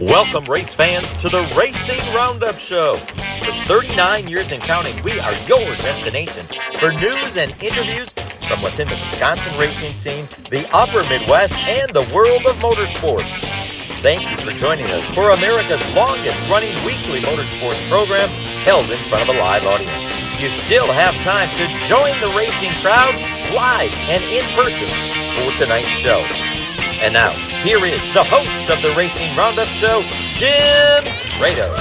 Welcome, race fans, to the Racing Roundup Show. For 39 years and counting, we are your destination for news and interviews from within the Wisconsin racing scene, the upper Midwest, and the world of motorsports. Thank you for joining us for America's longest-running weekly motorsports program held in front of a live audience. You still have time to join the racing crowd live and in person for tonight's show. And now, here is the host of the Racing Roundup Show, Jim Trado.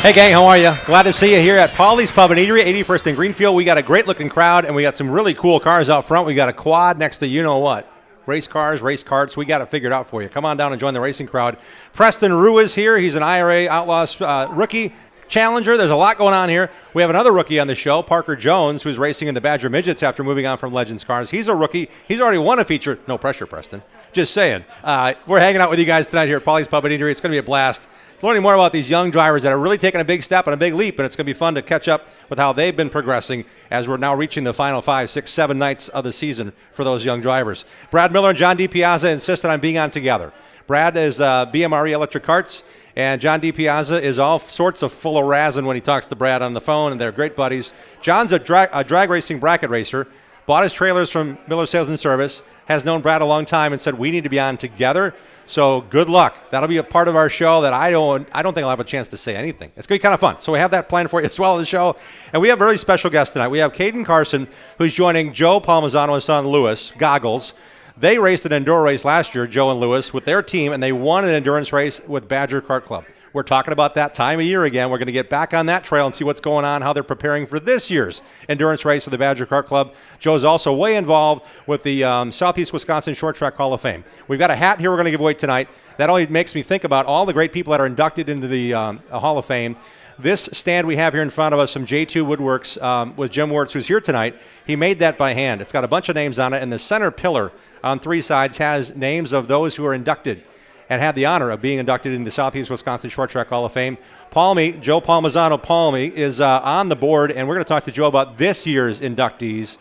Hey gang, how are you? Glad to see you here at Paulie's Pub and Eatery, 81st and Greenfield. We got a great looking crowd and we got some really cool cars out front. We got a quad next to you know what. Race cars, race carts, we got it figured out for you. Come on down and join the racing crowd. Preston Rue is here. He's an IRA Outlaws rookie challenger. There's a lot going on here. We have another rookie on the show, Parker Jones, who's racing in the Badger Midgets after moving on from Legends Cars. He's a rookie. He's already won a feature. No pressure, Preston. Just saying. We're hanging out with you guys tonight here at Paulie's Pub and Eatery. It's going to be a blast. Learning more about these young drivers that are really taking a big step and a big leap, and it's going to be fun to catch up with how they've been progressing as we're now reaching the final 5, 6, 7 nights of the season for those young drivers. Brad Miller and John DiPiazza insisted on being on together. Brad is BMRE Electric Karts, and John DiPiazza is all sorts of full of razzing when he talks to Brad on the phone, and they're great buddies. John's a drag racing bracket racer, bought his trailers from Miller Sales and Service, has known Brad a long time, and said we need to be on together. So good luck. That'll be a part of our show that I don't think I'll have a chance to say anything. It's going to be kind of fun. So we have that planned for you as well as the show. And we have a really special guest tonight. We have Caden Carson, who's joining Joe Palmisano and his son Lewis, Goggles. They raced an enduro race last year, Joe and Lewis, with their team, and they won an endurance race with Badger Kart Club. We're talking about that time of year again. We're going to get back on that trail and see what's going on, how they're preparing for this year's endurance race for the Badger Kart Club. Joe's also way involved with the Southeast Wisconsin Short Track Hall of Fame. We've got a hat here we're going to give away tonight. That only makes me think about all the great people that are inducted into the Hall of Fame. This stand we have here in front of us from J2 Woodworks with Jim Wirtz, who's here tonight, he made that by hand. It's got a bunch of names on it, and the center pillar on 3 sides has names of those who are inducted and had the honor of being inducted into the Southeast Wisconsin Short Track Hall of Fame. Palmy, Joe Palmisano Palmy, is on the board, and we're going to talk to Joe about this year's inductees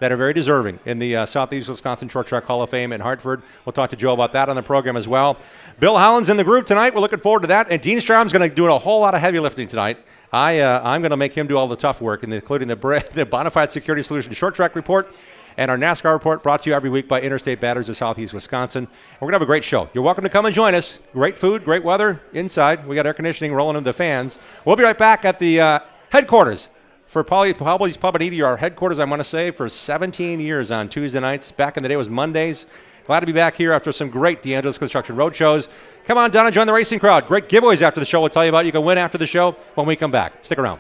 that are very deserving in the Southeast Wisconsin Short Track Hall of Fame in Hartford. We'll talk to Joe about that on the program as well. Bill Holland's in the group tonight. We're looking forward to that. And Dean Straub's going to do a whole lot of heavy lifting tonight. I'm going to make him do all the tough work, including the Bonafide Security Solutions Short Track Report and our NASCAR report brought to you every week by Interstate Batteries of Southeast Wisconsin. We're going to have a great show. You're welcome to come and join us. Great food, great weather inside. We got air conditioning rolling into the fans. We'll be right back at the headquarters for Paulie's Pub and Eatery, our headquarters, I want to say, for 17 years on Tuesday nights. Back in the day, it was Mondays. Glad to be back here after some great DeAngelis Construction Road shows. Come on down and join the racing crowd. Great giveaways after the show we'll tell you about. You can win after the show when we come back. Stick around.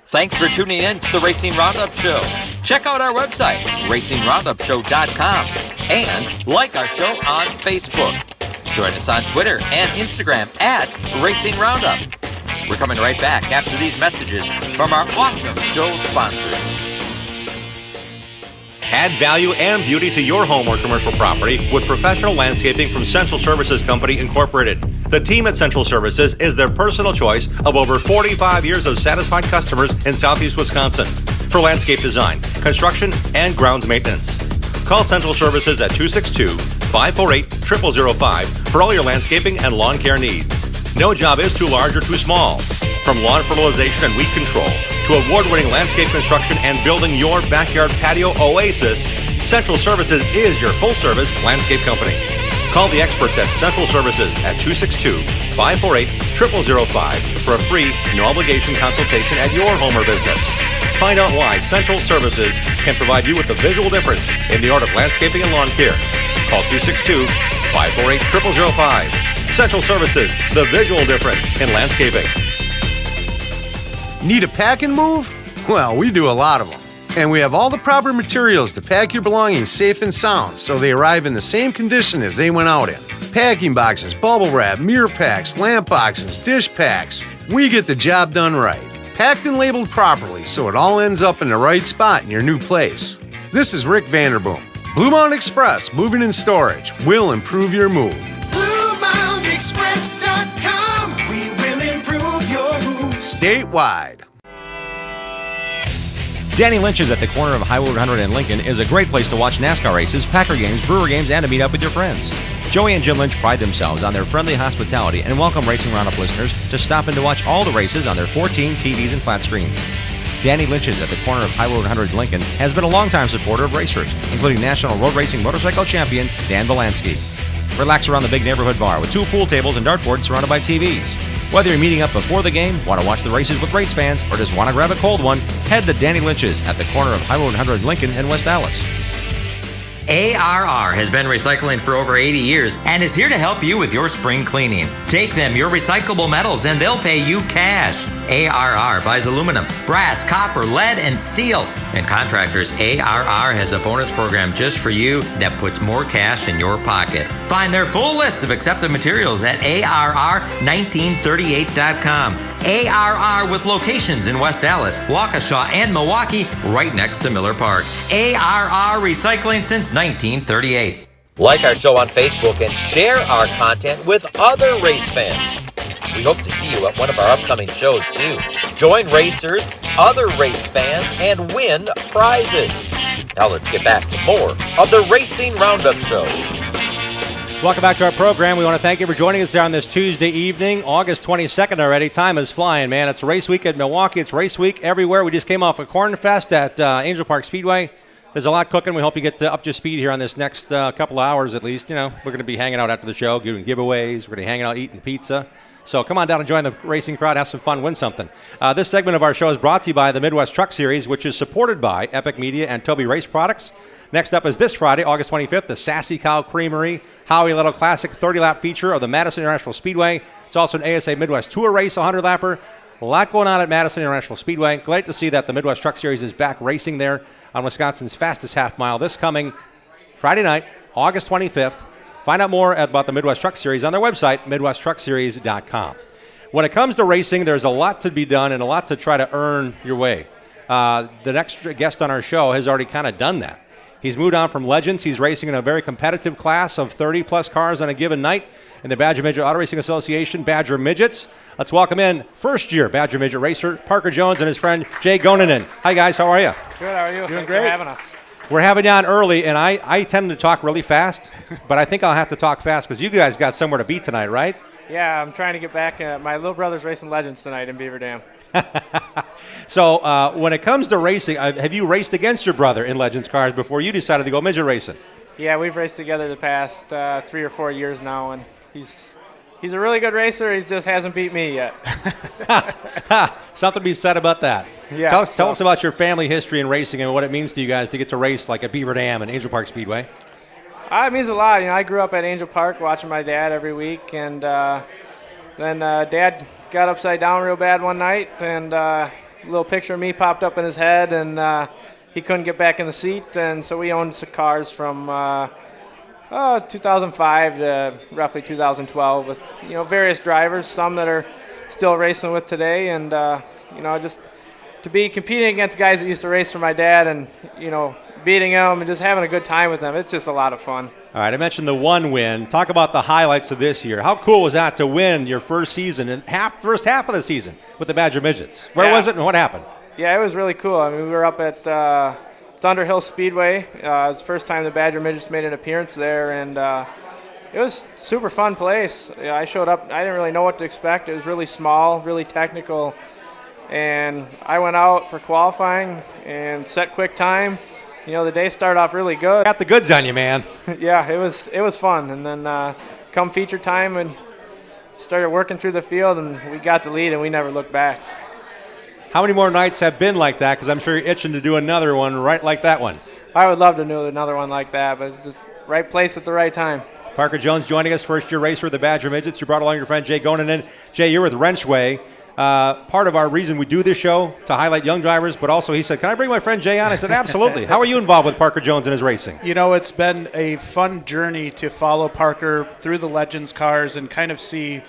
Thanks for tuning in to the Racing Roundup Show. Check out our website, racingroundupshow.com, and like our show on Facebook. Join us on Twitter and Instagram at Racing Roundup. We're coming right back after these messages from our awesome show sponsors. Add value and beauty to your home or commercial property with professional landscaping from Central Services Company, Incorporated. The team at Central Services is their personal choice of over 45 years of satisfied customers in Southeast Wisconsin for landscape design, construction, and grounds maintenance. Call Central Services at 262-548-0005 for all your landscaping and lawn care needs. No job is too large or too small. From lawn fertilization and weed control to award-winning landscape construction and building your backyard patio oasis, Central Services is your full-service landscape company. Call the experts at Central Services at 262-548-0005 for a free, no-obligation consultation at your home or business. Find out why Central Services can provide you with the visual difference in the art of landscaping and lawn care. Call 262-548-0005. Central Services, the visual difference in landscaping. Need a pack and move? Well, we do a lot of them. And we have all the proper materials to pack your belongings safe and sound so they arrive in the same condition as they went out in. Packing boxes, bubble wrap, mirror packs, lamp boxes, dish packs. We get the job done right. Packed and labeled properly so it all ends up in the right spot in your new place. This is Rick Vanderboom. Blue Mountain Express Moving and Storage will improve your move. BlueMountainExpress.com. We will improve your move. Statewide. Danny Lynch's at the corner of Highway 100 and Lincoln is a great place to watch NASCAR races, Packer games, Brewer games, and to meet up with your friends. Joey and Jim Lynch pride themselves on their friendly hospitality and welcome Racing Roundup listeners to stop in to watch all the races on their 14 TVs and flat screens. Danny Lynch's at the corner of Highway 100 Lincoln has been a longtime supporter of racers, including National Road Racing Motorcycle Champion Dan Volansky. Relax around the big neighborhood bar with 2 pool tables and dartboards surrounded by TVs. Whether you're meeting up before the game, want to watch the races with race fans, or just want to grab a cold one, head to Danny Lynch's at the corner of Highway 100 Lincoln in West Dallas. ARR has been recycling for over 80 years and is here to help you with your spring cleaning. Take them your recyclable metals and they'll pay you cash. ARR buys aluminum, brass, copper, lead, and steel. And contractors, ARR has a bonus program just for you that puts more cash in your pocket. Find their full list of accepted materials at ARR1938.com. ARR with locations in West Dallas, Waukesha, and Milwaukee, right next to Miller Park. ARR Recycling since 1938. Like our show on Facebook and share our content with other race fans. We hope to see you at one of our upcoming shows too. Join racers, other race fans, and win prizes. Now let's get back to more of the Racing Roundup Show. Welcome back to our program. We want to thank you for joining us there on this Tuesday evening, August 22nd already. Time is flying, man. It's race week at Milwaukee. It's race week everywhere. We just came off a Corn Fest at Angel Park Speedway. There's a lot cooking. We hope you get up to speed here on this next couple hours at least. You know, we're going to be hanging out after the show, giving giveaways. We're going to be hanging out eating pizza. So come on down and join the racing crowd. Have some fun. Win something. This segment of our show is brought to you by the Midwest Truck Series, which is supported by Epic Media and Toby Race Products. Next up is this Friday, August 25th, the Sassy Cow Creamery Howie Little Classic 30-lap feature of the Madison International Speedway. It's also an ASA Midwest Tour race, 100-lapper. A lot going on at Madison International Speedway. Glad to see that the Midwest Truck Series is back racing there on Wisconsin's fastest half mile this coming Friday night, August 25th. Find out more about the Midwest Truck Series on their website, MidwestTruckSeries.com. When it comes to racing, there's a lot to be done and a lot to try to earn your way. The next guest on our show has already kind of done that. He's moved on from Legends. He's racing in a very competitive class of 30-plus cars on a given night in the Badger Midget Auto Racing Association, Badger Midgets. Let's welcome in first-year Badger Midget racer Parker Jones and his friend Jay Goninen. Hi, guys. How are you? Good. How are you? Doing Thanks great. for having us. We're having you on early, and I tend to talk really fast, but I think I'll have to talk fast because you guys got somewhere to be tonight, right? Yeah, I'm trying to get back. My little brother's racing Legends tonight in Beaver Dam. So when it comes to racing, have you raced against your brother in Legends cars before you decided to go midget racing? Yeah, we've raced together the past 3 or 4 years now, and he's a really good racer. He just hasn't beat me yet. Something to be said about that. Yeah, Tell us about your family history in racing and what it means to you guys to get to race like at Beaver Dam and Angel Park Speedway. It means a lot. You know, I grew up at Angel Park watching my dad every week, and then Dad got upside down real bad one night, and a little picture of me popped up in his head, and he couldn't get back in the seat, and so we owned some cars from 2005 to roughly 2012 with various drivers, some that are still racing with today, and just to be competing against guys that used to race for my dad and beating them and just having a good time with them. It's just a lot of fun. All right, I mentioned the one win. Talk about the highlights of this year. How cool was that to win your first season and first half of the season with the Badger Midgets? Where was it and what happened? Yeah, it was really cool. I mean, we were up at Thunderhill Speedway. It was the first time the Badger Midgets made an appearance there, and it was a super fun place. I showed up. I didn't really know what to expect. It was really small, really technical, and I went out for qualifying and set quick time. The day started off really good. Got the goods on you, man. Yeah, it was fun. And then come feature time and started working through the field, and we got the lead, and we never looked back. How many more nights have been like that? Because I'm sure you're itching to do another one right like that one. I would love to do another one like that, but it's the right place at the right time. Parker Jones joining us, first-year racer of the Badger Midgets. You brought along your friend Jay Goninen. Jay, you're with Wrenchway. Part of our reason we do this show to highlight young drivers, but also he said, can I bring my friend Jay on? I said, absolutely. How are you involved with Parker Jones and his racing? It's been a fun journey to follow Parker through the Legends cars and kind of see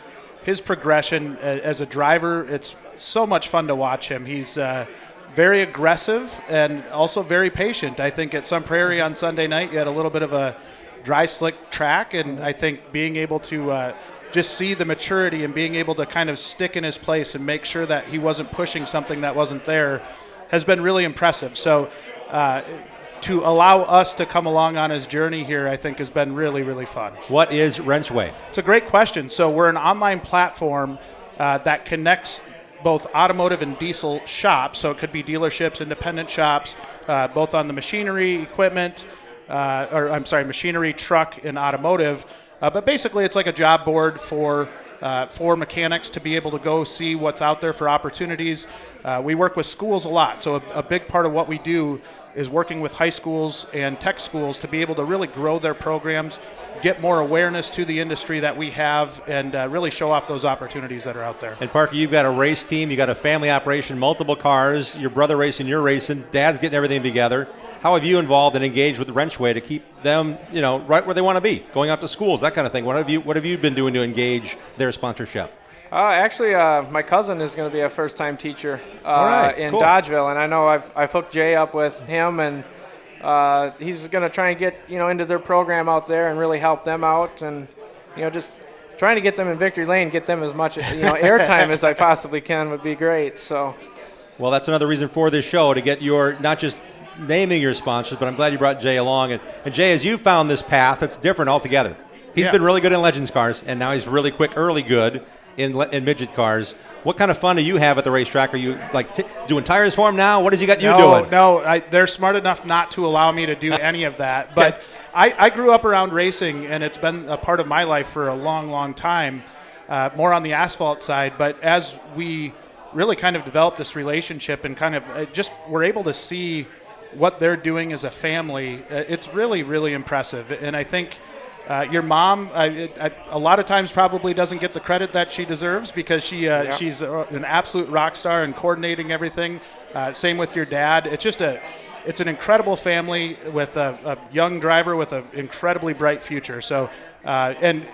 his progression as a driver. It's so much fun to watch him. He's very aggressive and also very patient. I think at Sun Prairie on Sunday night, you had a little bit of a dry, slick track, and I think being able to just see the maturity and being able to kind of stick in his place and make sure that he wasn't pushing something that wasn't there has been really impressive. So to allow us to come along on his journey here, I think has been really, really fun. What is Wrenchway? It's a great question. So we're an online platform that connects both automotive and diesel shops. So it could be dealerships, independent shops, both on the machinery, equipment, machinery, truck, and automotive. But basically, it's like a job board for mechanics to be able to go see what's out there for opportunities. We work with schools a lot. So a big part of what we do is working with high schools and tech schools to be able to really grow their programs, get more awareness to the industry that we have, and really show off those opportunities that are out there. And Parker, you've got a race team, you got a family operation, multiple cars, your brother racing, you're racing, dad's getting everything together. How have you involved and engaged with Wrenchway to keep them, right where they want to be, going out to schools, that kind of thing? What have you been doing to engage their sponsorship? Actually, my cousin is going to be a first-time teacher in cool. Dodgeville, and I know I've hooked Jay up with him, and he's going to try and get into their program out there and really help them out, and just trying to get them in victory lane, get them as much airtime as I possibly can would be great. So, well, that's another reason for this show, to get your not just naming your sponsors, but I'm glad you brought Jay along. And Jay, as you found this path, it's different altogether. He's been really good in Legends cars, and now he's really quick, early good in midget cars. What kind of fun do you have at the racetrack? Are you doing tires for him now? What has he got you doing? No, they're smart enough not to allow me to do any of that. But I grew up around racing, and it's been a part of my life for a long, long time, more on the asphalt side. But as we really kind of developed this relationship and kind of just were able to see what they're doing as a family, it's really, really impressive. And I think your mom, a lot of times, probably doesn't get the credit that she deserves, because she's an absolute rock star in coordinating everything. Same with your dad. It's an incredible family with a young driver with an incredibly bright future. So, and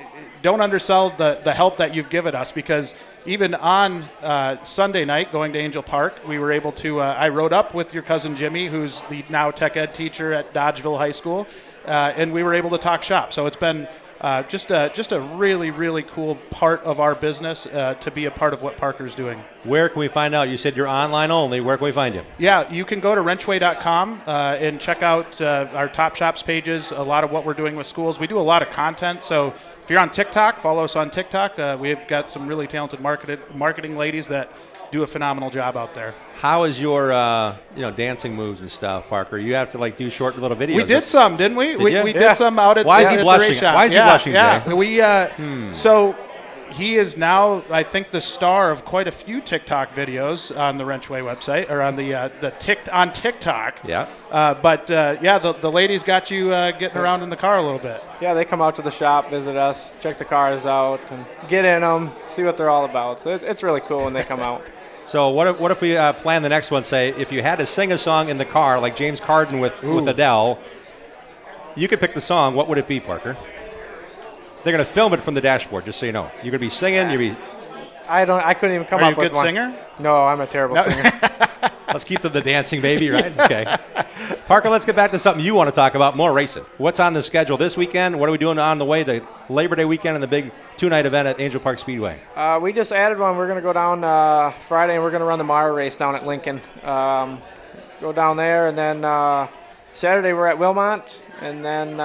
don't undersell the help that you've given us, because even on Sunday night, going to Angel Park, we were able to, I rode up with your cousin Jimmy, who's the now tech ed teacher at Dodgeville High School, and we were able to talk shop. So it's been just a really, really cool part of our business to be a part of what Parker's doing. Where can we find out? You said you're online only. Where can we find you? Yeah, you can go to wrenchway.com and check out our top shops pages, a lot of what we're doing with schools. We do a lot of content, so if you're on TikTok, follow us on TikTok. We've got some really talented marketing ladies that do a phenomenal job out there. How is your dancing moves and stuff, Parker? You have to do short little videos. We did some, didn't we? We did some out at Why is he the blushing? race shop. Why is he blushing, Jay? We So he is now, I think, the star of quite a few TikTok videos on the Wrenchway website, or on on TikTok. Yeah. The ladies got you getting around in the car a little bit. Yeah, they come out to the shop, visit us, check the cars out, and get in them, see what they're all about. So it's really cool when they come out. So what if we plan the next one? Say, if you had to sing a song in the car, like James Carden with Adele, you could pick the song. What would it be, Parker? They're going to film it from the dashboard, just so you know. You're going to be singing. I couldn't even come up with one. Are you a good singer? No, I'm a terrible singer. Let's keep to the dancing, baby, right? Okay. Parker, let's get back to something you want to talk about, more racing. What's on the schedule this weekend? What are we doing on the way to Labor Day weekend and the big two-night event at Angel Park Speedway? We just added one. We're going to go down Friday, and we're going to run the Mara race down at Lincoln. Go down there, and then Saturday we're at Wilmot, and then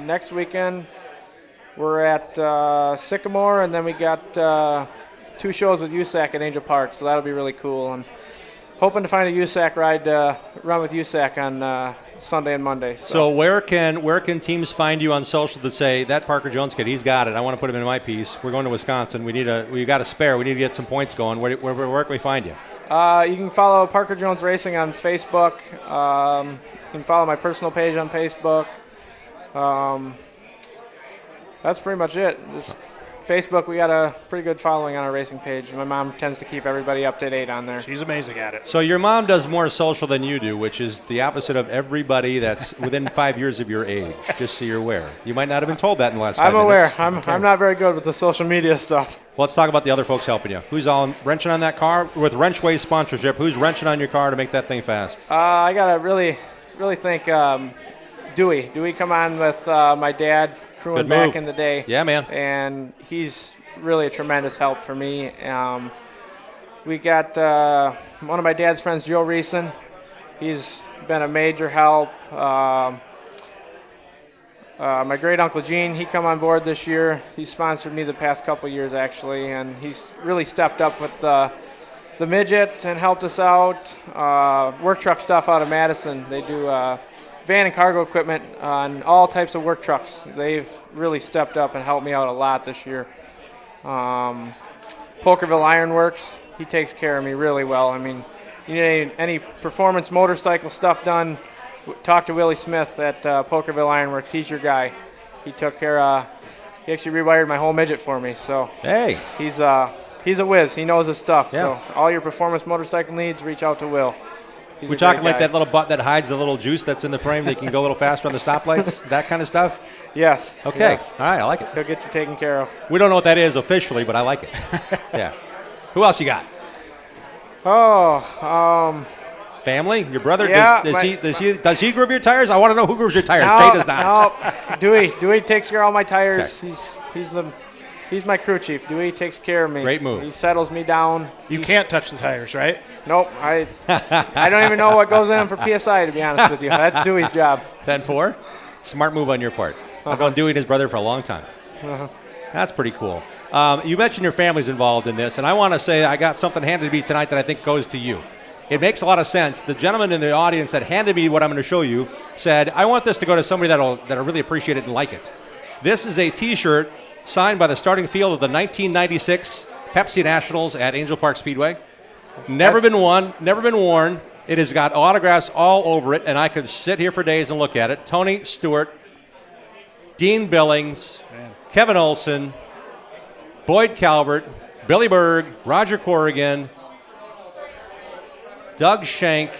next weekend we're at Sycamore, and then we got 2 shows with USAC at Angel Park, so that'll be really cool. And hoping to find a USAC ride to run with USAC on Sunday and Monday. So where can teams find you on social to say, that Parker Jones kid, he's got it, I want to put him in my piece, we're going to Wisconsin, we got a spare, we need to get some points going. Where can we find you? You can follow Parker Jones Racing on Facebook. You can follow my personal page on Facebook. That's pretty much it. Just Facebook, we got a pretty good following on our racing page. My mom tends to keep everybody up to date on there. She's amazing at it. So your mom does more social than you do, which is the opposite of everybody that's within 5 years of your age, just so you're aware. You might not have been told that in the last 5 minutes. I'm aware. I'm not very good with the social media stuff. Well, let's talk about the other folks helping you. Who's all wrenching on that car? With Wrenchway's sponsorship, who's wrenching on your car to make that thing fast? I got to really thank Dewey. Dewey come on with my dad crewing back in the day. Yeah, man. And he's really a tremendous help for me. We got one of my dad's friends, Joe Reeson. He's been a major help. My great uncle Gene, he come on board this year. He sponsored me the past couple years actually, and he's really stepped up with the midget and helped us out. Work truck stuff out of Madison. They do van and cargo equipment on all types of work trucks. They've really stepped up and helped me out a lot this year. Pokerville Ironworks, he takes care of me really well. I mean, you need any performance motorcycle stuff done, talk to Willie Smith at Pokerville Ironworks. He's your guy. He took care he actually rewired my whole midget for me. So Hey. he's a whiz. He knows his stuff. Yeah. So all your performance motorcycle needs, reach out to Will. He's We're a talking great like guy. that little butt that hides the little juice that's in the frame that can go a little faster on the stoplights, that kind of stuff? Yes. Okay. Yes. All right, I like it. He'll get you taken care of. We don't know what that is officially, but I like it. Yeah. Who else you got? Oh, Family? Your brother? Yeah, Does he groove your tires? I want to know who grooves your tires. Jay does not. No, Dewey takes care of all my tires. Okay. He's my crew chief. Dewey takes care of me. Great move. He settles me down. You can't touch the tires, right? Nope. I don't even know what goes in them for PSI, to be honest with you. That's Dewey's job. 10-4? Smart move on your part. I've known Dewey and his brother for a long time. That's pretty cool. You mentioned your family's involved in this, and I want to say I got something handed to me tonight that I think goes to you. It makes a lot of sense. The gentleman in the audience that handed me what I'm going to show you said, I want this to go to somebody that'll really appreciate it and like it. This is a T-shirt signed by the starting field of the 1996 Pepsi Nationals at Angel Park Speedway. Never been worn. It has got autographs all over it, and I could sit here for days and look at it. Tony Stewart, Dean Billings, Kevin Olson, Boyd Calvert, Billy Berg, Roger Corrigan, Doug Schenk,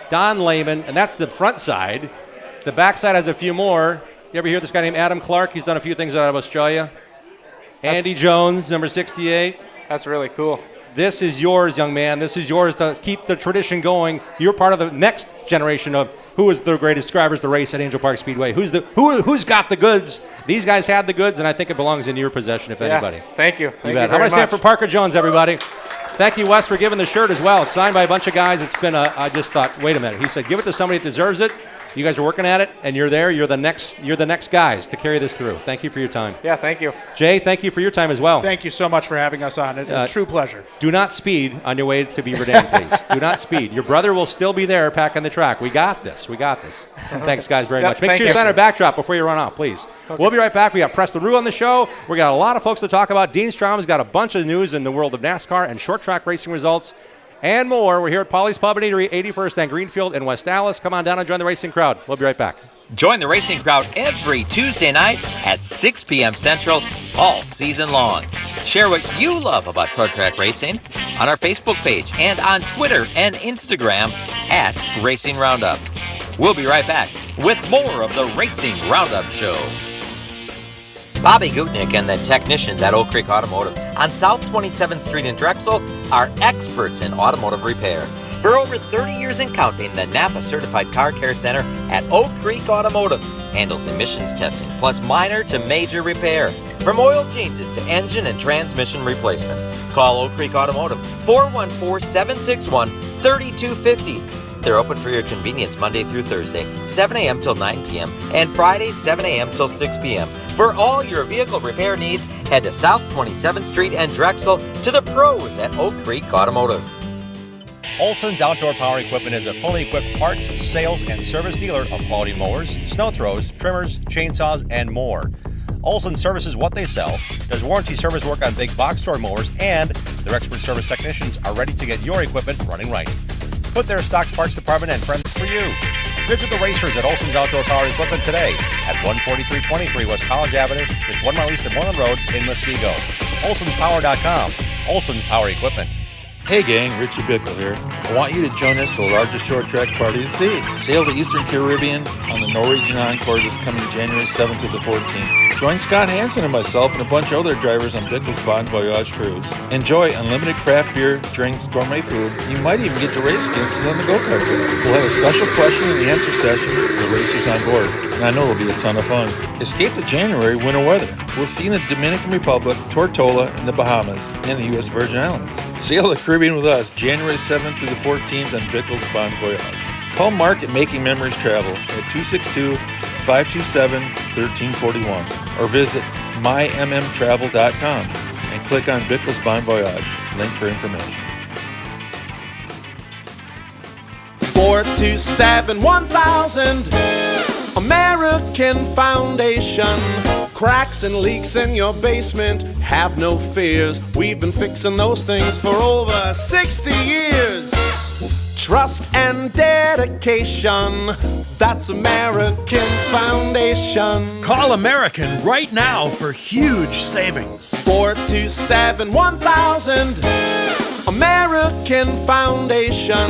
Don Lehman, and that's the front side. The back side has a few more. You ever hear this guy named Adam Clark? He's done a few things out of Australia. Andy Jones, number 68. That's really cool. This is yours, young man. This is yours to keep the tradition going. You're part of the next generation of who is the greatest drivers to race at Angel Park Speedway. Who's got the goods? These guys had the goods, and I think it belongs in your possession, if anybody. Thank you. Thank you How very about a stand much. for Parker Jones, everybody? Thank you, Wes, for giving the shirt as well. It's signed by a bunch of guys. It's been I just thought, wait a minute. He said, give it to somebody that deserves it. You guys are working at it, and you're there. You're the next guys to carry this through. Thank you for your time. Yeah, thank you. Jay, thank you for your time as well. Thank you so much for having us on. A true pleasure. Do not speed on your way to Beaver Dam, please. Do not speed. Your brother will still be there packing the track. We got this. Thanks, guys, very much. Make sure you sign our backdrop before you run off, please. Okay. We'll be right back. We got Preston Rue on the show. We got a lot of folks to talk about. Dean Strom's got a bunch of news in the world of NASCAR and short track racing results and more. We're here at Polly's Pub and Eatery, 81st and Greenfield in West Dallas. Come on down and join the racing crowd. We'll be right back. Join the racing crowd every Tuesday night at 6 p.m. Central all season long. Share what you love about short track racing on our Facebook page and on Twitter and Instagram at Racing Roundup. We'll be right back with more of the Racing Roundup Show. Bobby Gutnick and the technicians at Oak Creek Automotive on South 27th Street in Drexel are experts in automotive repair. For over 30 years and counting, the Napa Certified Car Care Center at Oak Creek Automotive handles emissions testing plus minor to major repair. From oil changes to engine and transmission replacement. Call Oak Creek Automotive 414-761-3250. They're open for your convenience Monday through Thursday, 7 a.m. till 9 p.m. and Friday, 7 a.m. till 6 p.m. For all your vehicle repair needs, head to South 27th Street and Drexel to the pros at Oak Creek Automotive. Olson's Outdoor Power Equipment is a fully equipped parts, sales, and service dealer of quality mowers, snow throws, trimmers, chainsaws, and more. Olson services what they sell, does warranty service work on big box store mowers, and their expert service technicians are ready to get your equipment running right. Put their stock parts department and friends for you. Visit the racers at Olson's Outdoor Power Equipment today at 14323 West College Avenue, just 1 mile east of Moreland Road in Muskego. Olson'sPower.com. Olson's Power Equipment. Hey gang, Richie Bickle here. I want you to join us for the largest short track party at sea. Sail the Eastern Caribbean on the Norwegian Encore this coming January 7th to the 14th. Join Scott Hansen and myself and a bunch of other drivers on Bickle's Bon Voyage cruise. Enjoy unlimited craft beer, drinks, gourmet food. You might even get to race against us on the go-kart. We'll have a special question and answer session with the racers on board. And I know it'll be a ton of fun. Escape the January winter weather. We'll see you in the Dominican Republic, Tortola, and the Bahamas, and the U.S. Virgin Islands. Sail the Caribbean with us January 7th through the 14th on Bickle's Bon Voyage. Call Mark at Making Memories Travel at 262-527-1341 or visit mymmtravel.com and click on Bickle's Bon Voyage. Link for information. 427-1000 American Foundation. Cracks and leaks in your basement, have no fears. We've been fixing those things for over 60 years. Trust and dedication, that's American Foundation. Call American right now for huge savings. 427-1000 American Foundation.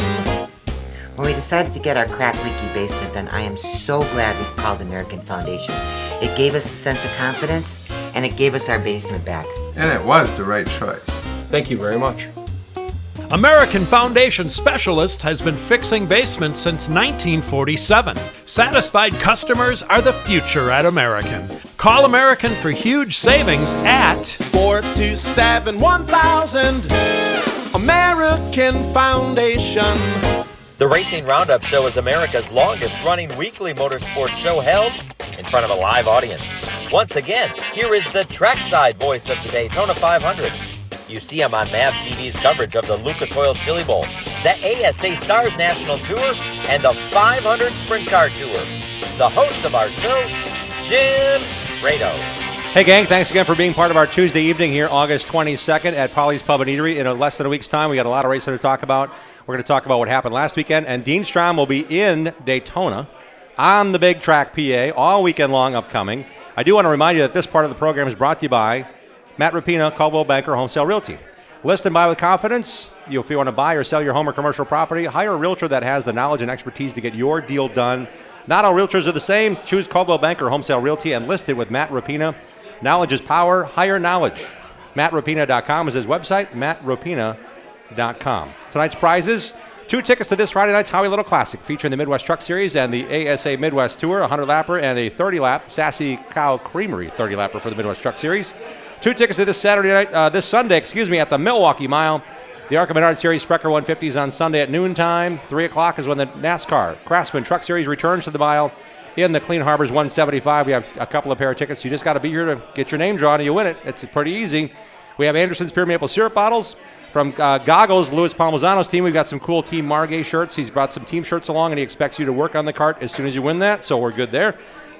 When we decided to get our crack leaky basement done, I am so glad we called American Foundation. It gave us a sense of confidence, and it gave us our basement back. And it was the right choice. Thank you very much. American Foundation Specialist has been fixing basements since 1947. Satisfied customers are the future at American. Call American for huge savings at 427-1000 American Foundation. The Racing Roundup Show is America's longest-running weekly motorsports show held in front of a live audience. Once again, here is the trackside voice of the Daytona 500. You see him on MAV TV's coverage of the Lucas Oil Chili Bowl, the ASA Stars National Tour, and the 500 Sprint Car Tour. The host of our show, Jim Trado. Hey, gang, thanks again for being part of our Tuesday evening here, August 22nd at Polly's Pub and Eatery. In less than a week's time, we got a lot of racing to talk about. We're going to talk about what happened last weekend, and Dean Strom will be in Daytona on the big track PA all weekend long upcoming. I do want to remind you that this part of the program is brought to you by Matt Rapina, Caldwell Banker Home Sale Realty. List and buy with confidence. If you want to buy or sell your home or commercial property, hire a realtor that has the knowledge and expertise to get your deal done. Not all realtors are the same. Choose Caldwell Banker Home Sale Realty and list it with Matt Rapina. Knowledge is power. Hire knowledge. MattRapina.com is his website. MattRapina.com. Tonight's prizes: 2 tickets to this Friday night's Howie Little Classic featuring the Midwest Truck Series and the ASA Midwest Tour, a 100-lapper and a 30-lap Sassy Cow Creamery 30-lapper for the Midwest Truck Series. 2 tickets to this Sunday, at the Milwaukee Mile. The ARCA Menard Series Sprecher 150s on Sunday at noontime. 3 o'clock is when the NASCAR Craftsman Truck Series returns to the mile in the Clean Harbors 175. We have a couple of pair of tickets. You just got to be here to get your name drawn and you win it. It's pretty easy. We have Anderson's Pure Maple Syrup bottles. From Goggles, Louis Palmozano's team, we've got some cool Team Margay shirts. He's brought some team shirts along, and he expects you to work on the cart as soon as you win that, so we're good there.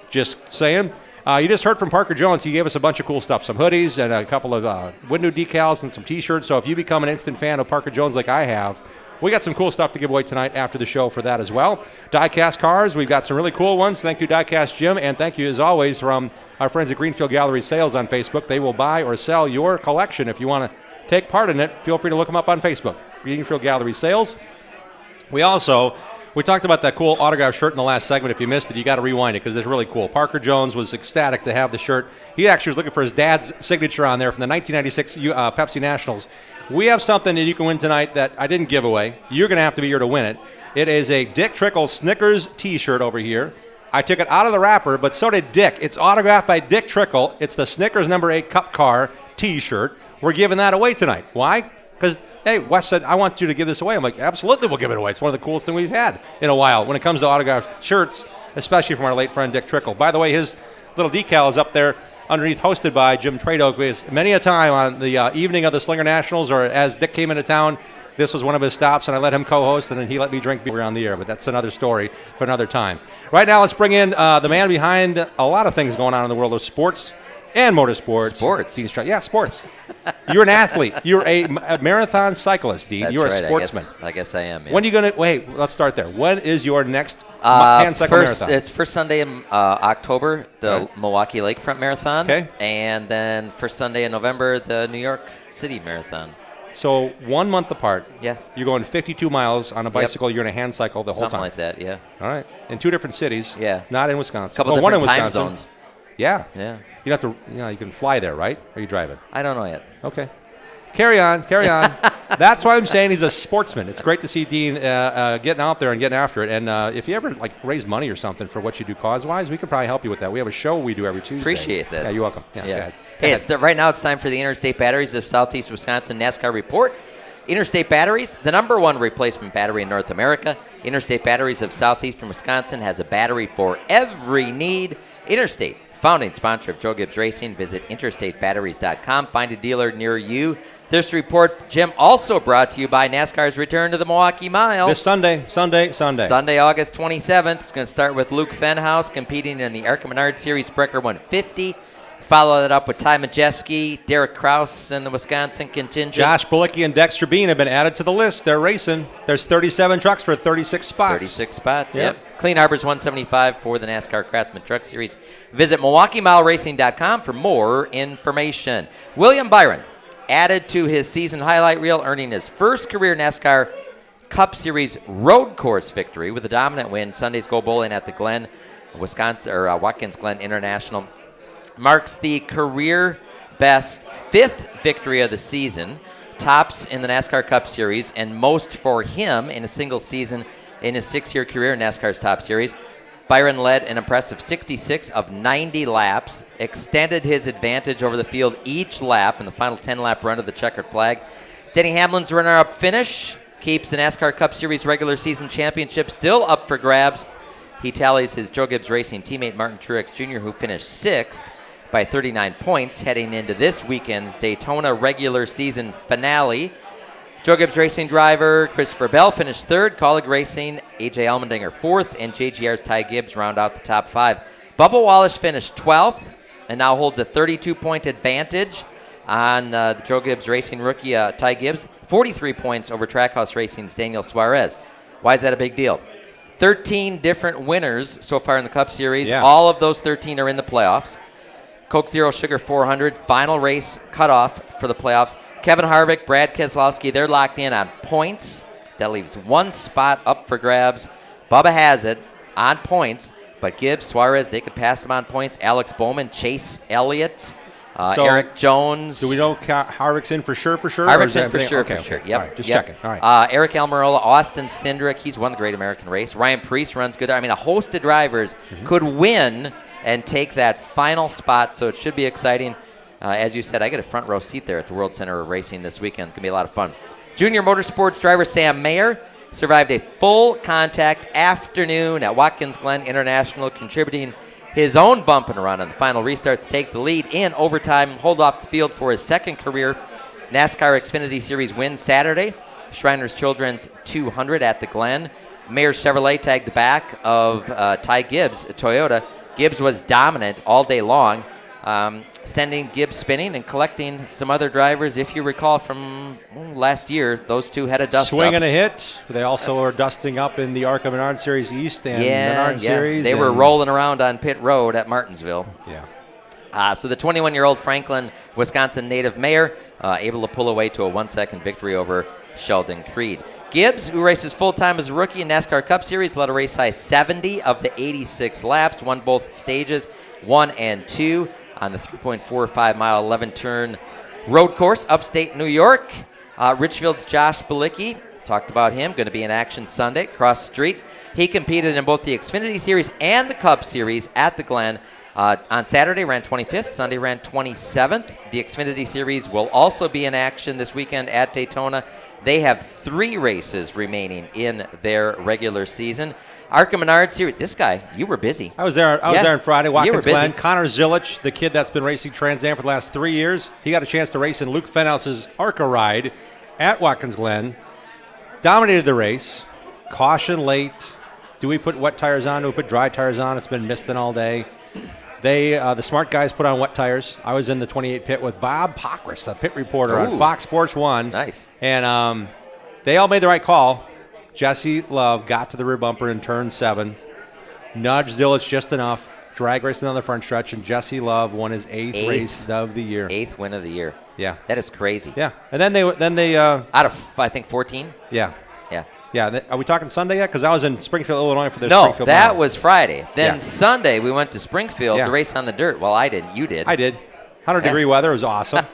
Just saying. You just heard from Parker Jones. He gave us a bunch of cool stuff, some hoodies and a couple of window decals and some T-shirts. So if you become an instant fan of Parker Jones like I have, we got some cool stuff to give away tonight after the show for that as well. Diecast cars, we've got some really cool ones. Thank you, Diecast Jim, and thank you, as always, from our friends at Greenfield Gallery Sales on Facebook. They will buy or sell your collection. If you want to take part in it, feel free to look them up on Facebook. Greenfield Gallery Sales. We talked about that cool autograph shirt in the last segment. If you missed it, you got to rewind it because it's really cool. Parker Jones was ecstatic to have the shirt. He actually was looking for his dad's signature on there from the 1996 Pepsi Nationals. We have something that you can win tonight that I didn't give away. You're going to have to be here to win it. It is a Dick Trickle Snickers T-shirt over here. I took it out of the wrapper, but so did Dick. It's autographed by Dick Trickle. It's the Snickers number 8 Cup Car T-shirt. We're giving that away tonight. Why? Because, hey, Wes said, I want you to give this away. I'm like, absolutely, we'll give it away. It's one of the coolest things we've had in a while when it comes to autographed shirts, especially from our late friend Dick Trickle. By the way, his little decal is up there underneath, hosted by Jim Trado. Because many a time on the evening of the Slinger Nationals, or as Dick came into town, this was one of his stops, and I let him co-host, and then he let me drink beer on the air. But that's another story for another time. Right now, let's bring in the man behind a lot of things going on in the world of sports and motorsports. Sports? Yeah, sports. You're an athlete. You're a marathon cyclist, Dean. That's You're a right. sportsman. I guess I am. Yeah. When are you going to, wait, let's start there. When is your next hand cycle marathon? It's first Sunday in October, the Milwaukee Lakefront Marathon. Okay. And then first Sunday in November, the New York City Marathon. So 1 month apart. Yeah. You're going 52 miles on a bicycle. You're in a hand cycle the whole time. Something like that, yeah. All right. In 2 different cities. Yeah. Not in Wisconsin. Couple one in different time Wisconsin. zones. Yeah. Yeah. You have to, you can fly there, right? Or are you driving? I don't know yet. Okay. Carry on. That's why I'm saying he's a sportsman. It's great to see Dean getting out there and getting after it. And if you ever raise money or something for what you do cause-wise, we can probably help you with that. We have a show we do every Tuesday. Appreciate that. Yeah, you're welcome. Yeah. Hey, right now it's time for the Interstate Batteries of Southeast Wisconsin NASCAR Report. Interstate Batteries, the #1 replacement battery in North America. Interstate Batteries of Southeastern Wisconsin has a battery for every need. Interstate, founding sponsor of Joe Gibbs Racing. Visit interstatebatteries.com. Find a dealer near you. This report, Jim, also brought to you by NASCAR's return to the Milwaukee Mile. This Sunday. Sunday, August 27th. It's going to start with Luke Fenhaus competing in the ARCA Menard Series Sprecher 150. Follow that up with Ty Majeski, Derek Kraus, and the Wisconsin contingent. Josh Bulicki and Dexter Bean have been added to the list. They're racing. There's 37 trucks for 36 spots. 36 spots, yep. Clean Harbors 175 for the NASCAR Craftsman Truck Series. Visit MilwaukeeMileRacing.com for more information. William Byron added to his season highlight reel, earning his first career NASCAR Cup Series road course victory with a dominant win. Sunday's Go Bowling at the Glen, Watkins Glen International. Marks the career best 5th victory of the season, tops in the NASCAR Cup Series, and most for him in a single season in his 6-year career in NASCAR's Top Series. Byron led an impressive 66 of 90 laps, extended his advantage over the field each lap in the final 10-lap run of the checkered flag. Denny Hamlin's runner-up finish keeps the NASCAR Cup Series regular season championship still up for grabs. He tallies his Joe Gibbs Racing teammate Martin Truex Jr., who finished 6th by 39 points heading into this weekend's Daytona regular season finale. Joe Gibbs Racing driver Christopher Bell finished 3rd, Colleague Racing A.J. Allmendinger 4th, and JGR's Ty Gibbs round out the top 5. Bubba Wallace finished 12th and now holds a 32-point advantage on the Joe Gibbs Racing rookie Ty Gibbs, 43 points over Trackhouse Racing's Daniel Suarez. Why is that a big deal? 13 different winners so far in the Cup Series. Yeah. All of those 13 are in the playoffs. Coke Zero Sugar 400, final race cutoff for the playoffs. Kevin Harvick, Brad Keselowski, they're locked in on points. That leaves one spot up for grabs. Bubba has it on points, but Gibbs, Suarez, they could pass him on points. Alex Bowman, Chase Elliott, Eric Jones. Do we know Harvick's in for sure? Harvick's in for sure. Yep. All right, just checking. All right. Eric Almirola, Austin Cindric, he's won the Great American Race. Ryan Preece runs good there. I mean, a host of drivers could win and take that final spot, so it should be exciting. As you said, I get a front row seat there at the World Center of Racing this weekend. It's going to be a lot of fun. Junior Motorsports driver Sam Mayer survived a full contact afternoon at Watkins Glen International, contributing his own bump and run on the final restart to take the lead in overtime, hold off the field for his 2nd career NASCAR Xfinity Series win Saturday. Shriners Children's 200 at the Glen. Mayer Chevrolet tagged the back of Ty Gibbs, a Toyota. Gibbs was dominant all day long, sending Gibbs spinning and collecting some other drivers. If you recall from last year, those two had a dust Swing up. and a hit. They also are dusting up in the ARCA Menard Series East and Menard Series. They were rolling around on pit road at Martinsville. Yeah. So the 21-year-old Franklin, Wisconsin native Mayer, able to pull away to a 1-second victory over Sheldon Creed. Gibbs, who races full-time as a rookie in NASCAR Cup Series, led a race high 70 of the 86 laps, won both stages 1 and 2 on the 3.45-mile 11-turn road course, upstate New York. Richfield's Josh Bilicki, talked about him, going to be in action Sunday, cross the street. He competed in both the Xfinity Series and the Cup Series at the Glen. On Saturday, ran 25th. Sunday, ran 27th. The Xfinity Series will also be in action this weekend at Daytona. They have 3 races remaining in their regular season. ARCA Menard Series. This guy, you were busy. I was there. I was there on Friday. Watkins Glen. busy. Connor Zilich, the kid that's been racing Trans Am for the last 3 years, he got a chance to race in Luke Fenhaus's ARCA ride at Watkins Glen. Dominated the race. Caution late. Do we put wet tires on? Do we put dry tires on? It's been misting all day. The smart guys put on wet tires. I was in the 28 pit with Bob Pockris, the pit reporter on Fox Sports 1. Nice. And they all made the right call. Jesse Love got to the rear bumper in turn 7, nudged Zilich just enough, drag raced on the front stretch, and Jesse Love won his 8th race of the year. 8th win of the year. Yeah. That is crazy. Yeah. And then they out of, I think, 14? Yeah. Yeah. Yeah, are we talking Sunday yet? Because I was in Springfield, Illinois for their No, Springfield that Mile. was Friday. Then Sunday we went to Springfield to race on the dirt. Well, I didn't. You did. I did. 100-degree weather was awesome.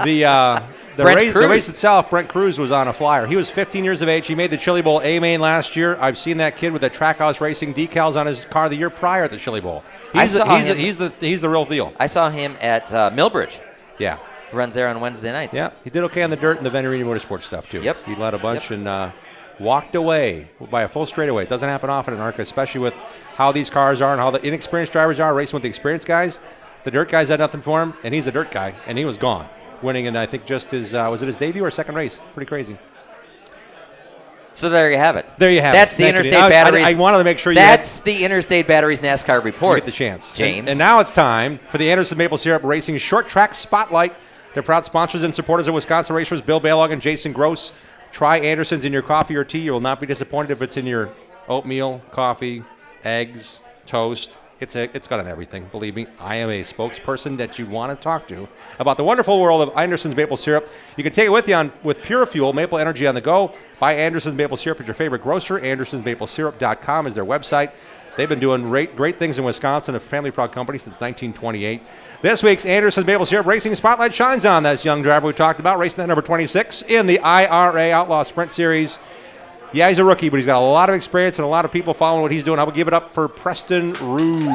The race itself, Brent Cruz was on a flyer. He was 15 years of age. He made the Chili Bowl A-Main last year. I've seen that kid with the Trackhouse Racing decals on his car the year prior at the Chili Bowl. He's the real deal. I saw him at Millbridge. Yeah. Runs there on Wednesday nights. Yeah, he did okay on the dirt and the Venturini Motorsports stuff, too. Yep. He led a bunch and walked away by a full straightaway. It doesn't happen often in ARCA, especially with how these cars are and how the inexperienced drivers are racing with the experienced guys. The dirt guys had nothing for him, and he's a dirt guy, and he was gone. Winning in, I think, just his, was it his debut or second race? Pretty crazy. So there you have it. There you have That's it. the Interstate Batteries. I wanted to make sure That's the Interstate Batteries NASCAR report. You get the chance. James. And now it's time for the Anderson Maple Syrup Racing Short Track Spotlight. They're proud sponsors and supporters of Wisconsin racers Bill Balog and Jason Gross. Try Anderson's in your coffee or tea. You will not be disappointed if it's in your oatmeal, coffee, eggs, toast. It's got on everything. Believe me, I am a spokesperson that you want to talk to about the wonderful world of Anderson's Maple Syrup. You can take it with you with Pure Fuel, Maple Energy on the go. Buy Anderson's Maple Syrup at your favorite grocer. AndersonsMapleSyrup.com is their website. They've been doing great things in Wisconsin, a family-proud company since 1928. This week's Anderson's Maple Syrup Racing Spotlight shines on this young driver we talked about, racing at number 26 in the IRA Outlaw Sprint Series. Yeah, he's a rookie, but he's got a lot of experience and a lot of people following what he's doing. I will give it up for Preston Rue.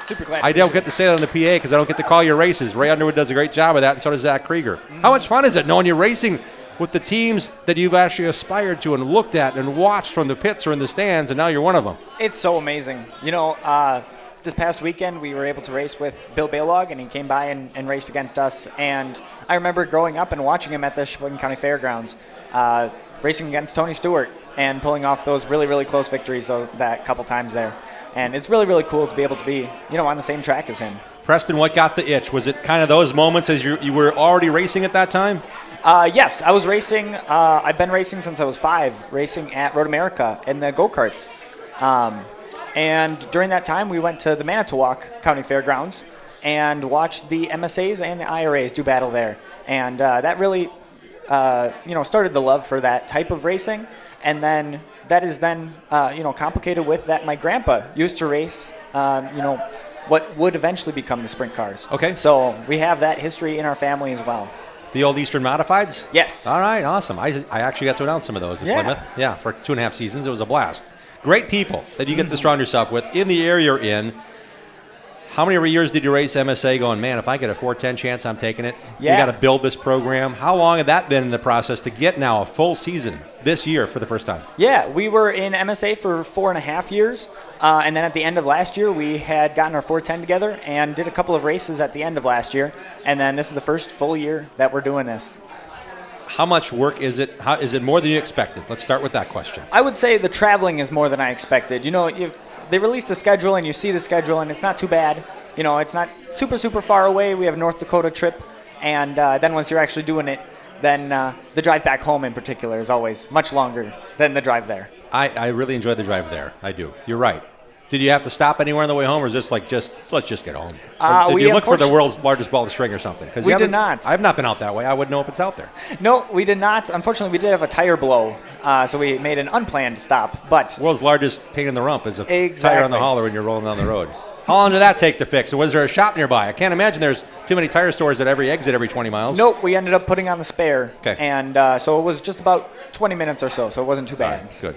Super glad. I don't get to say that on the PA because I don't get to call your races. Ray Underwood does a great job of that, and so does Zach Krieger. How much fun is it knowing you're racing with the teams that you've actually aspired to and looked at and watched from the pits or in the stands, and now you're one of them? It's so amazing. You know, this past weekend we were able to race with Bill Balog, and he came by and raced against us. And I remember growing up and watching him at the Sheboygan County Fairgrounds, racing against Tony Stewart and pulling off those really, really close victories that couple times there. And it's really, really cool to be able to be, on the same track as him. Preston, what got the itch? Was it kind of those moments as you were already racing at that time? Yes, I was racing. I've been racing since I was 5, racing at Road America in the go-karts. And during that time, we went to the Manitowoc County Fairgrounds and watched the MSAs and the IRAs do battle there. And that really, started the love for that type of racing. And then that is then, complicated with that my grandpa used to race, what would eventually become the sprint cars. Okay. So we have that history in our family as well. The old Eastern Modifieds? Yes. All right, awesome. I actually got to announce some of those in Plymouth. Yeah, for 2.5 seasons. It was a blast. Great people that you get to surround yourself with in the area you're in. How many years did you race MSA going, man, if I get a 410 chance, I'm taking it? Yeah. You got to build this program. How long had that been in the process to get now a full season this year for the first time? Yeah, we were in MSA for 4.5 years. And then at the end of last year, we had gotten our 410 together and did a couple of races at the end of last year. And then this is the first full year that we're doing this. How much work is it? Is it more than you expected? Let's start with that question. I would say the traveling is more than I expected. They release the schedule and you see the schedule and it's not too bad. It's not super, super far away. We have a North Dakota trip. And then once you're actually doing it, then the drive back home in particular is always much longer than the drive there. I really enjoyed the drive there. I do. You're right. Did you have to stop anywhere on the way home, or is this let's just get home? Did you look for the world's largest ball of string or something? We did not. I've not been out that way. I wouldn't know if it's out there. No, we did not. Unfortunately, we did have a tire blow, so we made an unplanned stop. But world's largest pain in the rump is a Exactly. tire on the hauler when you're rolling down the road. How long did that take to fix? And was there a shop nearby? I can't imagine there's too many tire stores at every exit every 20 miles. Nope, we ended up putting on the spare. Okay. And so it was just about 20 minutes or so it wasn't too bad. Right, good.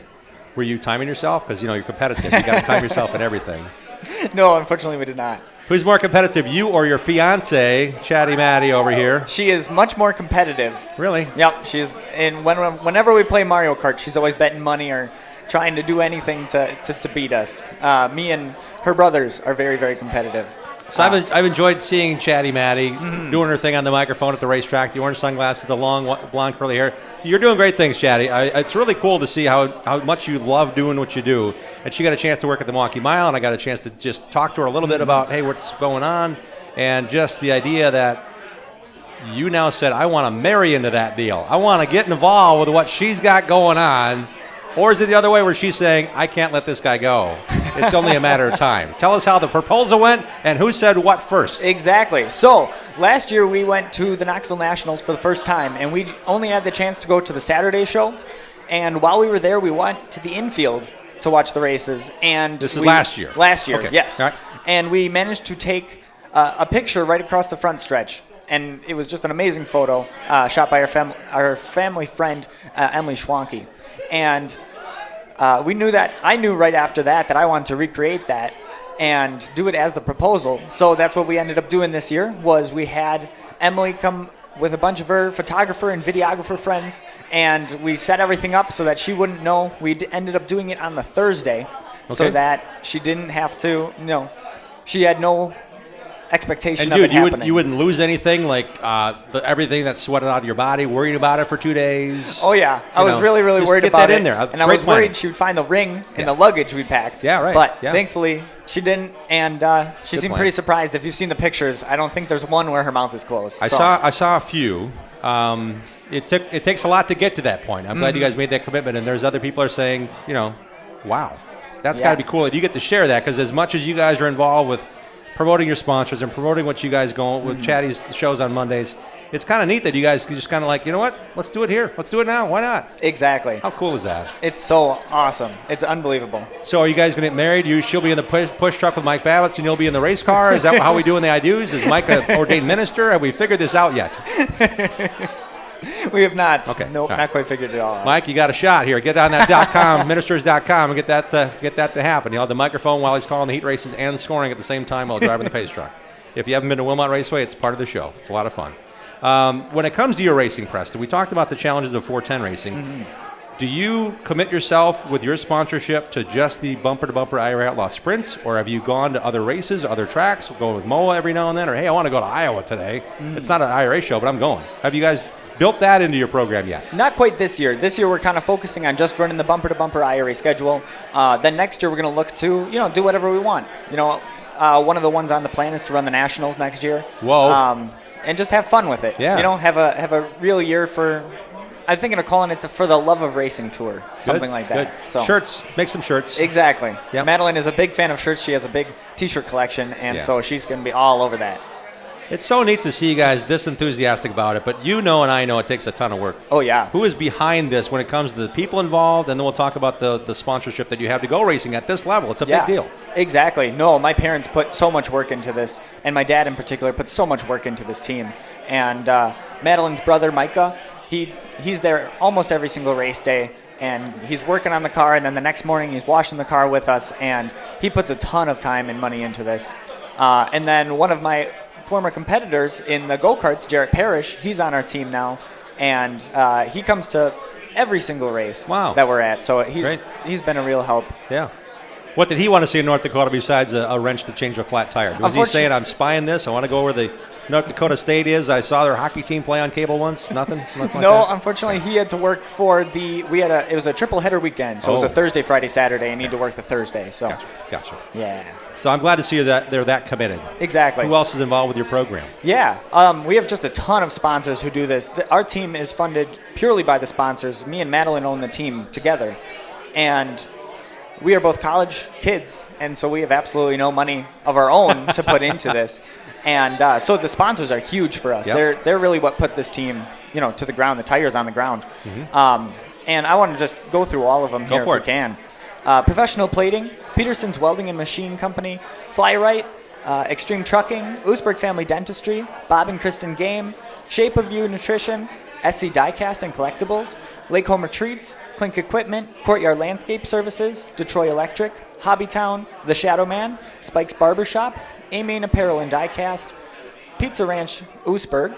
Were you timing yourself? Because, you're competitive. You got to time yourself in everything. No, unfortunately we did not. Who's more competitive, you or your fiance, Chatty Matty over here? She is much more competitive. Really? Yep, she is. And whenever we play Mario Kart, she's always betting money or trying to do anything to beat us. Me and her brothers are very, very competitive. So I've enjoyed seeing Chatty Matty doing her thing on the microphone at the racetrack, the orange sunglasses, the long blonde curly hair. You're doing great things, Chatty. It's really cool to see how much you love doing what you do. And she got a chance to work at the Milwaukee Mile, and I got a chance to just talk to her a little bit about, hey, what's going on, and just the idea that you now said, I want to marry into that deal. I want to get involved with what she's got going on. Or is it the other way where she's saying, I can't let this guy go? It's only a matter of time. Tell us how the proposal went and who said what first. Exactly. So last year we went to the Knoxville Nationals for the first time, and we only had the chance to go to the Saturday show. And while we were there, we went to the infield to watch the races. And this is last year? Last year, okay. Yes. All right. And we managed to take a picture right across the front stretch. And it was just an amazing photo shot by our family friend, Emily Schwanke. And I knew right after that I wanted to recreate that and do it as the proposal. So that's what we ended up doing this year. Was we had Emily come with a bunch of her photographer and videographer friends, and we set everything up so that she wouldn't know. We ended up doing it on the Thursday, so that she didn't have to. She had no expectation and of dude, it happening. you wouldn't lose anything, like everything that's sweated out of your body, worrying about it for 2 days. Oh yeah, I was really just worried get about that it, in there. and I was worried she would find the ring in the luggage we packed. Yeah, right. But Yeah. thankfully she didn't, and she seemed plan. pretty surprised. If you've seen the pictures, I don't think there's one where her mouth is closed. I saw a few. It takes a lot to get to that point. I'm glad you guys made that commitment, and there's other people are saying, wow, that's got to be cool that you get to share that, because as much as you guys are involved with promoting your sponsors and promoting what you guys go with Chatty's shows on Mondays, it's kind of neat that you guys can just kind of like, you know what, let's do it here. Let's do it now. Why not? Exactly. How cool is that? It's so awesome. It's unbelievable. So are you guys going to get married? She'll be in the push truck with Mike Babbitts, and you'll be in the race car? Is that how we do in the I Do's? Is Mike an ordained minister? Have we figured this out yet? We have not. Okay. Nope, All right. not quite figured it all out. Mike, you got a shot here. Get on that .com, ministers.com, and get that to happen. You'll have the microphone while he's calling the heat races and scoring at the same time while driving the pace truck. If you haven't been to Wilmot Raceway, it's part of the show. It's a lot of fun. When it comes to your racing, Preston, we talked about the challenges of 410 racing. Do you commit yourself with your sponsorship to just the bumper-to-bumper IRA Outlaw sprints, or have you gone to other races, other tracks, going with MOA every now and then, or hey, I want to go to Iowa today. It's not an IRA show, but I'm going. Have you guys built that into your program yet? Not quite this year. This year we're kind of focusing on just running the bumper-to-bumper IRA schedule. Then next year we're going to look to, do whatever we want. One of the ones on the plan is to run the Nationals next year. Whoa. And just have fun with it. Yeah. Have a real year for, I'm thinking of calling it for the Love of Racing Tour, something like that. Good. So Shirts, make some shirts. Exactly. Yep. Madeline is a big fan of shirts. She has a big T-shirt collection, and so she's going to be all over that. It's so neat to see you guys this enthusiastic about it, but and I know it takes a ton of work. Oh, yeah. Who is behind this when it comes to the people involved, and then we'll talk about the sponsorship that you have to go racing at this level. It's a big deal. Exactly. No, my parents put so much work into this, and my dad in particular put so much work into this team. And Madeline's brother, Micah, he's there almost every single race day, and he's working on the car, and then the next morning he's washing the car with us, and he puts a ton of time and money into this. And then one of my former competitors in the go-karts, Jarrett Parrish, he's on our team now, and he comes to every single race that we're at. So he's been a real help. Yeah. What did he want to see in North Dakota besides a wrench to change a flat tire? Was he saying, I'm spying this, I want to go where the North Dakota State is? I saw their hockey team play on cable once. Nothing like No, that? unfortunately, he had to work for it was a triple header weekend, so it was a Thursday, Friday, Saturday, and he had to work the Thursday. So Gotcha. Yeah. So I'm glad to see that they're that committed. Exactly. Who else is involved with your program? Yeah, we have just a ton of sponsors who do this. Our team is funded purely by the sponsors. Me and Madeline own the team together, and we are both college kids, and so we have absolutely no money of our own to put into this. And so the sponsors are huge for us. Yep. They're really what put this team, to the ground. The tires on the ground. And I want to just go through all of them here if we can. Professional Plating, Peterson's Welding and Machine Company, Flyrite, Extreme Trucking, Oosberg Family Dentistry, Bob and Kristen Game, Shape of You Nutrition, SC Diecast and Collectibles, Lake Home Retreats, Clink Equipment, Courtyard Landscape Services, Detroit Electric, Hobbytown, The Shadow Man, Spike's Barbershop, A-Main Apparel and Diecast, Pizza Ranch Oosberg,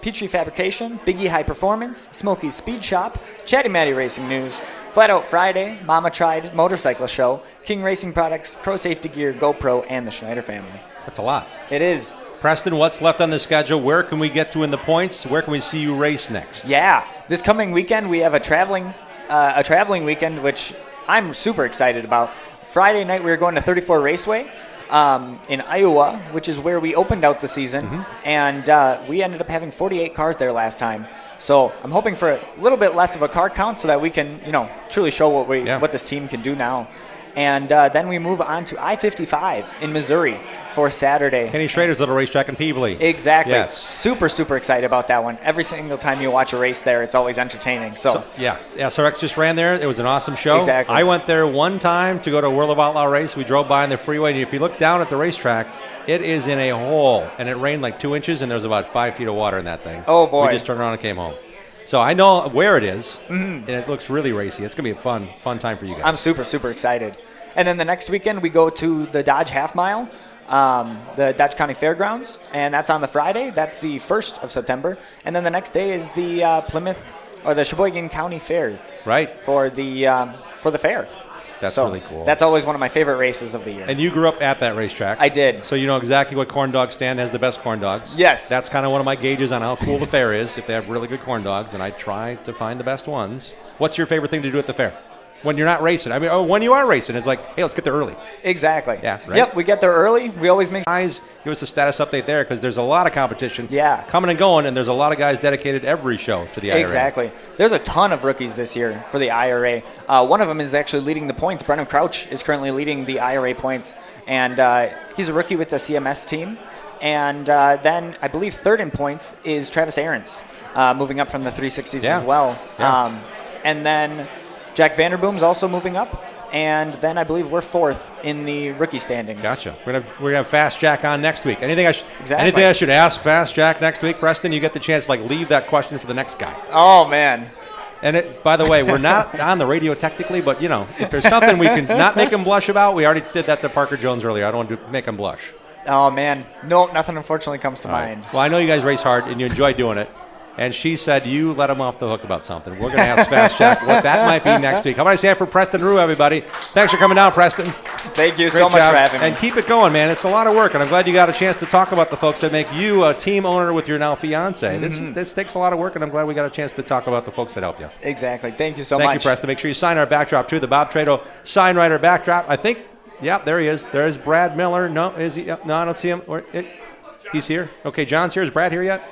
Petrie Fabrication, Biggie High Performance, Smokey's Speed Shop, Chatty Matty Racing News, Flat Out Friday, Mama Tried Motorcycle Show, King Racing Products, Crow Safety Gear, GoPro, and the Schneider family. That's a lot. It is. Preston, what's left on the schedule? Where can we get to in the points? Where can we see you race next? Yeah, this coming weekend we have a traveling weekend, which I'm super excited about. Friday night we're going to 34 Raceway in Iowa, which is where we opened out the season, and we ended up having 48 cars there last time. So I'm hoping for a little bit less of a car count so that we can, truly show what this team can do now. And then we move on to I-55 in Missouri for Saturday. Kenny Schrader's little racetrack in Peebly. Exactly. Yes. Super, super excited about that one. Every single time you watch a race there, it's always entertaining. So SRX just ran there. It was an awesome show. Exactly. I went there one time to go to a World of Outlaw race. We drove by on the freeway, and if you look down at the racetrack, it is in a hole, and it rained like 2 inches, and there was about 5 feet of water in that thing. Oh, boy. We just turned around and came home. So I know where it is, and it looks really racy. It's going to be a fun time for you guys. I'm super, super excited. And then the next weekend, we go to the Dodge Half Mile the Dodge County Fairgrounds, and that's on the Friday. That's the 1st of September. And then the next day is the Plymouth or the Sheboygan County Fair. Right. For the fair. That's so really cool. That's always one of my favorite races of the year. And you grew up at that racetrack. I did. So you know exactly what corn dog stand has the best corn dogs. Yes. That's kind of one of my gauges on how cool the fair is, if they have really good corn dogs, and I try to find the best ones. What's your favorite thing to do at the fair? When you're not racing. I mean, when you are racing, it's like, hey, let's get there early. Exactly. Yeah, right? Yep, we get there early. We always make guys, give us a status update there, because there's a lot of competition coming and going, and there's a lot of guys dedicated every show to the IRA. Exactly. There's a ton of rookies this year for the IRA. One of them is actually leading the points. Brennan Crouch is currently leading the IRA points, and he's a rookie with the CMS team. And then I believe third in points is Travis Aarons, moving up from the 360s as well. Yeah. And then Jack Vanderboom's also moving up, and then I believe we're fourth in the rookie standings. Gotcha. We're gonna have Fast Jack on next week. Anything I should ask Fast Jack next week, Preston? You get the chance to leave that question for the next guy. Oh man. And by the way, we're not on the radio technically, but if there's something we can not make him blush about, we already did that to Parker Jones earlier. I don't want to make him blush. Oh man, no, nothing unfortunately comes to mind. Well, I know you guys race hard and you enjoy doing it. And she said you let him off the hook about something. We're going to ask Fast Jack what that might be next week. How about I say it for Preston Rue, everybody? Thanks for coming down, Preston. Thank you Great so much job. for having me. And keep it going, man. It's a lot of work, and I'm glad you got a chance to talk about the folks that make you a team owner with your now fiance. This takes a lot of work, and I'm glad we got a chance to talk about the folks that help you. Exactly. Thank you so much. Thank you, Preston. Make sure you sign our backdrop, too. The Bob Trado sign writer backdrop. I think, there he is. There's Brad Miller. No, is he? No, I don't see him. He's here. Okay, John's here. Is Brad here yet?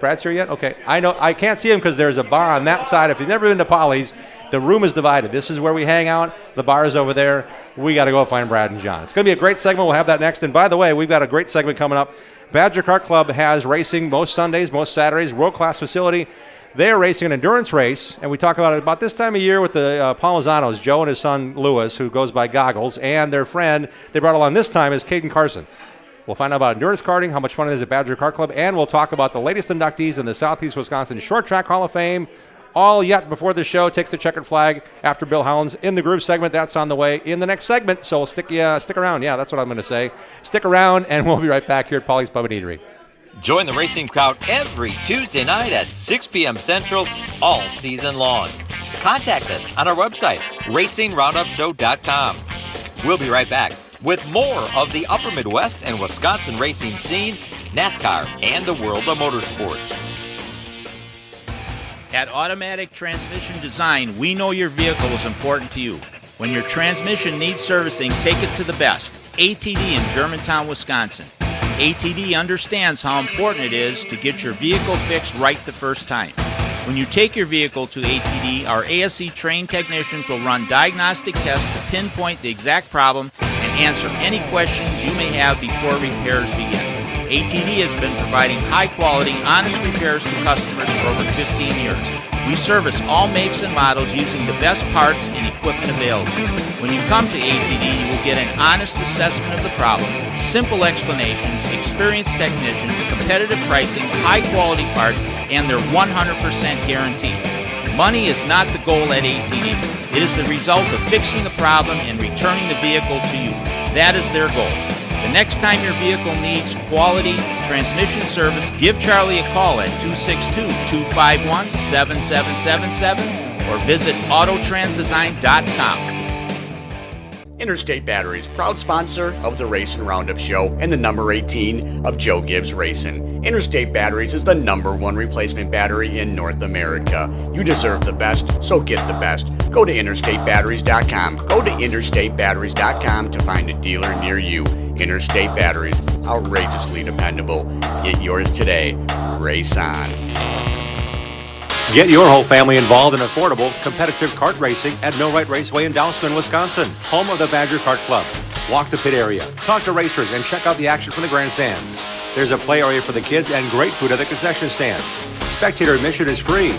Brad's here yet? Okay. I know I can't see him because there's a bar on that side. If you've never been to Polly's, the room is divided. This is where we hang out. The bar is over there. We got to go find Brad and John. It's going to be a great segment. We'll have that next. And by the way, we've got a great segment coming up. Badger Kart Club has racing most Sundays, most Saturdays, world-class facility. They're racing an endurance race, and we talk about it about this time of year with the Palmazanos, Joe and his son Lewis, who goes by Goggles, and their friend they brought along this time is Caden Carson. We'll find out about endurance karting, how much fun it is at Badger Kart Club, and we'll talk about the latest inductees in the Southeast Wisconsin Short Track Hall of Fame. All yet before the show takes the checkered flag after Bill Howlands in the group segment. That's on the way in the next segment, so we'll stick around. Yeah, that's what I'm going to say. Stick around, and we'll be right back here at Polly's Pub and Eatery. Join the racing crowd every Tuesday night at 6 p.m. Central all season long. Contact us on our website, racingroundupshow.com. We'll be right back with more of the Upper Midwest and Wisconsin racing scene, NASCAR, and the world of motorsports. At Automatic Transmission Design, we know your vehicle is important to you. When your transmission needs servicing, take it to the best. ATD in Germantown, Wisconsin. ATD understands how important it is to get your vehicle fixed right the first time. When you take your vehicle to ATD, our ASE trained technicians will run diagnostic tests to pinpoint the exact problem and answer any questions you may have before repairs begin. ATD has been providing high-quality, honest repairs to customers for over 15 years. We service all makes and models using the best parts and equipment available. When you come to ATD, you will get an honest assessment of the problem, simple explanations, experienced technicians, competitive pricing, high-quality parts, and their 100% guarantee. Money is not the goal at ATD. It is the result of fixing the problem and returning the vehicle to you. That is their goal. The next time your vehicle needs quality transmission service, give Charlie a call at 262-251-7777 or visit autotransdesign.com. Interstate Batteries, proud sponsor of the Racing Roundup Show and the number 18 of Joe Gibbs Racing. Interstate Batteries is the #1 replacement battery in North America. You deserve the best, so get the best. Go to interstatebatteries.com. Go to interstatebatteries.com to find a dealer near you. Interstate Batteries, outrageously dependable. Get yours today. Race on. Get your whole family involved in affordable, competitive kart racing at Millwright Raceway in Dousman, Wisconsin, home of the Badger Kart Club. Walk the pit area, talk to racers, and check out the action from the grandstands. There's a play area for the kids and great food at the concession stand. Spectator admission is free.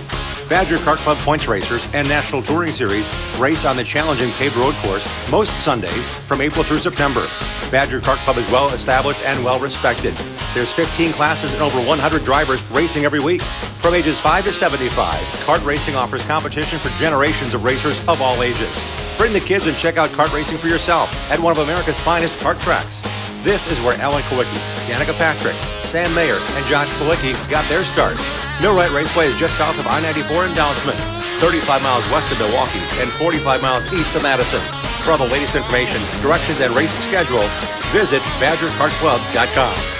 Badger Kart Club points racers and National Touring Series race on the challenging paved road course most Sundays from April through September. Badger Kart Club is well established and well respected. There's 15 classes and over 100 drivers racing every week. From ages 5 to 75, kart racing offers competition for generations of racers of all ages. Bring the kids and check out kart racing for yourself at one of America's finest kart tracks. This is where Alan Kowicki, Danica Patrick, Sam Mayer, and Josh Palicki got their start. Millwright Raceway is just south of I-94 in Dowsman, 35 miles west of Milwaukee, and 45 miles east of Madison. For all the latest information, directions, and racing schedule, visit BadgerKartClub.com.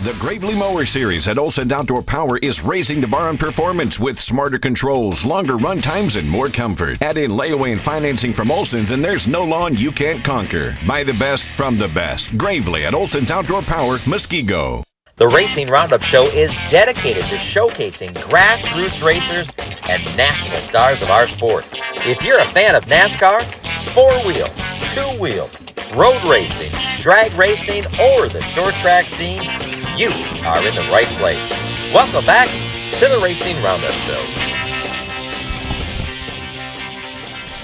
The Gravely Mower Series at Olson Outdoor Power is raising the bar on performance with smarter controls, longer run times, and more comfort. Add in layaway and financing from Olson's, and there's no lawn you can't conquer. Buy the best from the best. Gravely at Olson's Outdoor Power, Muskego. The Racing Roundup Show is dedicated to showcasing grassroots racers and national stars of our sport. If you're a fan of NASCAR, four-wheel, two-wheel, road racing, drag racing, or the short track scene, you are in the right place. Welcome back to the Racing Roundup Show.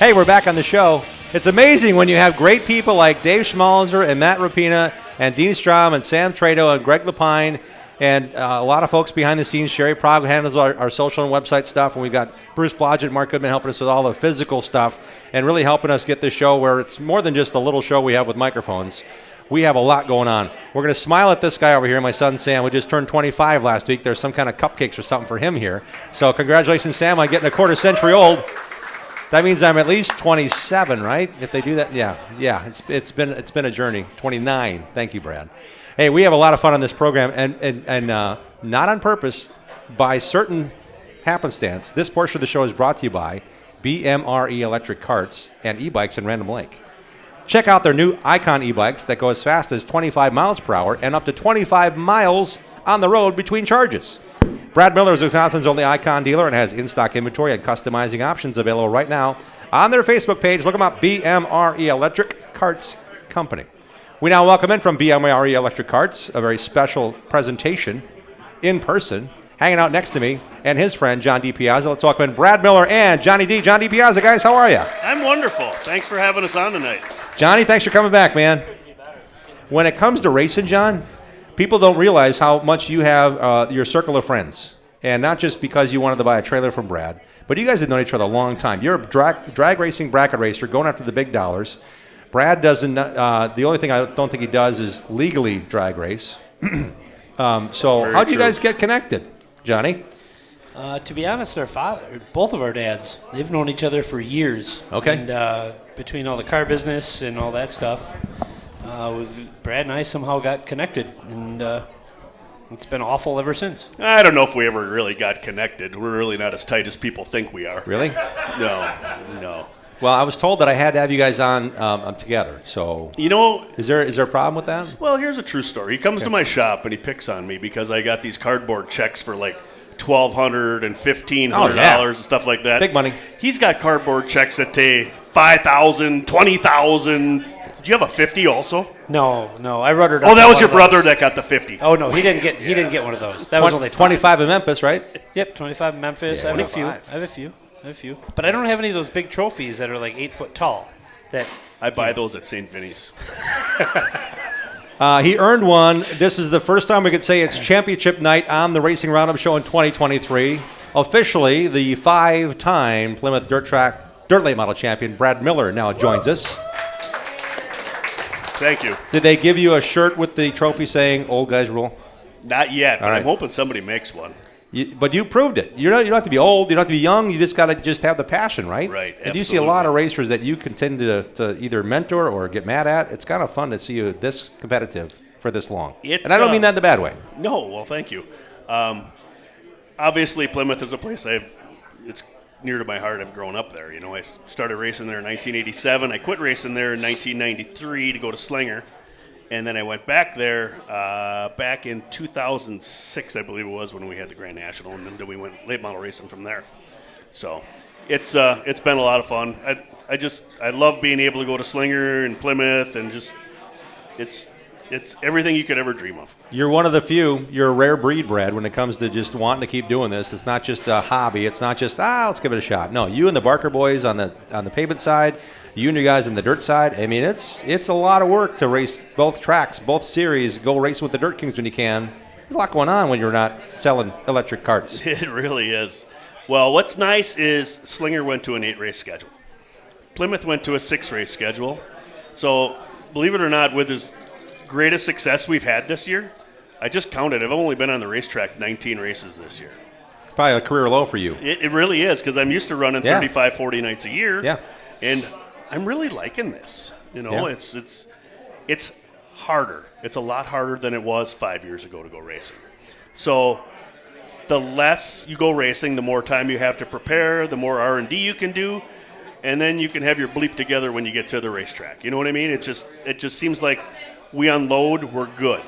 Hey, we're back on the show. It's amazing when you have great people like Dave Schmalzer and Matt Rapina and Dean Strom and Sam Trado and Greg Lapine and a lot of folks behind the scenes. Sherry Prague handles our social and website stuff, and we've got Bruce Blodgett and Mark Goodman helping us with all the physical stuff and really helping us get this show where it's more than just a little show we have with microphones. We have a lot going on. We're going to smile at this guy over here, my son Sam, who just turned 25 last week. There's some kind of cupcakes or something for him here. So congratulations, Sam, on getting a quarter century old. That means I'm at least 27, right? If they do that, yeah. It's been a journey. 29. Thank you, Brad. Hey, we have a lot of fun on this program, and not on purpose, by certain happenstance. This portion of the show is brought to you by BMRE Electric Carts and e-bikes in Random Lake. Check out their new Icon e-bikes that go as fast as 25 miles per hour and up to 25 miles on the road between charges. Brad Miller is Wisconsin's only Icon dealer and has in-stock inventory and customizing options available right now on their Facebook page. Look them up, BMRE Electric Carts Company. We now welcome in from BMRE Electric Carts, a very special presentation in person, hanging out next to me, and his friend, John D. Piazza. Let's welcome in Brad Miller and Johnny D. John D. Piazza, guys, how are you? I'm wonderful. Thanks for having us on tonight. Johnny, thanks for coming back, man. When it comes to racing, John, people don't realize how much you have your circle of friends. And not just because you wanted to buy a trailer from Brad, but you guys have known each other a long time. You're a drag racing bracket racer going after the big dollars. Brad doesn't, the only thing I don't think he does is legally drag race. So how'd you guys get connected, Johnny? To be honest, both of our dads, they've known each other for years. Okay. And between all the car business and all that stuff, Brad and I somehow got connected, and it's been awful ever since. I don't know if we ever really got connected. We're really not as tight as people think we are. Really? No. Well, I was told that I had to have you guys on together. So, is there a problem with that? Well, here's a true story. He comes to my shop and he picks on me because I got these cardboard checks for like $1,200 and $1,500 and stuff like that. Big money. He's got cardboard checks that take $5,000, $20,000. Do you have a 50 also? No. I ruddered up. Oh, that was your brother that got the 50. Oh no, he didn't get one of those. That was only 25 in Memphis, right? Yep, 25 in Memphis. Yeah, I have a few. But I don't have any of those big trophies that are like 8 foot tall. That I buy those at St. Vinny's. He earned one. This is the first time we could say it's championship night on the Racing Roundup Show in 2023. Officially, the 5-time Plymouth Dirt Late Model champion, Brad Miller, now joins us. Thank you. Did they give you a shirt with the trophy saying "Old Guys Rule"? Not yet, but All right. I'm hoping somebody makes one. But you proved it. You don't have to be old. You don't have to be young. You just got to have the passion, right? Right. And you see a lot of racers that you continue to either mentor or get mad at. It's kind of fun to see you this competitive for this long. And I don't mean that in the bad way. No, well, thank you. Obviously, Plymouth is a place it's near to my heart. I've grown up there. I started racing there in 1987. I quit racing there in 1993 to go to Slinger. And then I went back there back in 2006, I believe it was, when we had the Grand National, and then we went late model racing from there. So it's been a lot of fun. I love being able to go to Slinger and Plymouth, and just it's everything you could ever dream of. You're one of the few. You're a rare breed, Brad, when it comes to just wanting to keep doing this. It's not just a hobby. It's not just let's give it a shot. No, you and the Barker boys on the pavement side. You and your guys on the dirt side, I mean, it's a lot of work to race both tracks, both series, go race with the Dirt Kings when you can. There's a lot going on when you're not selling electric carts. It really is. Well, what's nice is Slinger went to an 8-race schedule. Plymouth went to a 6-race schedule. So, believe it or not, with his greatest success we've had this year. I just counted. I've only been on the racetrack 19 races this year. It's probably a career low for you. It really is, because I'm used to running 35, 40 nights a year. Yeah. And I'm really liking this. It's harder. It's a lot harder than it was 5 years ago to go racing. So the less you go racing, the more time you have to prepare, the more R&D you can do, and then you can have your bleep together when you get to the racetrack. You know what I mean? It just seems like we unload, we're good.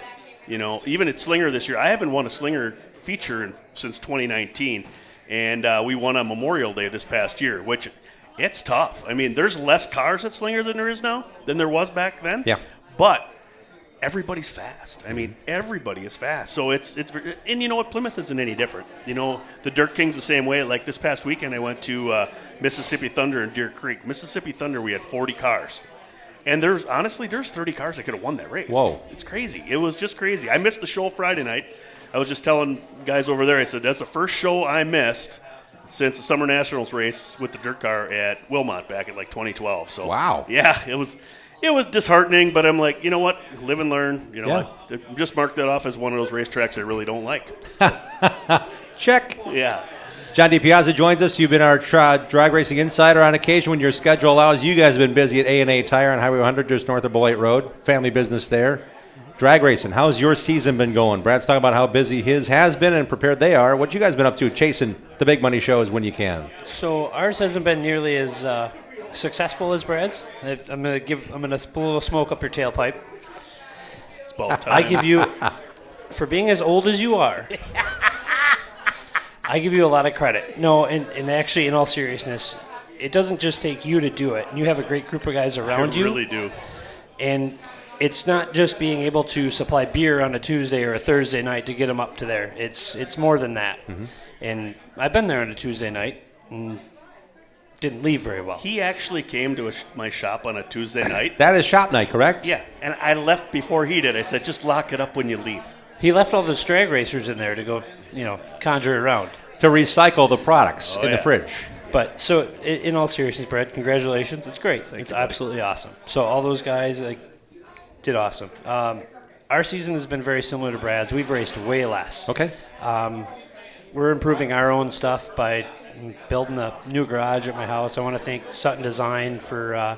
Even at Slinger this year, I haven't won a Slinger feature since 2019, and we won on Memorial Day this past year, which it's tough. I mean, there's less cars at Slinger than there was back then. Yeah. But everybody's fast. I mean, everybody is fast. So it's and you know what? Plymouth isn't any different. The Dirt King's the same way. Like this past weekend, I went to Mississippi Thunder in Deer Creek. Mississippi Thunder, we had 40 cars. And there's 30 cars that could have won that race. Whoa. It's crazy. It was just crazy. I missed the show Friday night. I was just telling guys over there, I said, that's the first show I missed since the Summer Nationals race with the dirt car at Wilmot back in like 2012. So wow. Yeah, it was disheartening, but I'm like, you know what? Live and learn. I just mark that off as one of those racetracks I really don't like. Check. Yeah. John DiPiazza joins us. You've been our drag racing insider on occasion when your schedule allows. You guys have been busy at A&A Tire on Highway 100 just north of Bolate Road. Family business there. Drag racing, how's your season been going? Brad's talking about how busy his has been and prepared they are. What you guys been up to chasing the big money shows when you can? So ours hasn't been nearly as successful as Brad's. I'm gonna blow a little smoke up your tailpipe. It's about time. I give you, for being as old as you are, I give you a lot of credit. No, and actually, in all seriousness, it doesn't just take you to do it. You have a great group of guys around you. I really do. And it's not just being able to supply beer on a Tuesday or a Thursday night to get them up to there. It's more than that. Mm-hmm. And I've been there on a Tuesday night and didn't leave very well. He actually came to my shop on a Tuesday night. That is shop night, correct? Yeah, and I left before he did. I said, just lock it up when you leave. He left all those drag racers in there to go, conjure around. To recycle the products in the fridge. But so, in all seriousness, Brad, congratulations. It's great. It's absolutely awesome. So all those guys did awesome. Our season has been very similar to Brad's. We've raced way less. Okay. We're improving our own stuff by building a new garage at my house. I want to thank Sutton Design for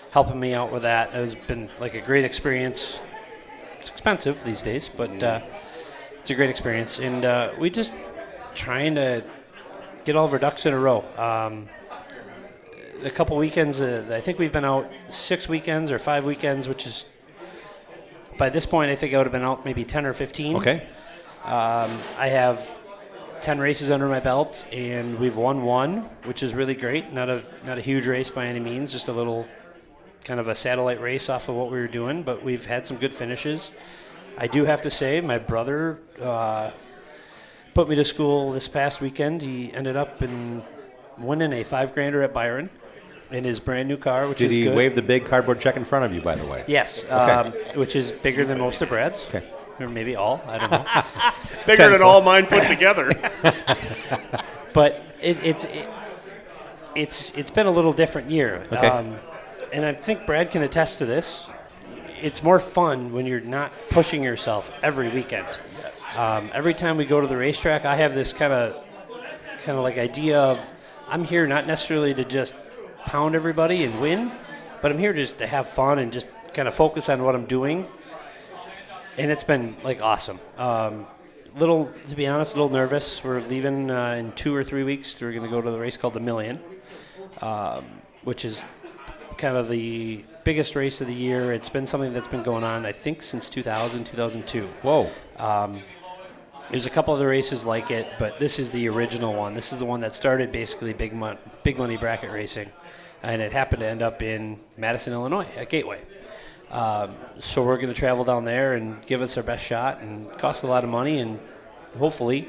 helping me out with that. It has been like a great experience. It's expensive these days, but it's a great experience. And we just trying to get all of our ducks in a row. A couple weekends, I think we've been out 6 weekends or 5 weekends, which is, by this point, I think I would have been out maybe 10 or 15. Okay. I have 10 races under my belt, and we've won one, which is really great. Not a huge race by any means, just a little kind of a satellite race off of what we were doing, but we've had some good finishes. I do have to say, my brother put me to school this past weekend. He ended up winning a $5,000 at Byron in his brand new car, which is good. Did he wave the big cardboard check in front of you, by the way? Yes, okay. Which is bigger than most of Brad's. Okay. Or maybe all, I don't know. Bigger than all mine put together. But it's been a little different year. Okay. And I think Brad can attest to this. It's more fun when you're not pushing yourself every weekend. Yes. Every time we go to the racetrack, I have this kind of like idea of I'm here not necessarily to just pound everybody and win, but I'm here just to have fun and just kind of focus on what I'm doing. And it's been like awesome. To be honest, a little nervous. We're leaving in 2 or 3 weeks. We're going to go to the race called the Million, which is kind of the biggest race of the year. It's been something that's been going on, I think, since 2000, 2002. Whoa. There's a couple other races like it, but this is the original one. This is the one that started basically big money bracket racing, and it happened to end up in Madison, Illinois at Gateway. So we're going to travel down there and give us our best shot, and it costs a lot of money, and hopefully,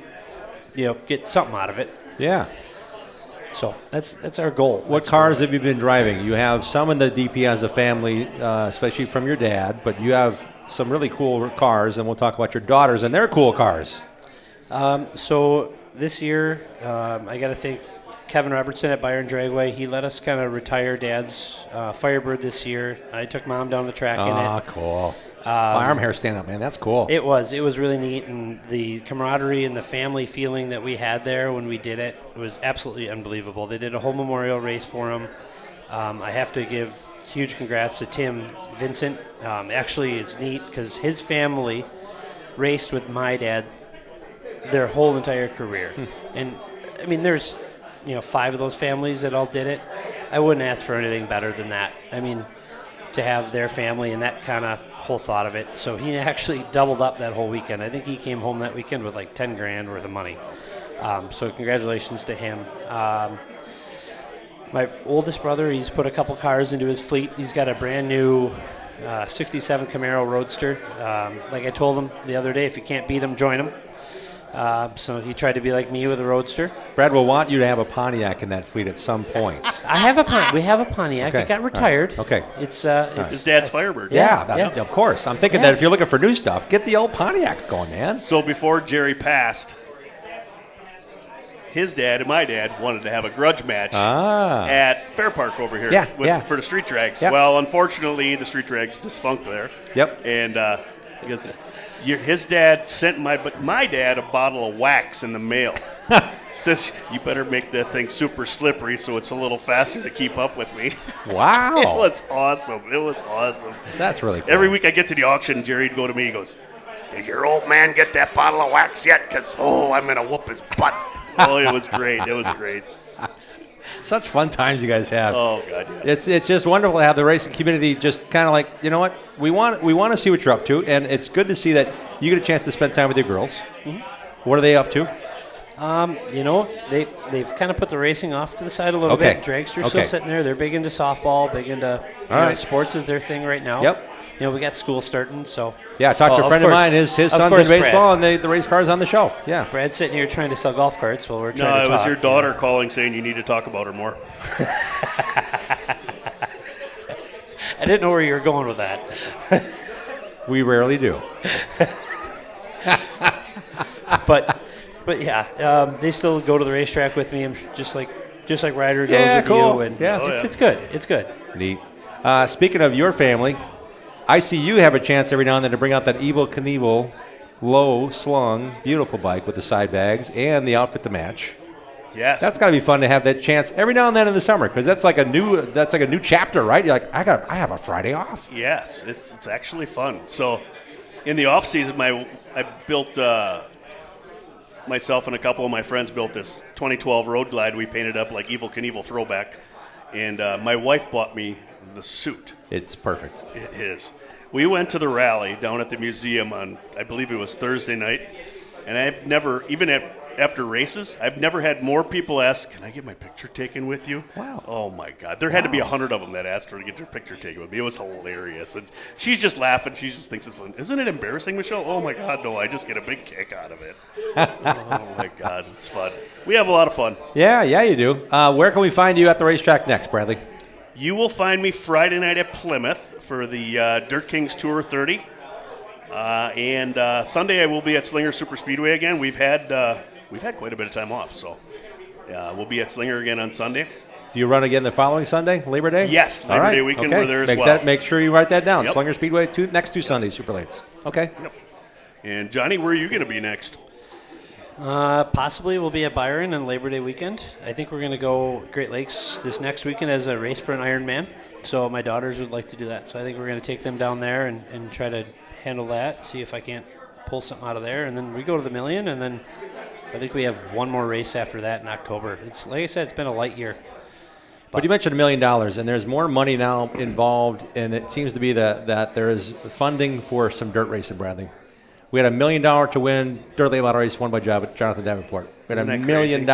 get something out of it. Yeah. So that's our goal. What cars have you been driving? You have some in the DiPiazza family, especially from your dad, but you have some really cool cars, and we'll talk about your daughters and their cool cars. So this year, I got to thank Kevin Robertson at Byron Dragway. He let us kind of retire Dad's Firebird this year. I took Mom down the track in it. Oh, cool. My arm hair stand up, man. That's cool. It was really neat, and the camaraderie and the family feeling that we had there when we did it was absolutely unbelievable. They did a whole memorial race for him. I have to give huge congrats to Tim Vincent. Actually, it's neat because his family raced with my dad their whole entire career. And, I mean, there's 5 of those families that all did it. I wouldn't ask for anything better than that. I mean, to have their family and that kind of whole thought of it. So he actually doubled up that whole weekend. I think he came home that weekend with like 10 grand worth of money. So congratulations to him. My oldest brother, he's put a couple cars into his fleet. He's got a brand new 67 Camaro Roadster. Like I told him the other day, if you can't beat him, join him. So he tried to be like me with a Roadster. Brad will want you to have a Pontiac in that fleet at some point. We have a Pontiac. Okay. It got retired. Right. Okay. It's his dad's Firebird. Yeah, of course. I'm thinking that if you're looking for new stuff, get the old Pontiac going, man. So before Jerry passed, his dad and my dad wanted to have a grudge match at Fair Park over here for the street drags. Yep. Well, unfortunately, the street drags defunct there. Yep. And because his dad sent my dad a bottle of wax in the mail. Says, you better make that thing super slippery so it's a little faster to keep up with me. Wow. It was awesome. That's really cool. Every week I get to the auction, Jerry'd go to me, he goes, did your old man get that bottle of wax yet? Because, I'm going to whoop his butt. Oh, it was great. Such fun times you guys have. Oh, God, yeah. It's just wonderful to have the racing community just kind of like, you know what, we want to see what you're up to, and it's good to see that you get a chance to spend time with your girls. Mm-hmm. What are they up to? They've kind of put the racing off to the side a little bit. Dragster's still sitting there. They're big into softball, big into sports is their thing right now. Yep. We got school starting, so. Yeah, I talked to a friend of mine. His son's in baseball, and the race car's on the shelf. Yeah. Brad's sitting here trying to sell golf carts while we're trying to talk. No, it was your daughter calling saying you need to talk about her more. I didn't know where you were going with that. We rarely do. But they still go to the racetrack with me. I'm just like Ryder goes with you. And it's good. It's good. Neat. Speaking of your family, I see you have a chance every now and then to bring out that Evel Knievel low-slung, beautiful bike with the side bags and the outfit to match. Yes. That's got to be fun to have that chance every now and then in the summer, because that's like a new chapter, right? You're like, I have a Friday off. Yes, it's actually fun. So in the off season, I built myself and a couple of my friends built this 2012 Road Glide. We painted up like Evel Knievel throwback, and my wife bought me the suit. It's perfect. It is. We went to the rally down at the museum on, I believe it was Thursday night, and I've never, even after races, I've never had more people ask, can I get my picture taken with you? Wow. Oh, my God. There had to be 100 of them that asked her to get their picture taken with me. It was hilarious. And she's just laughing. She just thinks it's fun. Isn't it embarrassing, Michelle? Oh, my God, no. I just get a big kick out of it. Oh, my God. It's fun. We have a lot of fun. Yeah, you do. Where can we find you at the racetrack next, Bradley? You will find me Friday night at Plymouth for the Dirt Kings Tour 30. And Sunday I will be at Slinger Super Speedway again. We've had quite a bit of time off, so we'll be at Slinger again on Sunday. Do you run again the following Sunday, Labor Day? Yes, Labor Day weekend we're there as well. Make sure you write that down. Yep. Slinger Speedway, next 2 Sundays, super lates. Okay. Yep. And Johnny, where are you going to be next? Possibly we'll be at Byron on Labor Day weekend. I think we're going to go Great Lakes this next weekend as a race for an Ironman. So my daughters would like to do that. So I think we're going to take them down there and try to handle that, see if I can't pull something out of there. And then we go to the Million, and then I think we have one more race after that in October. It's like I said, it's been a light year. But you mentioned $1 million, and there's more money now involved, and it seems to be that there is funding for some dirt racing, Bradley. We had $1 million to win dirt late model race won by Jonathan Davenport. We had $1 million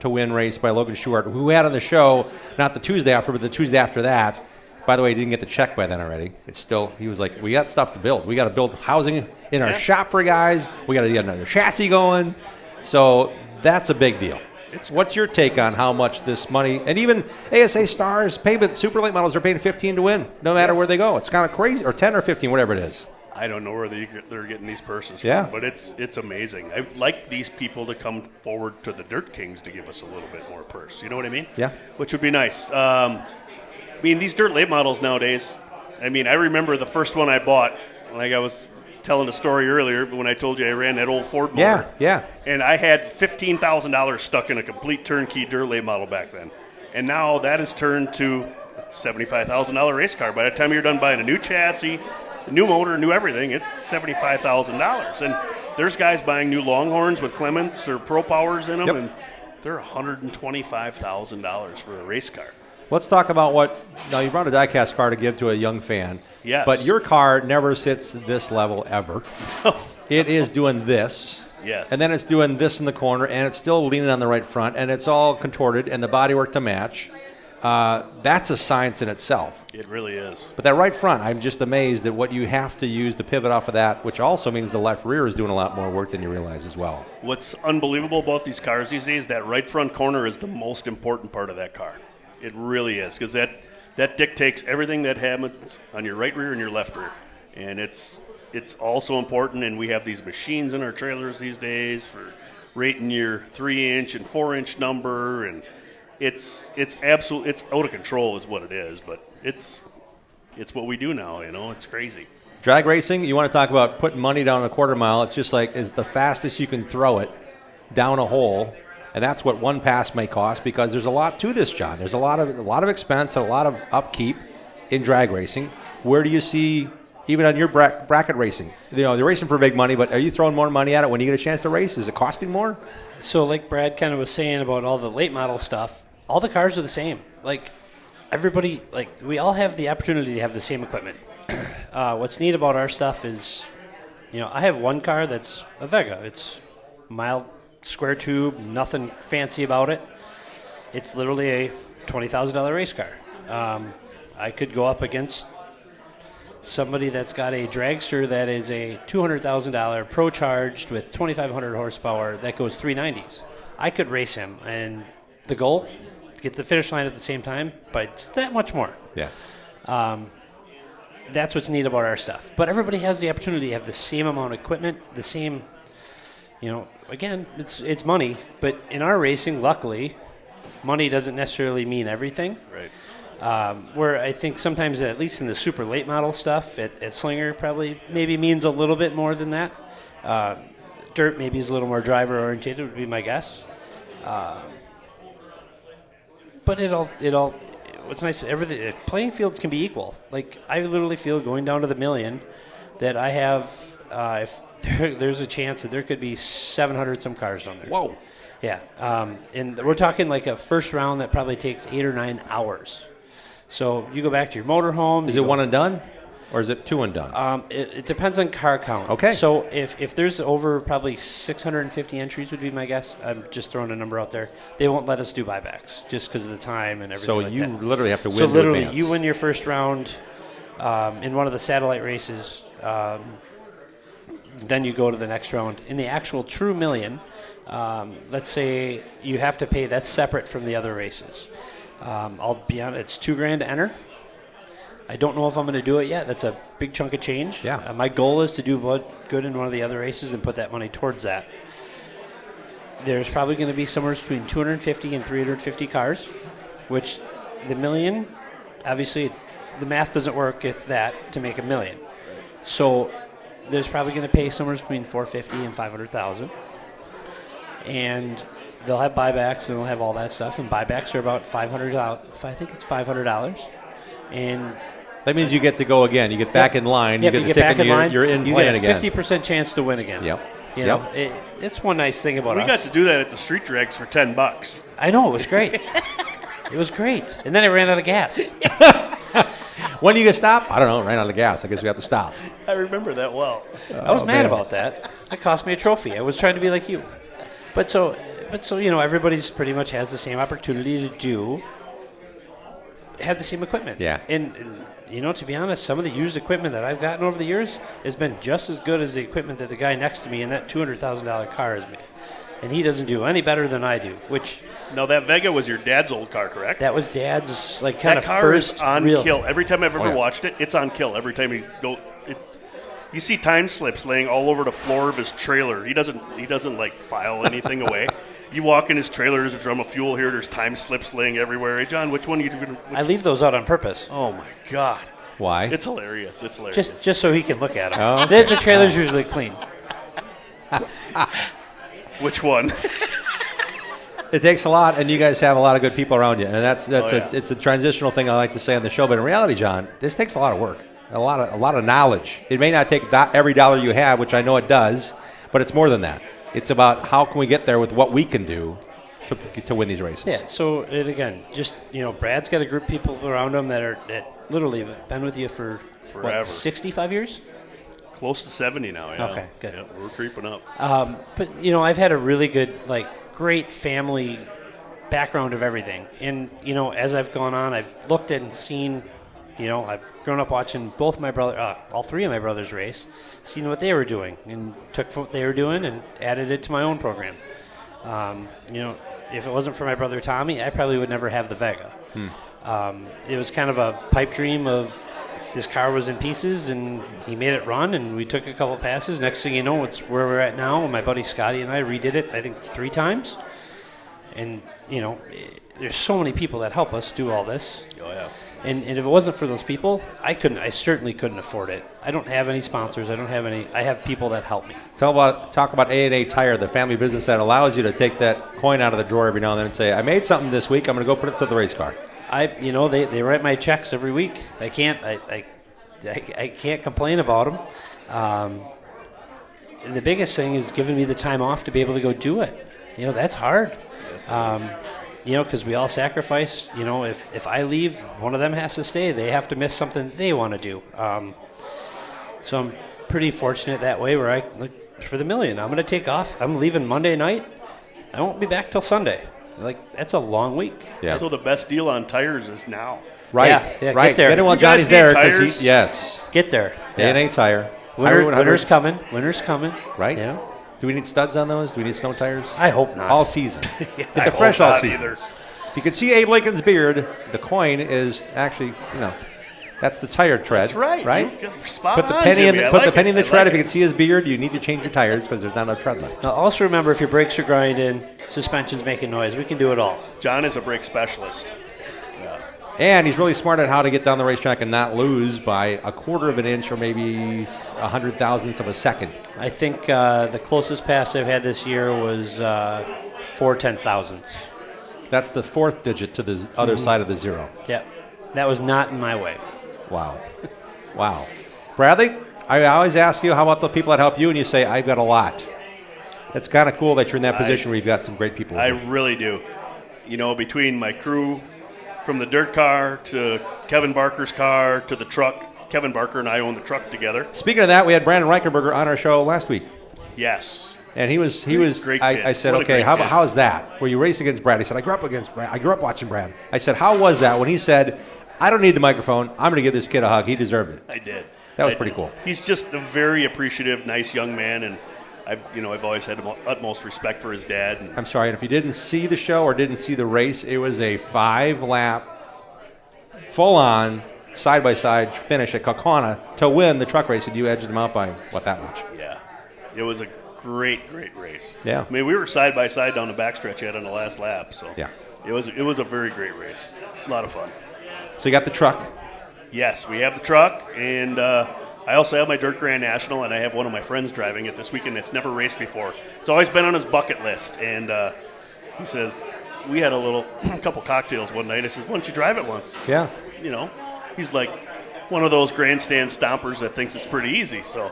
to win race by Logan Stewart, who we had on the show not the Tuesday after, but the Tuesday after that. By the way, he didn't get the check by then already. It's still, he was like, we got stuff to build. We got to build housing in our shop for guys. We got to get another chassis going. So that's a big deal. What's your take on how much this money, and even ASA Stars pay, but super late models are paying $15 to win, no matter where they go. It's kind of crazy, or 10 or 15, whatever it is. I don't know where they're getting these purses Yeah. from, but it's amazing. I'd like these people to come forward to the Dirt Kings to give us a little bit more purse. You know what I mean? Yeah. Which would be nice. These dirt late models nowadays, I remember the first one I bought, like I was telling a story earlier when I told you I ran that old Ford motor. Yeah. And I had $15,000 stuck in a complete turnkey dirt late model back then. And now that has turned to a $75,000 race car. By the time you're done buying a new chassis, a new motor, new everything, it's $75,000. And there's guys buying new Longhorns with Clements or Pro Powers in them, and they're $125,000 for a race car. Let's talk about now you brought a diecast car to give to a young fan. Yes. But your car never sits this level ever. It is doing this. Yes. And then it's doing this in the corner, and it's still leaning on the right front, and it's all contorted, and the bodywork to match. That's a science in itself. It really is. But that right front, I'm just amazed at what you have to use to pivot off of that, which also means the left rear is doing a lot more work than you realize as well. What's unbelievable about these cars these days, that right front corner is the most important part of that car. It really is, because that dictates everything that happens on your right rear and your left rear. And it's also important, and we have these machines in our trailers these days for rating your 3-inch and 4-inch number, and it's out of control is what it is, but it's what we do now, it's crazy. Drag racing, you want to talk about putting money down a quarter mile, it's just like it's the fastest you can throw it down a hole, and that's what one pass may cost, because there's a lot to this, John. There's a lot of expense and a lot of upkeep in drag racing. Where do you see, even on your bracket racing, they're racing for big money, but are you throwing more money at it when you get a chance to race? Is it costing more? So like Brad kind of was saying about all the late model stuff, all the cars are the same. Like everybody, we all have the opportunity to have the same equipment. What's neat about our stuff is, I have one car that's a Vega. It's mild square tube, nothing fancy about it. It's literally a $20,000 race car. I could go up against somebody that's got a dragster that is a $200,000 Pro charged with 2,500 horsepower that goes 390s. I could race him, and the goal, get to the finish line at the same time, but just that much more. Yeah. That's what's neat about our stuff. But everybody has the opportunity to have the same amount of equipment, the same, again, it's money. But in our racing, luckily, money doesn't necessarily mean everything. Right. Where I think sometimes, at least in the super late model stuff, at Slinger probably maybe means a little bit more than that. Dirt maybe is a little more driver oriented, would be my guess. But it all what's nice, everything, playing fields can be equal. Like I literally feel going down to the million that I have, if there's a chance that there could be 700 some cars down there. Whoa. Yeah. And we're talking like a first round that probably takes 8 or 9 hours. So you go back to your motorhome. Is it one and done, or is it two and done? It depends on car count. Okay. So if there's over probably 650 entries would be my guess. I'm just throwing a number out there. They won't let us do buybacks just because of the time and everything. So like you that. literally have to win. So literally, advance. you win your first round in one of the satellite races. Then you go to the next round. In the actual true million, let's say you have to pay. That's separate from the other races. I'll be honest, it's $2,000 to enter. I don't know if I'm going to do it yet. That's a big chunk of change. Yeah. My goal is to do good in one of the other races and put that money towards that. There's probably going to be somewhere between 250 and 350 cars, which the million, obviously, the math doesn't work with that to make $1 million. So there's probably going to pay somewhere between 450 and 500,000, and they'll have buybacks and they'll have all that stuff. And buybacks are about $500. I think it's $500, and that means you get to go again. You get back in line. Yep, you get the ticket back in line. You're in you playing get a again. 50% chance to win again. Yep. You know, it's one nice thing about we us. got to do that at the street drags for $10. I know, it was great. It was great. And then I ran out of gas. When do you get stopped? I don't know. Ran out of gas. I guess we have to stop. I remember that well. I was mad about that. That cost me a trophy. I was trying to be like you. But so everybody's pretty much has the same opportunity to have the same equipment. Yeah. And to be honest, some of the used equipment that I've gotten over the years has been just as good as the equipment that the guy next to me in that $200,000 car has made. And he doesn't do any better than I do, which... No, that Vega was your dad's old car, correct? That was Dad's, that car first is on real... kill. Every time I've ever watched it, it's on kill. Every time he go... You see time slips laying all over the floor of his trailer. He doesn't like file anything away. You walk in his trailer, there's a drum of fuel here. There's time slips laying everywhere. Hey, John, which one are you going to? I leave those out on purpose. Oh my God! Why? It's hilarious. It's hilarious. Just so he can look at them. Oh, okay. The trailer's usually clean. Which one? It takes a lot, and you guys have a lot of good people around you, and yeah. it's a transitional thing I like to say on the show. But in reality, John, this takes a lot of work, a lot of knowledge. It may not take every dollar you have, which I know it does, but it's more than that. It's about how can we get there with what we can do to win these races. Yeah. So again, just Brad's got a group of people around him that literally have been with you for Forever. what, 65 years. Close to 70 now. Yeah. Okay, good. Yeah, we're creeping up. But I've had a really good, great family background of everything, and as I've gone on, I've looked at and seen. I've grown up watching both my brother, all three of my brothers race, seen what they were doing, and took what they were doing and added it to my own program. If it wasn't for my brother Tommy, I probably would never have the Vega. It was kind of a pipe dream of this car was in pieces, and he made it run, and we took a couple passes. Next thing you know, it's where we're at now. And my buddy Scotty and I redid it, I think, 3 times. And, there's so many people that help us do all this. Oh, yeah. And if it wasn't for those people, I certainly couldn't afford it. I don't have any sponsors. I have people that help me. Talk about A&A Tire, the family business that allows you to take that coin out of the drawer every now and then and say, I made something this week, I'm going to go put it to the race car. They write my checks every week. I can't complain about them. And the biggest thing is giving me the time off to be able to go do it. That's hard. Because we all sacrifice. If I leave, one of them has to stay. They have to miss something they want to do. So I'm pretty fortunate that way where I look for the million. I'm going to take off. I'm leaving Monday night. I won't be back till Sunday. That's a long week. Yeah. So the best deal on tires is now. Right. Yeah, right. Get there. Get it while You guys Johnny's there. need 'Cause tires? Yes. Get there. A&A Tire. Winter's coming. Winter's coming. Right? Yeah. Do we need studs on those? Do we need snow tires? I hope not. All season. Get the fresh all season. You can see Abe Lincoln's beard. The coin is actually, that's the tire tread. That's right. Right? You're spot Put the on, penny Jimmy. in. I Put the like penny in the it. I tread. like If you can see his beard, you need to change your tires because there's not enough tread left. Now, also remember, if your brakes are grinding, suspension's making noise, we can do it all. John is a brake specialist. And he's really smart at how to get down the racetrack and not lose by a quarter of an inch or maybe 100,000ths of a second. I think the closest pass I've had this year was 4 10,000ths. That's the 4th digit to the other side of the 0. Yeah, that was not in my way. Wow. Wow. Bradley, I always ask you, how about the people that help you? And you say, I've got a lot. It's kind of cool that you're in that position where you've got some great people. I really do. Between my crew, from the dirt car to Kevin Barker's car to the truck. Kevin Barker and I own the truck together. Speaking of that, we had Brandon Reichenberger on our show last week. Yes. And he was great kid. I said, What a okay, great how is that? Were you racing against Brad? He said, I grew up against Brad. I grew up watching Brad. I said, how was that? When he said, I don't need the microphone, I'm going to give this kid a hug. He deserved it. I did. That was pretty cool. He's just a very appreciative, nice young man, and I've always had the utmost respect for his dad. And I'm sorry, and if you didn't see the show or didn't see the race, it was a 5-lap, full-on, side-by-side finish at Kaukauna to win the truck race, and you edged him out by, that much? Yeah. It was a great race. Yeah. I mean, we were side-by-side down the backstretch yet on the last lap, so yeah. It was a very great race. A lot of fun. So you got the truck? Yes, we have the truck, and I also have my Dirt Grand National, and I have one of my friends driving it this weekend that's never raced before. It's always been on his bucket list, and he says, we had a couple cocktails one night. I says, why don't you drive it once? Yeah. He's like one of those grandstand stompers that thinks it's pretty easy. So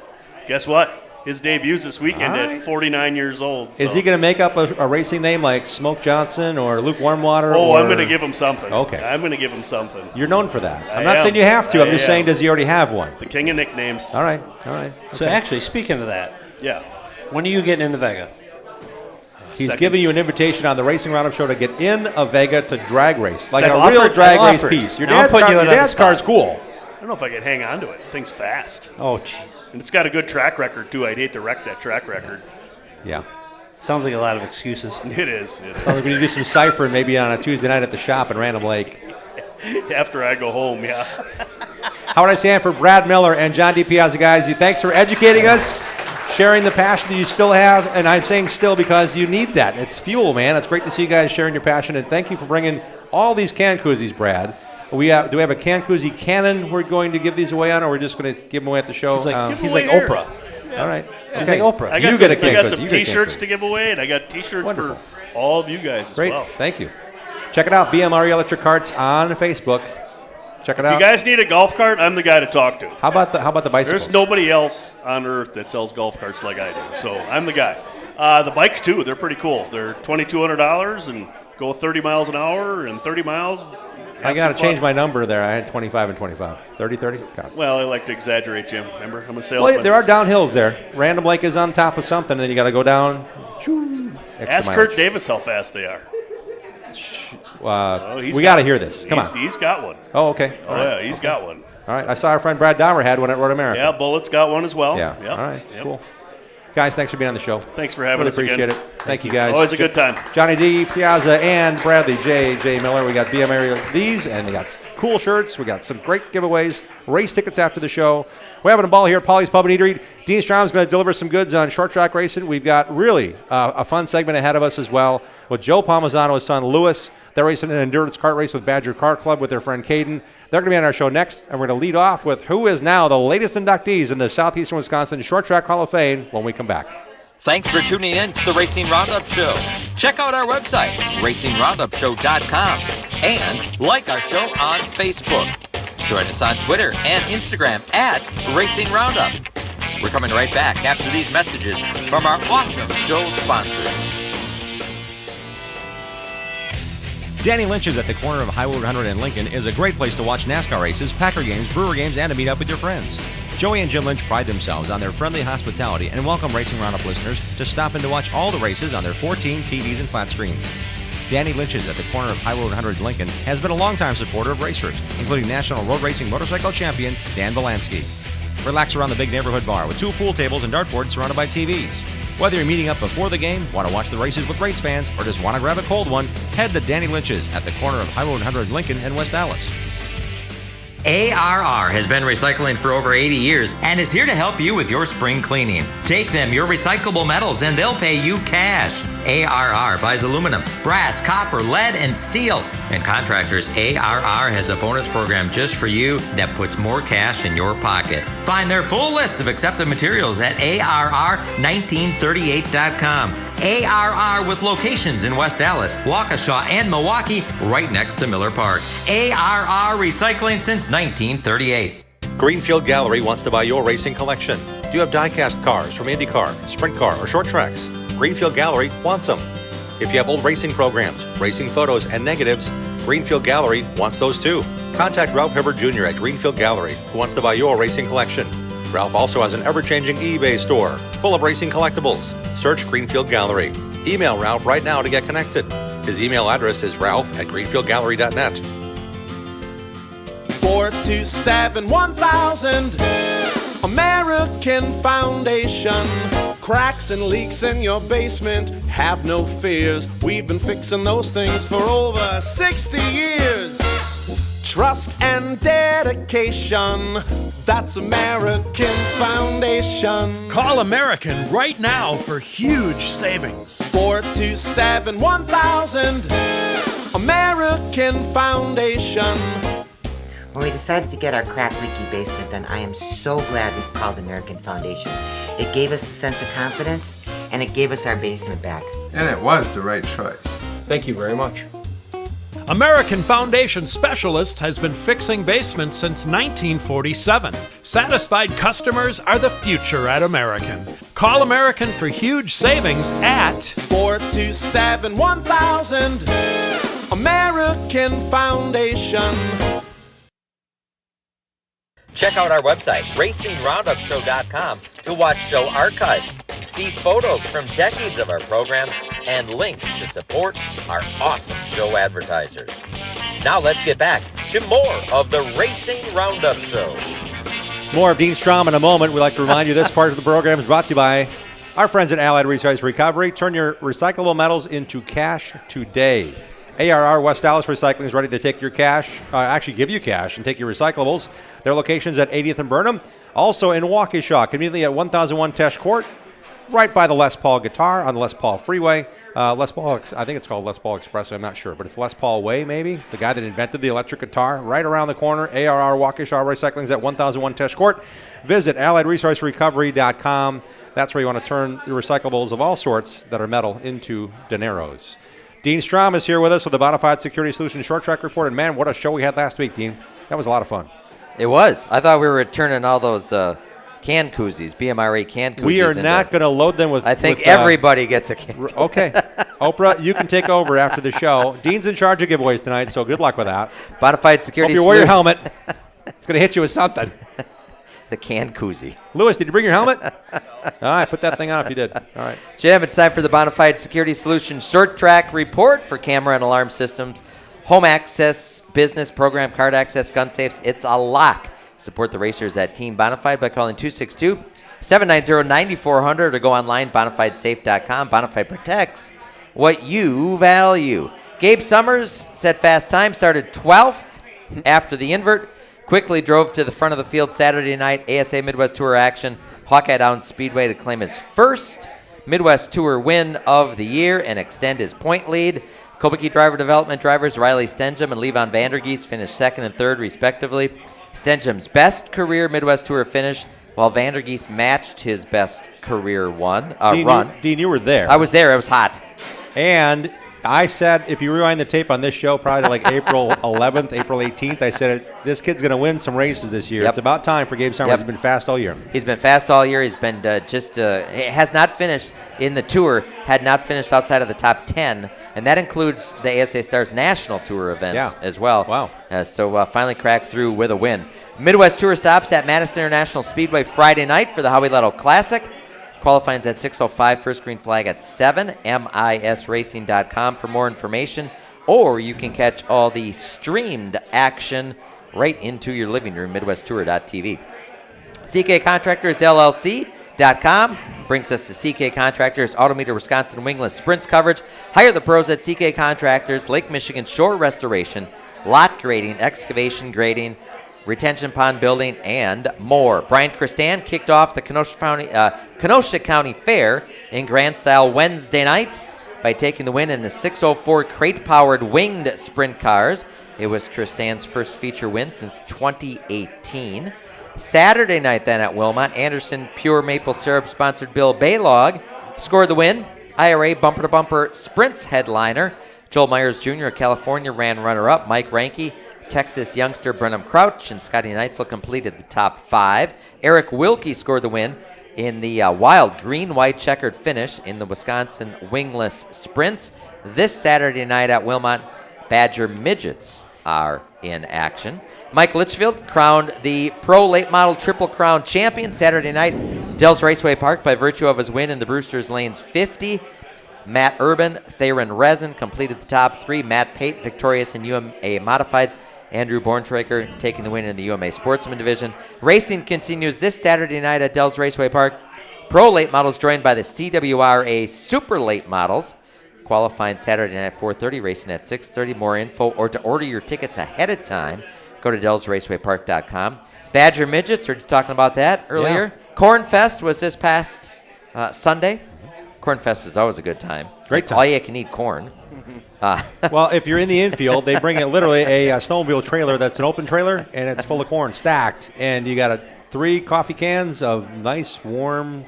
guess what? His debut's this weekend at 49 years old. So. Is he going to make up a racing name like Smoke Johnson or Luke Warmwater? Oh, I'm going to give him something. Okay. I'm going to give him something. You're known for that. I'm not saying you have to. I'm just saying, does he already have one? The king of nicknames. All right. So actually, speaking of that, yeah. When are you getting in the Vega? He's giving you an invitation on the Racing Roundup show to get in a Vega to drag race, like Second a real offer, drag I'll race offer. piece. Your Now I'm putting you on the dad's spot. car's cool. I don't know if I can hang on to it. The thing's fast. Oh, jeez. And it's got a good track record, too. I'd hate to wreck that track record. Yeah. Sounds like a lot of excuses. It is. Sounds like we need to do some ciphering maybe on a Tuesday night at the shop in Random Lake. After I go home, yeah. Howard Sanford, Brad Miller, and John D. Piazza, guys, thanks for educating us, sharing the passion that you still have. And I'm saying still because you need that. It's fuel, man. It's great to see you guys sharing your passion. And thank you for bringing all these can koozies, Brad. Do we have a can koozie cannon we're going to give these away on, or we're just going to give them away at the show? He's like Oprah. Yeah. All right. He's like Oprah. I got some T-shirts to give away, and I got T-shirts for all of you guys as well. Thank you. Check it out, BMRE Electric Carts on Facebook. Check it out. If you guys need a golf cart, I'm the guy to talk to. How about the bicycles? There's nobody else on earth that sells golf carts like I do, so I'm the guy. The bikes too, they're pretty cool. They're $2,200 and go 30 miles an hour, and 30 miles. I got to change my number there. I had 25 and 25. 30, 30? God. Well, I like to exaggerate, Jim. Remember, I'm a salesman. Well, there are downhills there. Random Lake is on top of something, and then you got to go down. Ask Kurt Davis how fast they are. We got to hear this. Come on. He's got one. Oh, okay. Oh, yeah, he's got one. All right. I saw our friend Brad Dahmer had one at Road America. Yeah, Bullett's got one as well. Yeah. Yep. All right. Yep. Cool. Guys, thanks for being on the show. Thanks for having really us appreciate again. it. Thank you, guys. Always a good time. Johnny D, Piazza, and Bradley J. Miller. We got BMRE these, and they got cool shirts. We got some great giveaways, race tickets after the show. We're having a ball here at Polly's Pub and Eatery. Dean Strom's going to deliver some goods on short track racing. We've got really a fun segment ahead of us as well with Joe Palmisano, his son Lewis. They're racing an endurance kart race with Badger Kart Club with their friend Caden. They're going to be on our show next, and we're going to lead off with who is now the latest inductees in the Southeastern Wisconsin Short Track Hall of Fame when we come back. Thanks for tuning in to the Racing Roundup Show. Check out our website, racingroundupshow.com, and like our show on Facebook. Join us on Twitter and Instagram at Racing Roundup. We're coming right back after these messages from our awesome show sponsors. Danny Lynch's at the corner of Highway 100 and Lincoln is a great place to watch NASCAR races, Packer games, Brewer games, and to meet up with your friends. Joey and Jim Lynch pride themselves on their friendly hospitality and welcome Racing Roundup listeners to stop in to watch all the races on their 14 TVs and flat screens. Danny Lynch's at the corner of Highway 100 and Lincoln has been a longtime supporter of racers, including National Road Racing Motorcycle Champion Dan Belansky. Relax around the big neighborhood bar with 2 pool tables and dartboards surrounded by TVs. Whether you're meeting up before the game, want to watch the races with race fans, or just want to grab a cold one, head to Danny Lynch's at the corner of Highway 100 Lincoln and West Dallas. ARR has been recycling for over 80 years and is here to help you with your spring cleaning. Take them your recyclable metals and they'll pay you cash. ARR buys aluminum, brass, copper, lead, and steel. And contractors, ARR has a bonus program just for you that puts more cash in your pocket. Find their full list of accepted materials at ARR1938.com. ARR with locations in West Dallas, Waukesha, and Milwaukee, right next to Miller Park. ARR Recycling since 1938. Greenfield Gallery wants to buy your racing collection. Do you have die-cast cars from IndyCar, Sprint Car, or Short Tracks? Greenfield Gallery wants them. If you have old racing programs, racing photos, and negatives, Greenfield Gallery wants those too. Contact Ralph Hibbert Jr. at Greenfield Gallery, who wants to buy your racing collection. Ralph also has an ever-changing eBay store full of racing collectibles. Search Greenfield Gallery. Email Ralph right now to get connected. His email address is ralph@greenfieldgallery.net. 427-1000 American Foundation. Cracks and leaks in your basement, have no fears. We've been fixing those things for over 60 years. Trust and dedication, that's American Foundation. Call American right now for huge savings. 427-1000 American Foundation. When we decided to get our crack-leaky basement done, I am so glad we called American Foundation. It gave us a sense of confidence, and it gave us our basement back. And it was the right choice. Thank you very much. American Foundation Specialist has been fixing basements since 1947. Satisfied customers are the future at American. Call American for huge savings at 427-1000 American Foundation. Check out our website, racingroundupshow.com, to watch show archives, see photos from decades of our program, and links to support our awesome show advertisers. Now let's get back to more of the Racing Roundup Show. More of Dean Strom in a moment. We'd like to remind you this part of the program is brought to you by our friends at Allied Resource Recovery. Turn your recyclable metals into cash today. ARR West Dallas Recycling is ready to take your cash, actually give you cash and take your recyclables. Their locations at 80th and Burnham. Also in Waukesha, conveniently at 1001 Tesh Court, right by the Les Paul Guitar on the Les Paul Freeway. Les Paul, I think it's called Les Paul Expressway, I'm not sure, but it's Les Paul Way maybe, the guy that invented the electric guitar, right around the corner. ARR Waukesha Recycling is at 1001 Tesh Court. Visit AlliedResourceRecovery.com. That's where you want to turn the recyclables of all sorts that are metal into dineros. Dean Strom is here with us with the Bonafide Security Solutions Short Track Report. And man, what a show we had last week, Dean. That was a lot of fun. It was. I thought we were returning all those can koozies, BMRA can koozies. We are not going to load them with... I think everybody gets a can. Okay. Oprah, you can take over after the show. Dean's in charge of giveaways tonight, so good luck with that. Bonafide Security Hope you wear your helmet. It's going to hit you with something. The can koozie. Lewis, did you bring your helmet? All right, put that thing on if you did. All right. Jim, it's time for the Bonafide Security Solutions Short Track Report for camera and alarm systems, home access, business, program, card access, gun safes. It's a lock. Support the racers at Team Bonafide by calling 262-790-9400 or go online, bonafidesafe.com. Bonafide protects what you value. Gabe Summers set fast time, started 12th after the invert. Quickly drove to the front of the field Saturday night, ASA Midwest Tour action, Hawkeye Downs Speedway to claim his first Midwest Tour win of the year and extend his point lead. Kobeki Driver Development drivers Riley Stenjum and Levon Vandergeest finished second and third, respectively. Stenjum's best career Midwest Tour finish, while Vandergeest matched his best career run. Dean, you were there. I was there. It was hot. And I said, if you rewind the tape on this show, probably like April 11th, April 18th, I said, this kid's going to win some races this year. Yep. It's about time for Gabe Summers. Yep. He's been fast all year. He's been fast all year. He's been has not finished in the Tour, had not finished outside of the top 10, and that includes the ASA Stars National Tour events as well. Wow. So finally cracked through with a win. Midwest Tour stops at Madison International Speedway Friday night for the Howie Letto Classic. Qualifying's at 6:05, first green flag at 7, misracing.com for more information, or you can catch all the streamed action right into your living room, midwesttour.tv. CK Contractors LLC.com brings us to CK Contractors Autometer Wisconsin Wingless Sprints coverage. Hire the pros at CK Contractors, Lake Michigan shore restoration, lot grading, excavation grading, retention pond building, and more. Brian Christan kicked off the Kenosha County Fair in grand style Wednesday night by taking the win in the 604 crate-powered winged sprint cars. It was Christan's first feature win since 2018. Saturday night then at Wilmot, Anderson Pure Maple Syrup-sponsored Bill Baylog scored the win. IRA bumper-to-bumper sprints headliner Joel Myers Jr. of California ran runner-up. Mike Ranke, Texas youngster Brenham Crouch, and Scotty Neitzel completed the top 5. Eric Wilkie scored the win in the wild green-white checkered finish in the Wisconsin Wingless Sprints. This Saturday night at Wilmot, Badger Midgets are in action. Mike Litchfield crowned the Pro Late Model Triple Crown champion Saturday night, Dells Raceway Park, by virtue of his win in the Brewster's Lanes 50. Matt Urban, Theron Resin completed the top 3. Matt Pate, victorious in UMA Modifieds. Andrew Borntraker taking the win in the UMA Sportsman Division. Racing continues this Saturday night at Dells Raceway Park. Pro Late Models joined by the CWRA Super Late Models. Qualifying Saturday night at 4:30, racing at 6:30. More info or to order your tickets ahead of time, go to DellsRacewayPark.com. Badger Midgets, we were talking about that earlier. Yeah. Corn Fest was this past Sunday. Corn Fest is always a good time. Great time. All you can eat corn. Well, if you're in the infield, they bring in literally a snowmobile trailer that's an open trailer, and it's full of corn stacked. And you got 3 coffee cans of nice, warm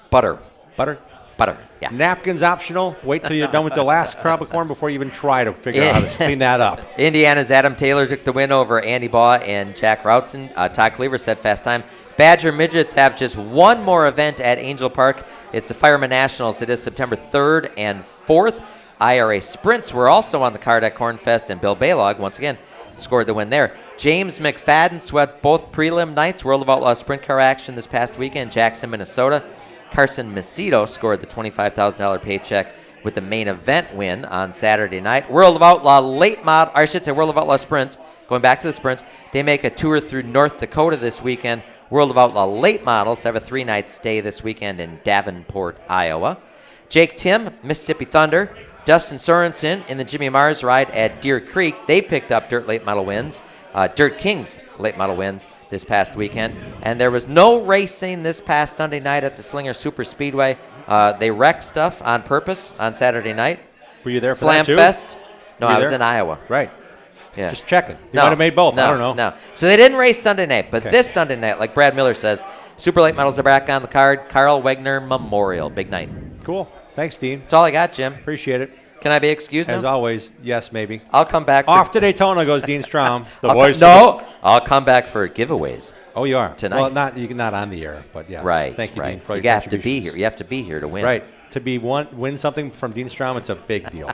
butter. Butter? Butter, yeah. Napkins optional. Wait till you're done with the last crop of corn before you even try to figure out how to clean that up. Indiana's Adam Taylor took the win over Andy Baugh and Jack Routson. Todd Cleaver set fast time. Badger Midgets have just one more event at Angel Park. It's the Fireman Nationals. It is September 3rd and 4th. IRA Sprints were also on the card at Cornfest, and Bill Baylog, once again, scored the win there. James McFadden swept both prelim nights. World of Outlaw sprint car action this past weekend, Jackson, Minnesota. Carson Macedo scored the $25,000 paycheck with the main event win on Saturday night. World of Outlaw late mod, or I should say World of Outlaw sprints, going back to the sprints, they make a tour through North Dakota this weekend. World of Outlaw late models have a 3-night stay this weekend in Davenport, Iowa. Jake Tim, Mississippi Thunder, Dustin Sorensen in the Jimmy Mars ride at Deer Creek, they picked up Dirt King's late model wins this past weekend. And there was no racing this past Sunday night at the Slinger Super Speedway. They wrecked stuff on purpose on Saturday night. Were you there for Slam that too? Fest? No, Were you I was there? in Iowa. Right. Yeah. Just checking. You No, might have made both. No, I don't know. No. So they didn't race Sunday night, but Okay. this Sunday night, like Brad Miller says, super late models are back on the card. Carl Wegner Memorial. Big night. Cool. Thanks, Dean. That's all I got, Jim. Appreciate it. Can I be excused now? As always, yes, maybe. I'll come back. Off to Daytona goes Dean Strom, the I'll voice. I'll come back for giveaways. Oh, you are tonight. Well, not on the air, but yes. Right. Thank you, right. Dean, for You your have to be contributions. here. You have to be here to win. Right. To win something from Dean Strom, it's a big deal.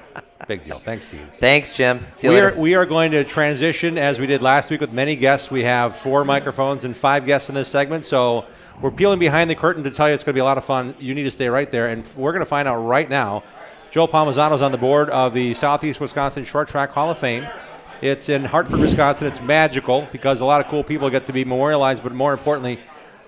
Big deal. Thanks, Dean. Thanks, Jim. See you later. We are going to transition as we did last week with many guests. We have 4 microphones and 5 guests in this segment, so we're peeling behind the curtain to tell you it's going to be a lot of fun. You need to stay right there, and we're going to find out right now. Joe Palmisano's on the board of the Southeast Wisconsin Short Track Hall of Fame. It's in Hartford, Wisconsin. It's magical because a lot of cool people get to be memorialized, but more importantly,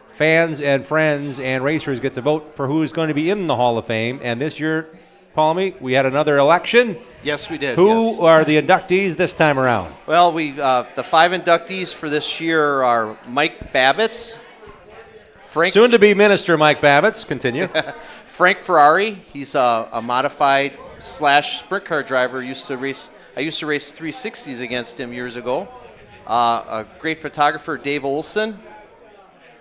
fans and friends and racers get to vote for who's going to be in the Hall of Fame. And this year, Palmy, we had another election. Yes, we did. Who yes. are the inductees this time around? Well, the 5 inductees for this year are Mike Babbitts, Soon to be Minister Mike Babbitts. Continue. Frank Ferrari. He's a modified / sprint car driver. I used to race 360s against him years ago. A great photographer, Dave Olson.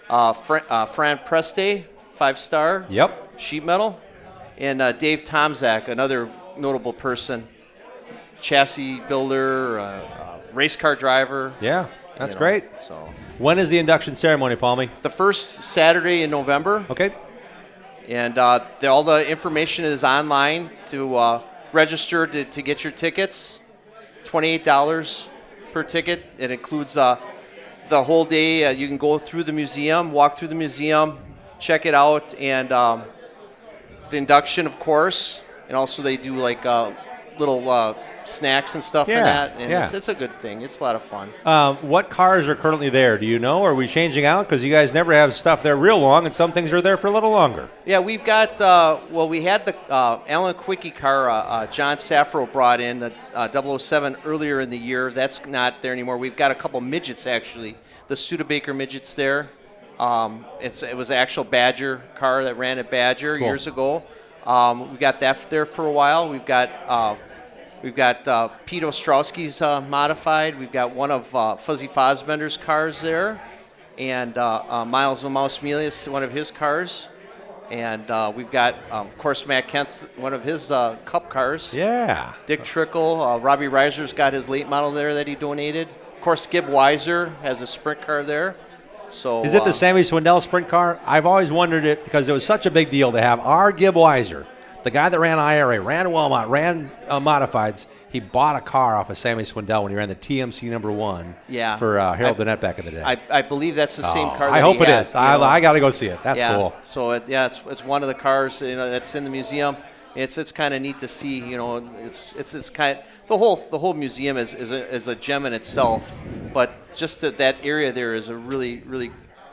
Fran Preste, 5-star. Yep. Sheet metal. And Dave Tomzak, another notable person. Chassis builder, race car driver. Yeah, that's great. So when is the induction ceremony, Palmy? the first Saturday in November. Okay. And all the information is online to register to get your tickets. $28 per ticket. It includes the whole day. You can go through the museum, walk through the museum, check it out, and the induction, of course. And also they do like little snacks and stuff Yeah, in that. And yeah. it's a good thing. It's a lot of fun. What cars are currently there? Do you know? Are we changing out? Because you guys never have stuff there real long, and some things are there for a little longer. Yeah, we've got, we had the Alan Quickie car John Safro brought in, the 007 earlier in the year. That's not there anymore. We've got a couple midgets, actually. The Studebaker midgets there. It was an actual Badger car that ran at Badger years ago. We got that there for a while. We've got Pete Ostrowski's modified. We've got one of Fuzzy Fosbender's cars there, and Miles Mouse-Melius, one of his cars. And we've got, of course, Matt Kent's one of his Cup cars. Yeah. Dick Trickle. Robbie Reiser's got his late model there that he donated. Of course, Skip Weiser has a sprint car there. So Is it the Sammy Swindell sprint car? I've always wondered it because it was such a big deal to have our Gib Weiser, the guy that ran IRA, ran Walmart, ran Modifieds. He bought a car off of Sammy Swindell when he ran the TMC number 1 for Harold Dennett back in the day. I believe that's the same car. I hope it is. I got to go see it. That's cool. So it's one of the cars that's in the museum. It's kind of neat to see. It's kind of the whole museum is a gem in itself. But just that area there is a really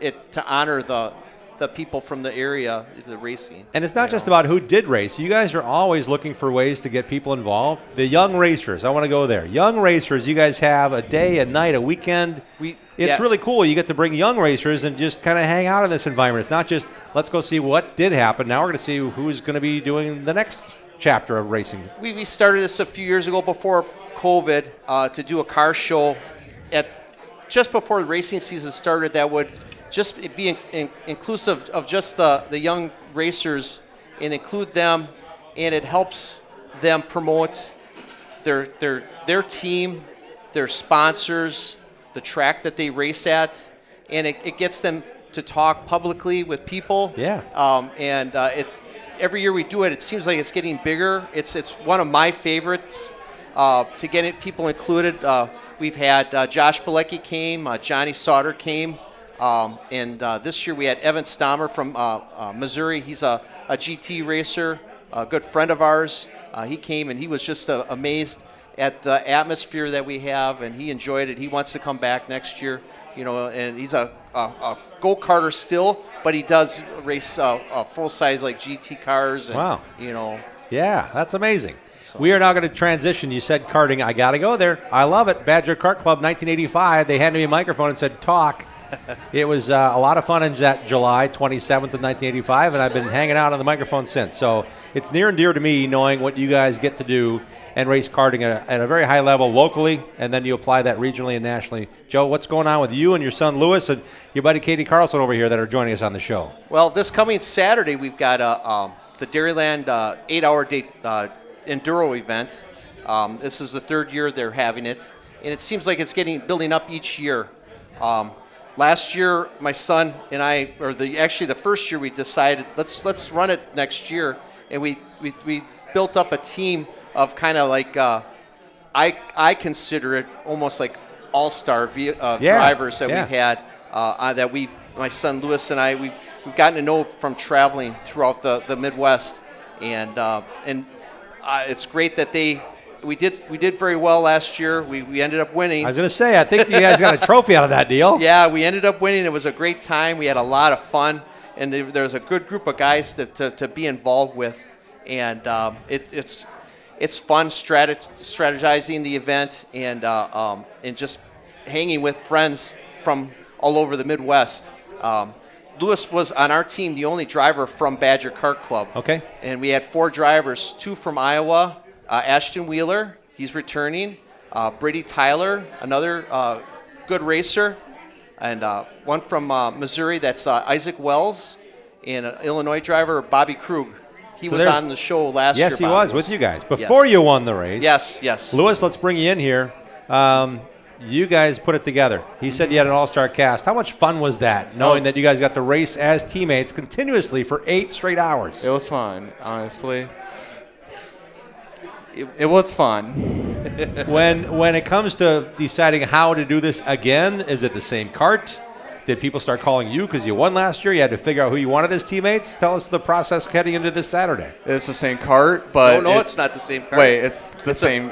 to honor the people from the area, the racing. And it's not just about who did race. You guys are always looking for ways to get people involved. The young racers, I want to go there. Young racers, you guys have a day, a night, a weekend. It's really cool. You get to bring young racers and just kind of hang out in this environment. It's not just, let's go see what did happen. Now we're going to see who's going to be doing the next chapter of racing. We started this a few years ago before COVID to do a car show just before the racing season started that would just be inclusive of just the young racers and include them, and it helps them promote their team, their sponsors, the track that they race at, and it gets them to talk publicly with people. Yeah. Every year we do it, it seems like it's getting bigger. It's one of my favorites to get people included. We've had Josh Pilecki came, Johnny Sauter came. And this year we had Evan Stammer from Missouri. He's a GT racer, a good friend of ours. He came and he was just amazed at the atmosphere that we have, and he enjoyed it. He wants to come back next year, and he's a go-karter still, but he does race full-size like GT cars. And, wow. You know. Yeah, that's amazing. So. We are now going to transition. You said karting. I got to go there. I love it. Badger Kart Club, 1985. They handed me a microphone and said, talk. It was a lot of fun in that July 27th of 1985, and I've been hanging out on the microphone since. So it's near and dear to me knowing what you guys get to do and race karting at a very high level locally, and then you apply that regionally and nationally. Joe, what's going on with you and your son Lewis and your buddy Katie Carlson over here that are joining us on the show? Well, this coming Saturday, we've got the Dairyland 8-hour day enduro event. This is the third year they're having it, and it seems like it's building up each year. Last year, my son and I, actually the first year, we decided let's run it next year, and we built up a team of kind of like I consider it almost like all-star drivers that we've had. My son Lewis and I, we've gotten to know from traveling throughout the Midwest, and it's great that we did very well last year. We ended up winning. I was going to say, I think you guys got a trophy out of that deal. Yeah, we ended up winning. It was a great time. We had a lot of fun, and there was a good group of guys to be involved with, and it's fun strategizing the event and just hanging with friends from all over the Midwest. Lewis was on our team, the only driver from Badger Kart Club. Okay. And we had 4 drivers, 2 from Iowa, Ashton Wheeler, he's returning, Brady Tyler, another good racer, and one from Missouri, that's Isaac Wells, and an Illinois driver, Bobby Krug. He was on the show last year. Yes, he was with you guys before you won the race. Yes. Lewis, let's bring you in here. You guys put it together. He said you had an all-star cast. How much fun was that, knowing that you guys got to race as teammates continuously for 8 straight hours? It was fun, honestly. It was fun. When it comes to deciding how to do this again, is it the same kart? Did people start calling you because you won last year? You had to figure out who you wanted as teammates? Tell us the process heading into this Saturday. It's the same kart, but... No, it's not the same kart. Wait, it's the same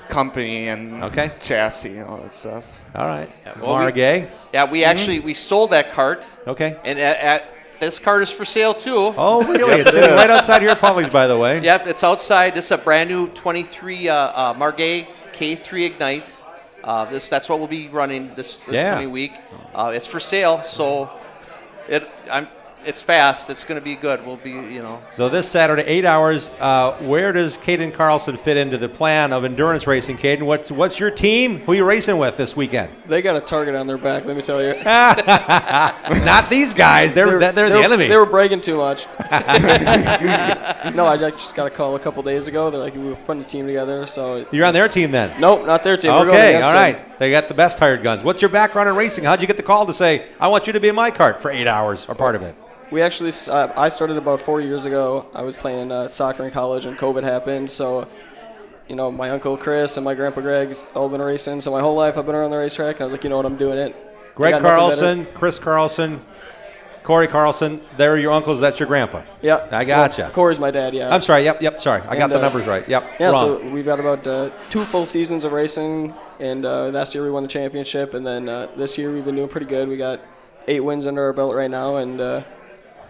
company and chassis and all that stuff. All right. Margay? We actually we sold that kart. Okay. And this kart is for sale, too. Oh, really? It's sitting right outside here at Pauly's, by the way. Yep, it's outside. This is a brand new 23 Margay K3 Ignite. That's what we'll be running this coming week. It's for sale, so it's fast. It's going to be good. We'll be, So this Saturday, 8 hours. Where does Caden Carlson fit into the plan of endurance racing? Caden, what's your team? Who are you racing with this weekend? They got a target on their back, let me tell you. Not these guys. They're the enemy. They were bragging too much. No, I just got a call a couple days ago. They're like, we were putting a team together. So you're on their team then? Nope, not their team. Okay, all right. They got the best hired guns. What's your background in racing? How'd you get the call to say, I want you to be in my kart for 8 hours or part of it? We actually, I started about 4 years ago. I was playing soccer in college, and COVID happened. So, my uncle Chris and my grandpa Greg all been racing. So my whole life I've been around the racetrack. And I was like, you know what, I'm doing it. Greg Carlson, Chris Carlson, Corey Carlson. They're your uncles. That's your grandpa. Yeah. I gotcha. Well, Corey's my dad. Yeah. I'm sorry. Yep. Sorry, I got the numbers right. Yep. Yeah. Wrong. So we've got about 2 full seasons of racing, and last year we won the championship, and then this year we've been doing pretty good. We got 8 wins under our belt right now, and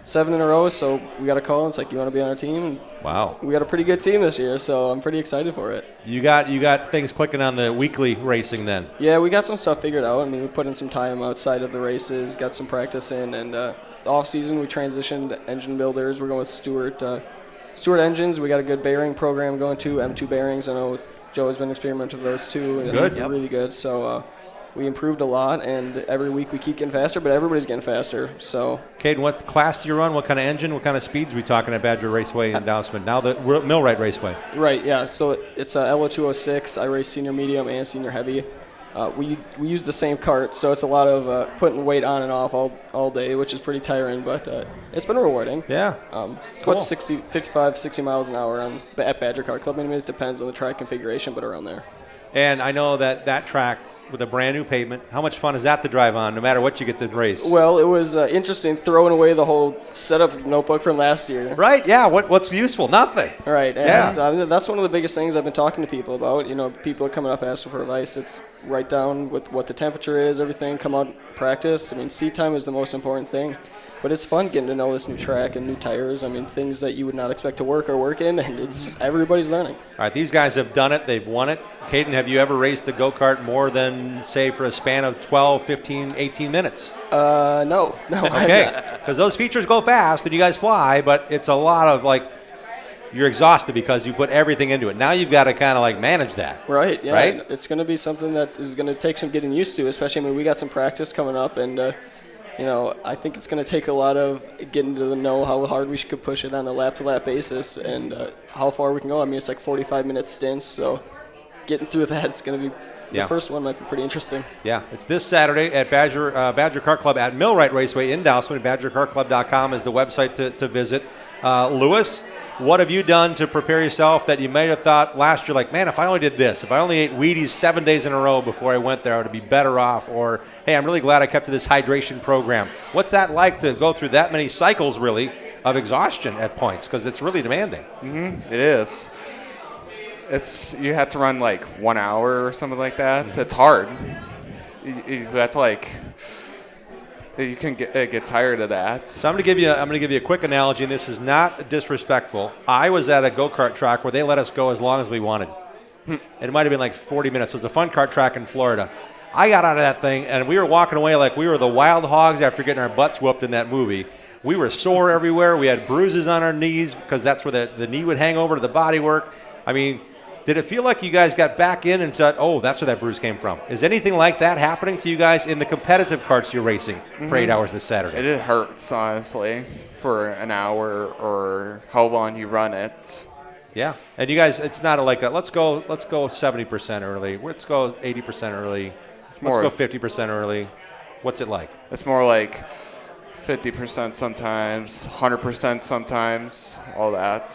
7 in a row, so we got a call. It's like, you want to be on our team? Wow. We got a pretty good team this year, so I'm pretty excited for it. You got things clicking on the weekly racing then? Yeah, we got some stuff figured out. I mean, we put in some time outside of the races, got some practice in, and the off-season we transitioned engine builders. We're going with Stewart engines. We got a good bearing program going too, M2 bearings. I know Joe has been experimenting with those too. And good. They're really good. So we improved a lot, and every week we keep getting faster, but everybody's getting faster. So, Caden, what class do you run? What kind of engine? What kind of speeds are we talking at Badger Raceway and Dowsman? Now the Millwright Raceway. Right, yeah. So it's a LO206. I race senior medium and senior heavy. We use the same kart, so it's a lot of putting weight on and off all day, which is pretty tiring, but it's been rewarding. Yeah. Cool. Cool. 55, 60 miles an hour at Badger Kart Club. I mean, it depends on the track configuration, but around there. And I know that track with a brand new pavement, how much fun is that to drive on, no matter what you get to race? Well, it was interesting throwing away the whole setup notebook from last year. Right, yeah. What's useful? Nothing. Right. And Yeah. that's one of the biggest things I've been talking to people about. People are coming up asking for advice. It's write down what the temperature is, everything, come out, practice. I mean, seat time is the most important thing. But it's fun getting to know this new track and new tires. I mean, things that you would not expect to work are working, and it's just everybody's learning. All right, these guys have done it. They've won it. Caden, have you ever raced the go-kart more than, say, for a span of 12, 15, 18 minutes? No. Okay, because those features go fast and you guys fly, but it's a lot of, like, you're exhausted because you put everything into it. Now you've got to kind of, like, manage that. Right, yeah. Right? It's going to be something that is going to take some getting used to, especially, I mean, we got some practice coming up, and I think it's going to take a lot of getting to know how hard we could push it on a lap-to-lap basis and how far we can go. I mean, it's like 45-minute stints, so getting through that, it's going to be the first one might be pretty interesting. Yeah, it's this Saturday at Badger Kart Club at Millwright Raceway in Dowsman. BadgerKartClub.com is the website to visit. Lewis, what have you done to prepare yourself that you may have thought last year, like, man, if I only did this, if I only ate Wheaties 7 days in a row before I went there, I would be better off? Or, hey, I'm really glad I kept to this hydration program. What's that like to go through that many cycles, really, of exhaustion at points? Because it's really demanding. Mm-hmm. It is. You have to run like 1 hour or something like that. Mm-hmm. It's hard. You have to you can get tired of that. So I'm going to give you a quick analogy, and this is not disrespectful. I was at a go-kart track where they let us go as long as we wanted. It might have been like 40 minutes. It was a fun kart track in Florida. I got out of that thing, and we were walking away like we were the wild hogs after getting our butts whooped in that movie. We were sore everywhere. We had bruises on our knees because that's where the knee would hang over to the bodywork. I mean, did it feel like you guys got back in and thought, oh, that's where that bruise came from? Is anything like that happening to you guys in the competitive karts you're racing for 8 hours this Saturday? It hurts, honestly, for an hour or how long you run it. Yeah, and you guys, it's not like let's go 70% early. Let's go 80% early. Let's go 50% early. What's it like? It's more like 50% sometimes, 100% sometimes, all that.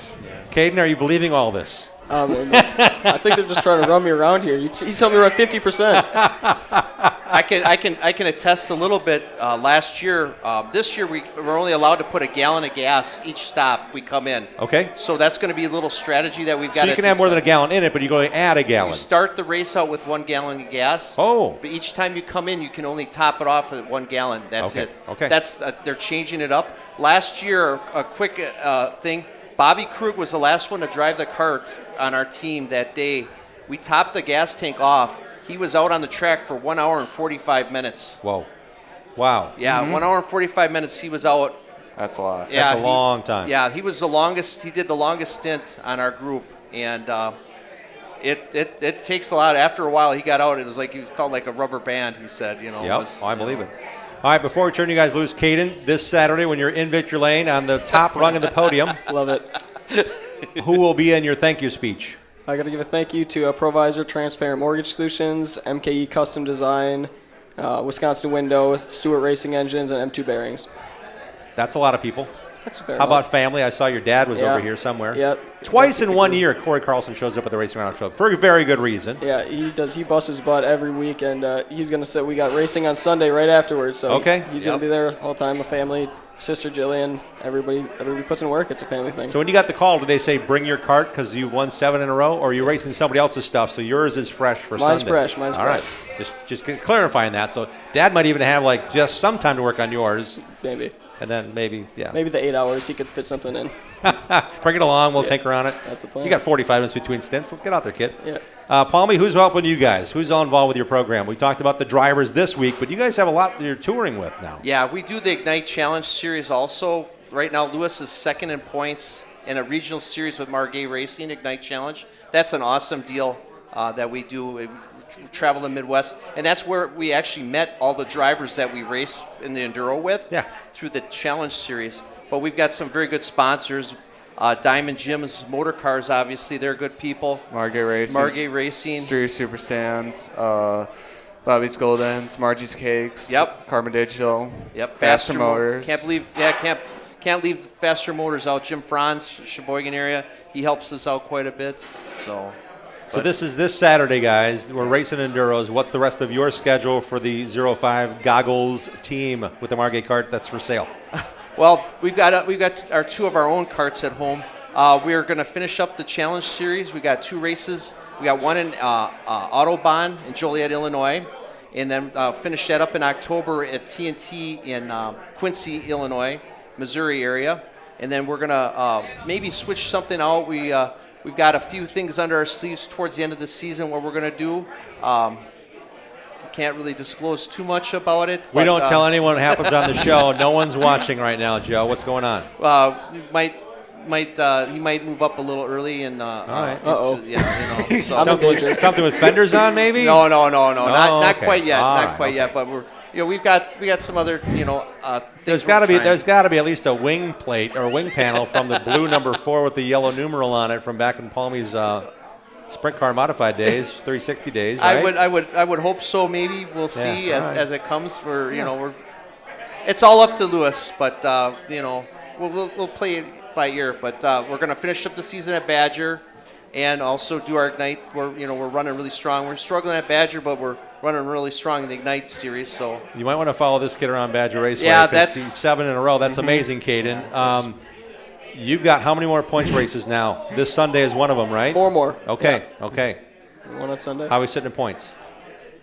Caden, are you believing all this? I think they're just trying to run me around here. He's telling me we're at 50%. I can attest a little bit. Last year, this year we're only allowed to put a gallon of gas each stop we come in. Okay. So that's going to be a little strategy that we've got. So you can have more than a gallon in it, but you're going to add a gallon. You start the race out with 1 gallon of gas. Oh. But each time you come in, you can only top it off with 1 gallon. That's it. Okay. That's they're changing it up. Last year, a quick thing. Bobby Krug was the last one to drive the kart on our team that day. We topped the gas tank off. He was out on the track for 1 hour and 45 minutes. Whoa. Wow. Yeah, 1 hour and 45 minutes he was out. That's a lot. Yeah, that's a long time. Yeah, he was the longest. He did the longest stint on our group. And it takes a lot. After a while, he got out. It was like he felt like a rubber band, he said. Yep, I believe it. All right, before we turn you guys loose, Caden, this Saturday when you're in Victory Lane on the top rung of the podium. Love it. Who will be in your thank you speech? I got to give a thank you to Provisor Transparent Mortgage Solutions, MKE Custom Design, Wisconsin Window, Stewart Racing Engines, and M2 Bearings. That's a lot of people. That's a fair How amount. about family? I saw your dad was over here somewhere. Yeah. Twice in 1 year, Corey Carlson shows up at the Racing Roundup show for a very good reason. Yeah, he does. He busts his butt every week, and he's going to say we got racing on Sunday right afterwards. So okay. He's going to be there all the time. A family, sister Jillian, everybody puts in work. It's a family thing. So when you got the call, did they say bring your cart because you've won 7 in a row, or are you racing somebody else's stuff so yours is fresh for Mine's Sunday? fresh. Mine's all fresh. Right. Just clarifying that. So Dad might even have like just some time to work on yours. Maybe. And then maybe the 8 hours he could fit something in. Bring it along. We'll tinker on it. That's the plan. You got 45 minutes between stints. Let's get out there, kid. Yeah. Palmy, who's helping you guys? Who's all involved with your program? We talked about the drivers this week, but you guys have a lot you're touring with now. Yeah, we do the Ignite Challenge series also. Right now, Lewis is second in points in a regional series with Margay Racing, Ignite Challenge. That's an awesome deal that we do. We travel the Midwest, and that's where we actually met all the drivers that we race in the Enduro with through the Challenge series. But we've got some very good sponsors. Diamond Jim's Motor Cars, obviously, they're good people. Margay Racing. Street Super Stands, Bobby's Goldens, Margie's Cakes. Yep. Carbon Digital. Yep. Faster Motors. Can't leave Faster Motors out. Jim Franz, Sheboygan area, he helps us out quite a bit. So this is this Saturday, guys. We're racing enduros. What's the rest of your schedule for the 05 Goggles team with the Margay kart that's for sale? Well, we've got our 2 of our own karts at home. We are going to finish up the Challenge Series. We got 2 races. We got one in Autobahn in Joliet, Illinois, and then finish that up in October at TNT in Quincy, Illinois, Missouri area. And then we're going to maybe switch something out. We've got a few things under our sleeves towards the end of the season what we're going to do. Can't really disclose too much about it. We don't tell anyone what happens on the show. No one's watching right now, Joe. What's going on? He might move up a little early and. All right. Something with fenders on, maybe? No. Not okay. quite yet. All Not right, quite yet. But we've got some other There's got to be at least a wing plate or a wing panel from the blue number 4 with the yellow numeral on it from back in Palmy's sprint car modified days, 360 days. Right? I would hope so. Maybe we'll see as it comes. It's all up to Lewis, but we'll play it by ear. But we're going to finish up the season at Badger, and also do our Ignite. We're running really strong. We're struggling at Badger, but we're running really strong in the Ignite series. So you might want to follow this kid around Badger Raceway. Yeah, that's 7 in a row. That's amazing, Caden. You've got how many more points races now? This Sunday is one of them, right? 4 more. Okay, yeah. Okay. One on Sunday. How are we sitting in points?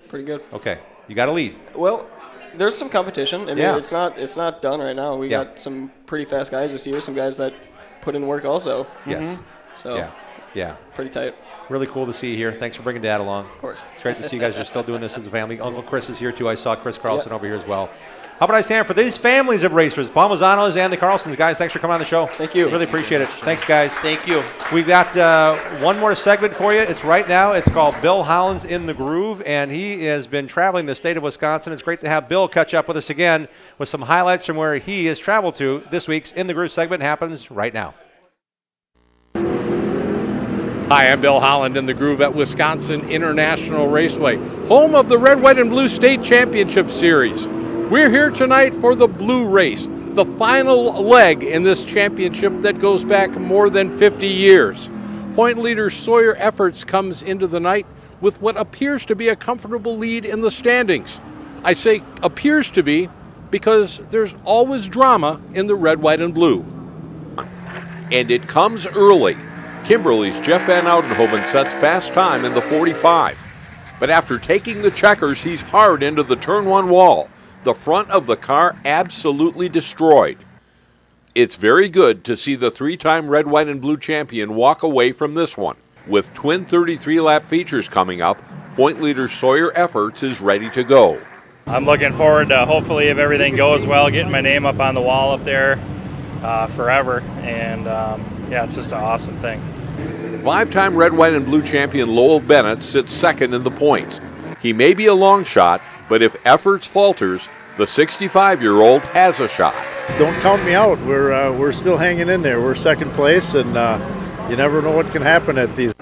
Pretty good. Okay, you got to lead. Well, there's some competition. I mean, it's not done right now. We got some pretty fast guys this year. Some guys that put in work also. Yes. So yeah, pretty tight. Really cool to see you here. Thanks for bringing Dad along. Of course. It's great to see you guys are still doing this as a family. Uncle Chris is here too. I saw Chris Carlson over here as well. How about I stand for these families of racers, Palmazanos and the Carlsons, guys? Thanks for coming on the show. Thank you. Really appreciate it. Thanks, guys. Thank you. We've got one more segment for you. It's right now. It's called Bill Holland's in the Groove, and he has been traveling the state of Wisconsin. It's great to have Bill catch up with us again with some highlights from where he has traveled to. This week's In the Groove segment happens right now. Hi, I'm Bill Holland in the Groove at Wisconsin International Raceway, home of the Red, White, and Blue State Championship Series. We're here tonight for the Blue Race, the final leg in this championship that goes back more than 50 years. Point leader Sawyer Efforts comes into the night with what appears to be a comfortable lead in the standings. I say appears to be because there's always drama in the Red, White, and Blue. And it comes early. Kimberly's Jeff Van Oudenhoven sets fast time in the 45. But after taking the checkers, he's hard into the turn 1 wall. The front of the car absolutely destroyed. It's very good to see the 3-time Red, White, and Blue champion walk away from this one. With twin 33-lap features coming up, point leader Sawyer Efforts is ready to go. I'm looking forward to, hopefully, if everything goes well, getting my name up on the wall up there forever. And, it's just an awesome thing. 5-time Red, White, and Blue champion Lowell Bennett sits second in the points. He may be a long shot, but if Efforts falters, the 65-year-old has a shot. Don't count me out. We're still hanging in there. We're second place, and you never know what can happen at these.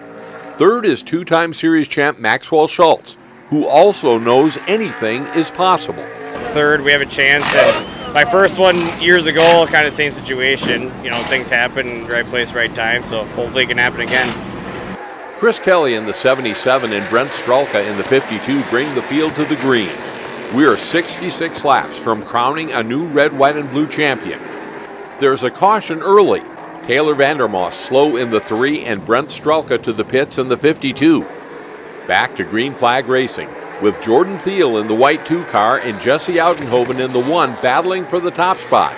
Third is 2-time series champ Maxwell Schultz, who also knows anything is possible. Third, we have a chance. And my first one years ago, kind of same situation. Things happen, right place, right time. So hopefully it can happen again. Chris Kelly in the 77 and Brent Stralka in the 52 bring the field to the green. We are 66 laps from crowning a new Red, White, and Blue champion. There's a caution early. Taylor Vandermoss slow in the 3 and Brent Stralka to the pits in the 52. Back to green flag racing with Jordan Thiel in the white 2 car and Jesse Oudenhoven in the 1 battling for the top spot.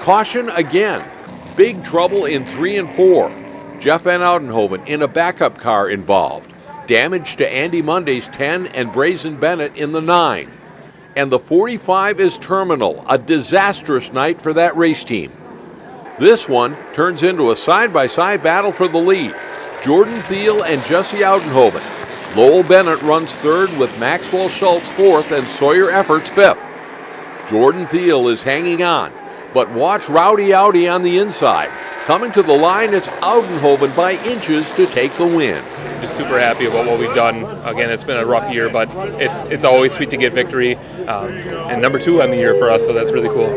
Caution again. Big trouble in 3 and 4. Jeff Van Oudenhoven in a backup car involved. Damage to Andy Monday's 10 and Brazen Bennett in the 9. And the 45 is terminal, a disastrous night for that race team. This one turns into a side-by-side battle for the lead. Jordan Thiel and Jesse Oudenhoven. Lowell Bennett runs third with Maxwell Schultz fourth and Sawyer Efforts fifth. Jordan Thiel is hanging on, but watch Rowdy Audi on the inside. Coming to the line, it's Oudenhoven by inches to take the win. Just super happy about what we've done. Again, it's been a rough year, but it's always sweet to get victory. And number 2 on the year for us, so that's really cool.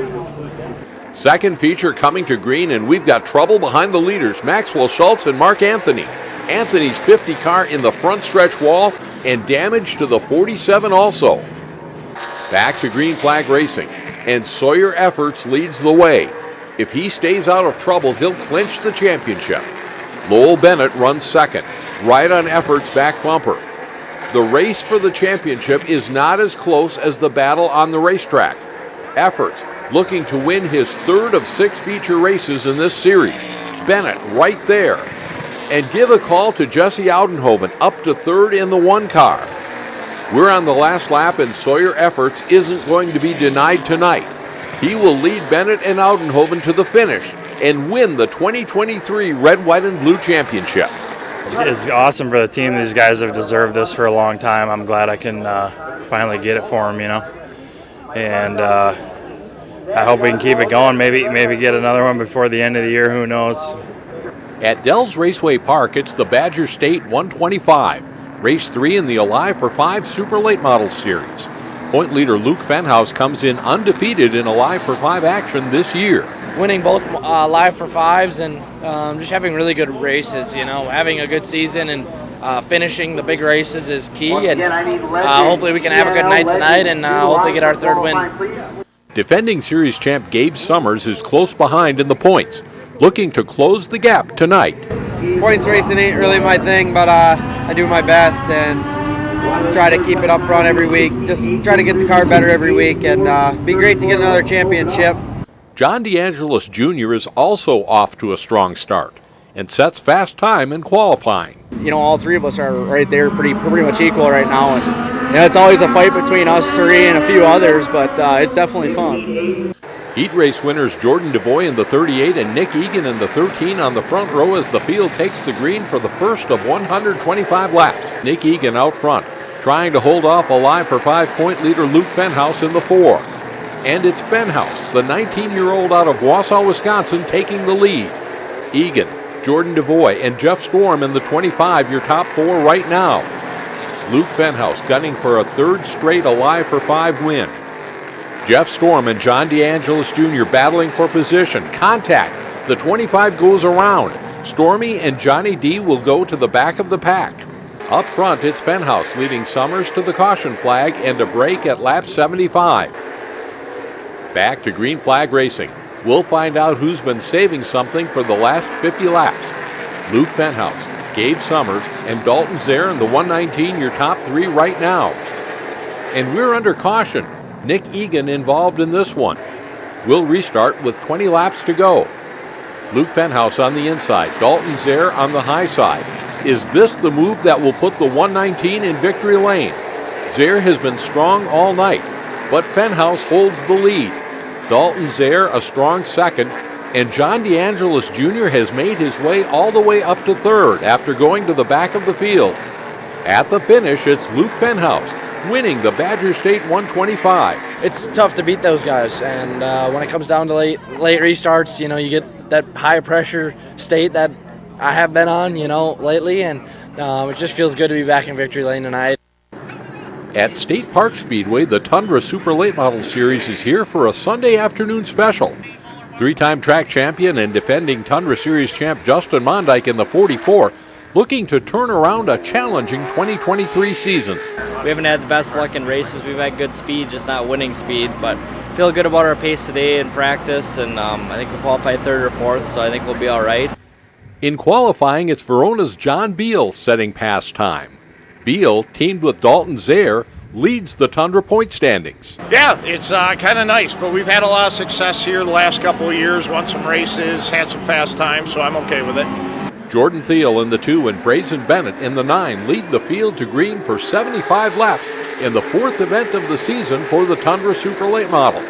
Second feature coming to green, and we've got trouble behind the leaders, Maxwell Schultz and Mark Anthony. Anthony's 50 car in the front stretch wall and damage to the 47 also. Back to green flag racing, and Sawyer Efforts leads the way. If he stays out of trouble, he'll clinch the championship. Lowell Bennett runs second, right on Efforts' back bumper. the race for the championship is not as close as the battle on the racetrack. Efforts looking to win his third of 6 feature races in this series. Bennett right there. And give a call to Jesse Oudenhoven up to third in the 1 car. We're on the last lap and Sawyer Efforts isn't going to be denied tonight. He will lead Bennett and Oudenhoven to the finish and win the 2023 Red, White, and Blue Championship. It's awesome for the team. These guys have deserved this for a long time. I'm glad I can finally get it for them, And I hope we can keep it going. Maybe get another one before the end of the year. Who knows? At Dells Raceway Park, it's the Badger State 125. Race 3 in the Alive for 5 Super Late Model Series. Point leader Luke Fenhouse comes in undefeated in Alive for 5 action this year. Winning both Live for 5s and just having really good races, having a good season and finishing the big races is key. And hopefully we can have a good night tonight and hopefully get our 3rd win. Defending series champ Gabe Summers is close behind in the points, looking to close the gap tonight. Points racing ain't really my thing, but I do my best and try to keep it up front every week. Just try to get the car better every week and be great to get another championship. John DeAngelis Jr. is also off to a strong start and sets fast time in qualifying. All 3 of us are right there pretty much equal right now. And it's always a fight between us 3 and a few others, but it's definitely fun. Heat race winners Jordan DeVoy in the 38 and Nick Egan in the 13 on the front row as the field takes the green for the first of 125 laps. Nick Egan out front, trying to hold off Alive for 5 point leader Luke Fenhouse in the 4. And it's Fenhouse, the 19-year-old out of Wausau, Wisconsin, taking the lead. Egan, Jordan DeVoy, and Jeff Storm in the 25, your top 4 right now. Luke Fenhouse gunning for a 3rd straight Alive for 5 win. Jeff Storm and John DeAngelis Jr. battling for position. Contact. The 25 goes around. Stormy and Johnny D will go to the back of the pack. Up front, it's Fenhouse leading Summers to the caution flag and a break at lap 75. Back to green flag racing. We'll find out who's been saving something for the last 50 laps. Luke Fenhouse, Gabe Summers, and Dalton Zare in the 119, your top 3 right now. And we're under caution. Nick Egan involved in this one. We'll restart with 20 laps to go. Luke Fenhouse on the inside, Dalton Zare on the high side. Is this the move that will put the 119 in victory lane? Zare has been strong all night, but Fenhouse holds the lead. Dalton Zare a strong second, and John DeAngelis Jr. has made his way all the way up to 3rd after going to the back of the field. At the finish, it's Luke Fenhouse winning the Badger State 125. It's tough to beat those guys, and when it comes down to late restarts, you get that high pressure state that I have been on, lately, and it just feels good to be back in victory lane tonight. At State Park Speedway, the Tundra Super Late Model Series is here for a Sunday afternoon special. 3-time track champion and defending Tundra Series champ Justin Mondyke in the 44, looking to turn around a challenging 2023 season. We haven't had the best luck in races. We've had good speed, just not winning speed, but feel good about our pace today in practice, and I think we'll qualify 3rd or 4th, so I think we'll be all right. In qualifying, it's Verona's John Beal setting past time. Beal, teamed with Dalton Zare, leads the Tundra point standings. Yeah, it's kind of nice, but we've had a lot of success here the last couple of years, won some races, had some fast times, so I'm okay with it. Jordan Thiel in the 2 and Brazen Bennett in the 9 lead the field to green for 75 laps in the 4th event of the season for the Tundra Super Late Models.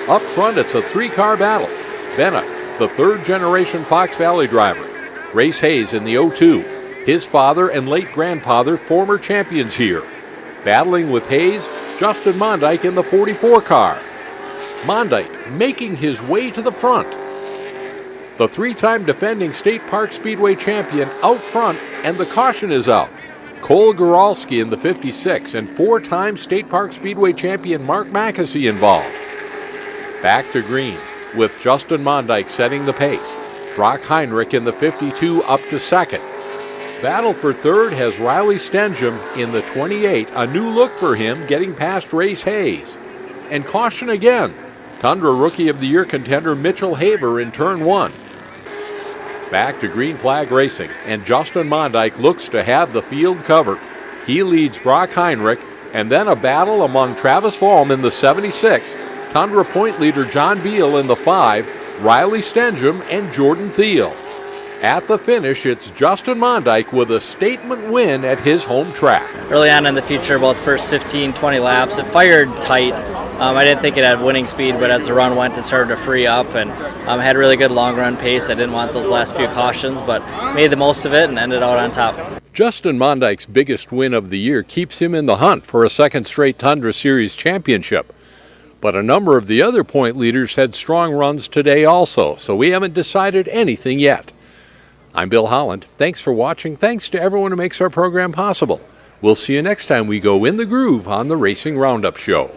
Up front, it's a 3-car battle. Bennett, the 3rd-generation Fox Valley driver. Race Hayes in the 02. His father and late grandfather, former champions here. Battling with Hayes, Justin Mondyke in the 44 car. Mondyke making his way to the front. The 3-time defending State Park Speedway champion out front, and the caution is out. Cole Goralski in the 56 and 4-time State Park Speedway champion Mark Mackesy involved. Back to green with Justin Mondyke setting the pace. Brock Heinrich in the 52 up to 2nd. Battle for 3rd has Riley Stenjum in the 28, a new look for him getting past Race Hayes. And caution again, Tundra Rookie of the Year contender Mitchell Haver in turn 1. Back to green flag racing, and Justin Mondyke looks to have the field covered. He leads Brock Heinrich, and then a battle among Travis Vollm in the 76, Tundra Point leader John Beal in the 5, Riley Stenjum, and Jordan Thiel. At the finish, it's Justin Mondyke with a statement win at his home track. Early on in the feature, about the first 15, 20 laps, it fired tight. I didn't think it had winning speed, but as the run went, it started to free up and had a really good long run pace. I didn't want those last few cautions, but made the most of it and ended out on top. Justin Mondyke's biggest win of the year keeps him in the hunt for a second straight Tundra Series championship. But a number of the other point leaders had strong runs today also, so we haven't decided anything yet. I'm Bill Holland. Thanks for watching. Thanks to everyone who makes our program possible. We'll see you next time we go in the groove on the Racing Roundup Show.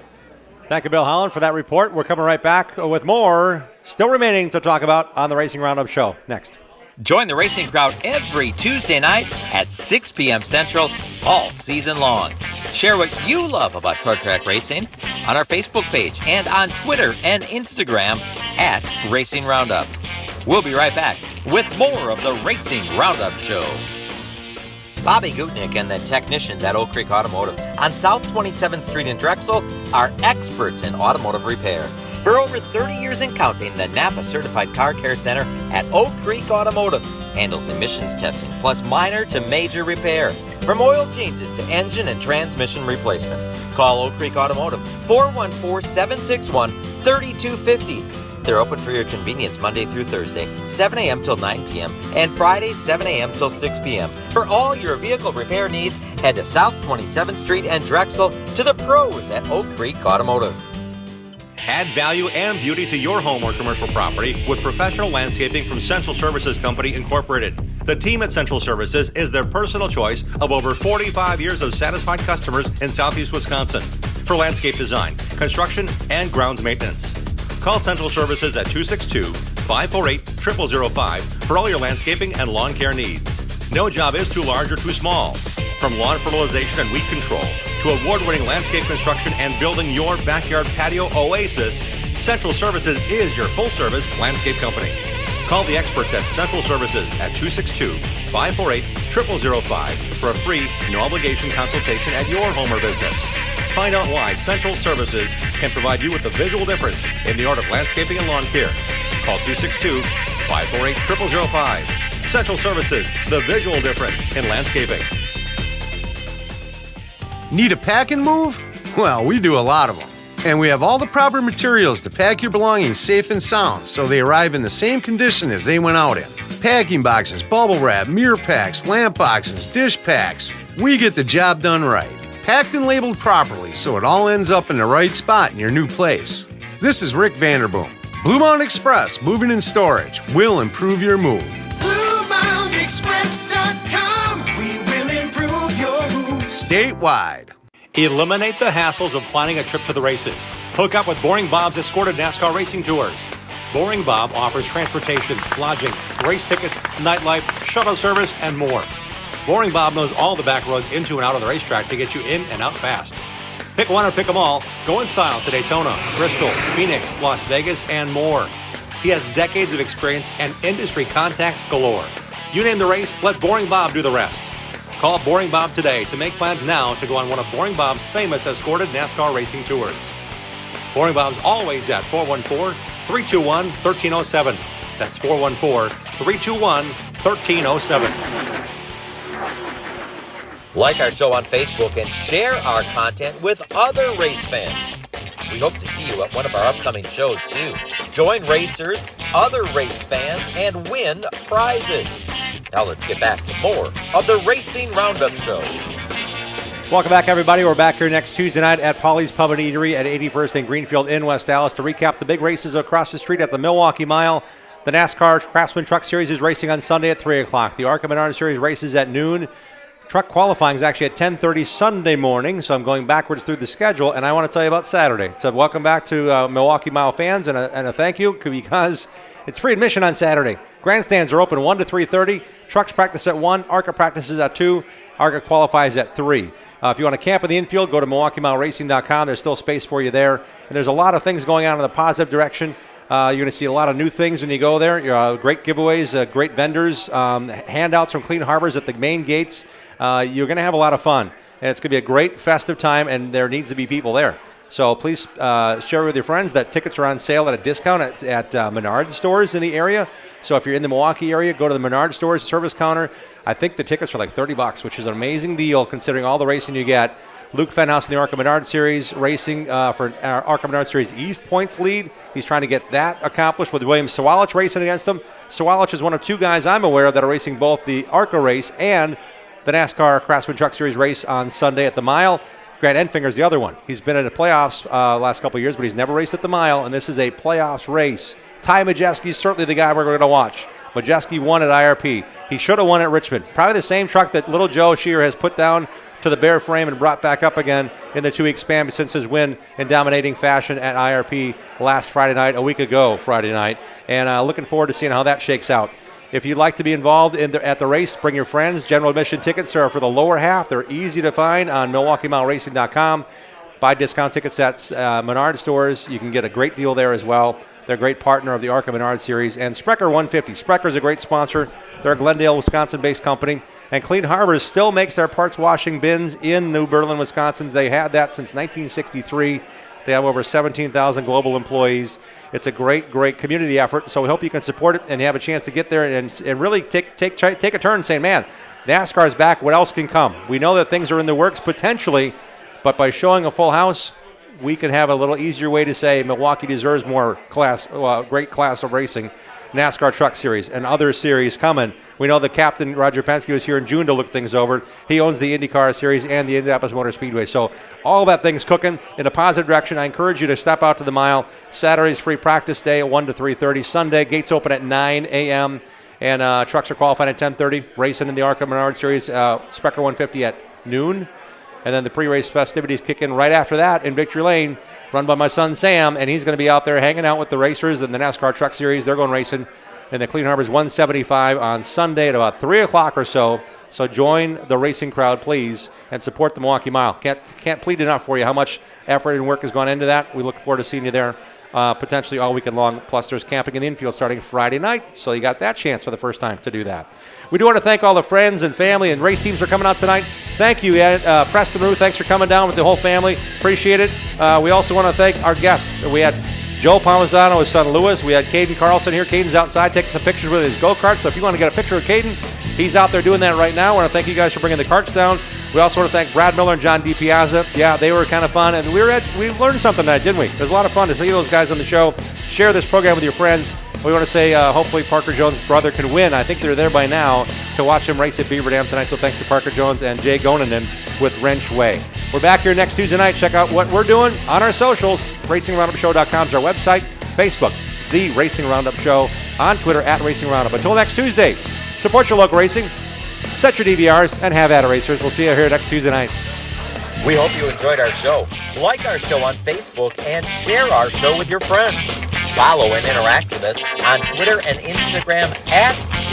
Thank you, Bill Holland, for that report. We're coming right back with more still remaining to talk about on the Racing Roundup Show. Next. Join the racing crowd every Tuesday night at 6 p.m. Central all season long. Share what you love about short track racing on our Facebook page and on Twitter and Instagram at Racing Roundup. We'll be right back with more of the Racing Roundup Show. Bobby Gutnick and the technicians at Oak Creek Automotive on South 27th Street in Drexel are experts in automotive repair. For over 30 years and counting, the Napa Certified Car Care Center at Oak Creek Automotive handles emissions testing plus minor to major repair, from oil changes to engine and transmission replacement. Call Oak Creek Automotive 414-761-3250. They're open for your convenience Monday through Thursday, 7 a.m. till 9 p.m., and Friday, 7 a.m. till 6 p.m. For all your vehicle repair needs, head to South 27th Street and Drexel to the pros at Oak Creek Automotive. Add value and beauty to your home or commercial property with professional landscaping from Central Services Company, Incorporated. The team at Central Services is their personal choice of over 45 years of satisfied customers in Southeast Wisconsin for landscape design, construction, and grounds maintenance. Call Central Services at 262-548-0005 for all your landscaping and lawn care needs. No job is too large or too small. From lawn fertilization and weed control to award-winning landscape construction and building your backyard patio oasis, Central Services is your full-service landscape company. Call the experts at Central Services at 262-548-0005 for a free, no-obligation consultation at your home or business. Find out why Central Services can provide you with the visual difference in the art of landscaping and lawn care. Call 262-548-0005. Central Services, the visual difference in landscaping. Need a pack and move? Well, we do a lot of them. And we have all the proper materials to pack your belongings safe and sound so they arrive in the same condition as they went out in. Packing boxes, bubble wrap, mirror packs, lamp boxes, dish packs. We get the job done right. Packed and labeled properly so it all ends up in the right spot in your new place. This is Rick Vanderboom. Blue Mountain Express Moving and Storage will improve your move. BlueMountainExpress.com. We will improve your move. Statewide. Eliminate the hassles of planning a trip to the races. Hook up with Boring Bob's escorted NASCAR racing tours. Boring Bob offers transportation, lodging, race tickets, nightlife, shuttle service, and more. Boring Bob knows all the back roads into and out of the racetrack to get you in and out fast. Pick one or pick them all. Go in style to Daytona, Bristol, Phoenix, Las Vegas, and more. He has decades of experience and industry contacts galore. You name the race, let Boring Bob do the rest. Call Boring Bob today to make plans now to go on one of Boring Bob's famous escorted NASCAR racing tours. Boring Bob's always at 414-321-1307. That's 414-321-1307. Like our show on Facebook and share our content with other race fans. We hope to see you at one of our upcoming shows too. Join racers, other race fans, and win prizes. Now let's get back to more of the Racing Roundup Show. Welcome back, everybody. We're back here next Tuesday night at Polly's Pub and Eatery at 81st and Greenfield in West Dallas to recap the big races across the street at the Milwaukee Mile. The NASCAR Craftsman Truck Series is racing on Sunday at 3 o'clock. The ARCA Menard Series races at noon. Truck qualifying is actually at 10:30 Sunday morning, so I'm going backwards through the schedule, and I want to tell you about Saturday. So welcome back to Milwaukee Mile fans, and a thank you, because it's free admission on Saturday. Grandstands are open 1 to 3:30. Trucks practice at 1. ARCA practices at 2. ARCA qualifies at 3. If you want to camp in the infield, go to MilwaukeeMileRacing.com. There's still space for you there. And there's a lot of things going on in the positive direction. You're going to see a lot of new things when you go there. Great giveaways, great vendors, handouts from Clean Harbors at the main gates. You're going to have a lot of fun. and it's going to be a great festive time, and there needs to be people there. So please share with your friends that tickets are on sale at a discount at Menards stores in the area. So if you're in the Milwaukee area, go to the Menards stores service counter. I think the tickets are like $30, which is an amazing deal considering all the racing you get. Luke Fenhouse in the ARCA Menard Series racing for our ARCA Menard Series East points lead. He's trying to get that accomplished with William Sawalich racing against him. Sawalich is one of two guys I'm aware of that are racing both the ARCA race and the NASCAR Craftsman Truck Series race on Sunday at the mile. Grant Enfinger's the other one. He's been in the playoffs last couple of years, but he's never raced at the mile, and this is a playoffs race. Ty Majeski's certainly the guy we're going to watch. Majeski won at IRP. He should have won at Richmond. Probably the same truck that little Joe Shear has put down to the bare frame and brought back up again in the 2-week span since his win in dominating fashion at IRP last Friday night, a week ago Friday night. And looking forward to seeing how that shakes out. If you'd like to be involved at the race, bring your friends. General admission tickets are for the lower half. They're easy to find on MilwaukeeMileRacing.com. Buy discount tickets at Menard stores. You can get a great deal there as well. They're a great partner of the ARCA Menard Series. And Sprecher 150. Sprecher's a great sponsor. They're a Glendale, Wisconsin-based company. And Clean Harbors still makes their parts washing bins in New Berlin, Wisconsin. They had that since 1963. They have over 17,000 global employees. It's a great, great community effort. So we hope you can support it and have a chance to get there and really take a turn saying, man, NASCAR's back. What else can come? We know that things are in the works potentially, but by showing a full house, we can have a little easier way to say Milwaukee deserves more great class of racing. NASCAR Truck Series and other series coming. We know the captain, Roger Penske, was here in June to look things over. He owns the IndyCar Series and the Indianapolis Motor Speedway. So all that thing's cooking in a positive direction. I encourage you to step out to the mile. Saturday's free practice day at 1 to 3:30. Sunday, gates open at 9 a.m. And trucks are qualified at 10:30. Racing in the ARCA Menard Series, Sprecher 150 at noon. And then the pre-race festivities kick in right after that in Victory Lane, run by my son Sam, and he's going to be out there hanging out with the racers in the NASCAR Truck Series. They're going racing in the Clean Harbors 175 on Sunday at about 3 o'clock or so. So join the racing crowd, please, and support the Milwaukee Mile. Can't plead enough for you how much effort and work has gone into that. We look forward to seeing you there potentially all weekend long. Plus, there's camping in the infield starting Friday night, so you got that chance for the first time to do that. We do want to thank all the friends and family and race teams for coming out tonight. Thank you, Preston Rue. Thanks for coming down with the whole family. Appreciate it. We also want to thank our guests. We had Joe Palmisano, his son Lewis. We had Caden Carlson here. Caden's outside taking some pictures with his go-kart. So if you want to get a picture of Caden, he's out there doing that right now. I want to thank you guys for bringing the karts down. We also want to thank Brad Miller and John DiPiazza. Yeah, they were kind of fun. And we learned something tonight, didn't we? It was a lot of fun to see those guys on the show. Share this program with your friends. We want to say hopefully Parker Jones' brother can win. I think they're there by now to watch him race at Beaver Dam tonight. So thanks to Parker Jones and Jay Gonanen with Wrench Way. We're back here next Tuesday night. Check out what we're doing on our socials. RacingRoundupShow.com is our website. Facebook, The Racing Roundup Show. On Twitter, @RacingRoundup. Until next Tuesday, support your local racing, set your DVRs, and have at it, racers. We'll see you here next Tuesday night. We hope you enjoyed our show. Like our show on Facebook and share our show with your friends. Follow and interact with us on Twitter and Instagram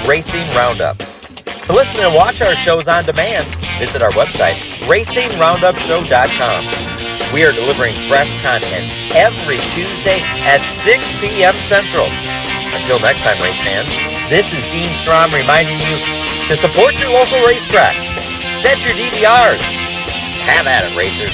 @Racing Roundup. To listen and watch our shows on demand, visit our website, RacingRoundupShow.com. We are delivering fresh content every Tuesday at 6 p.m. Central. Until next time, race fans, this is Dean Strom reminding you to support your local racetracks. Set your DVRs. Have at it, racers.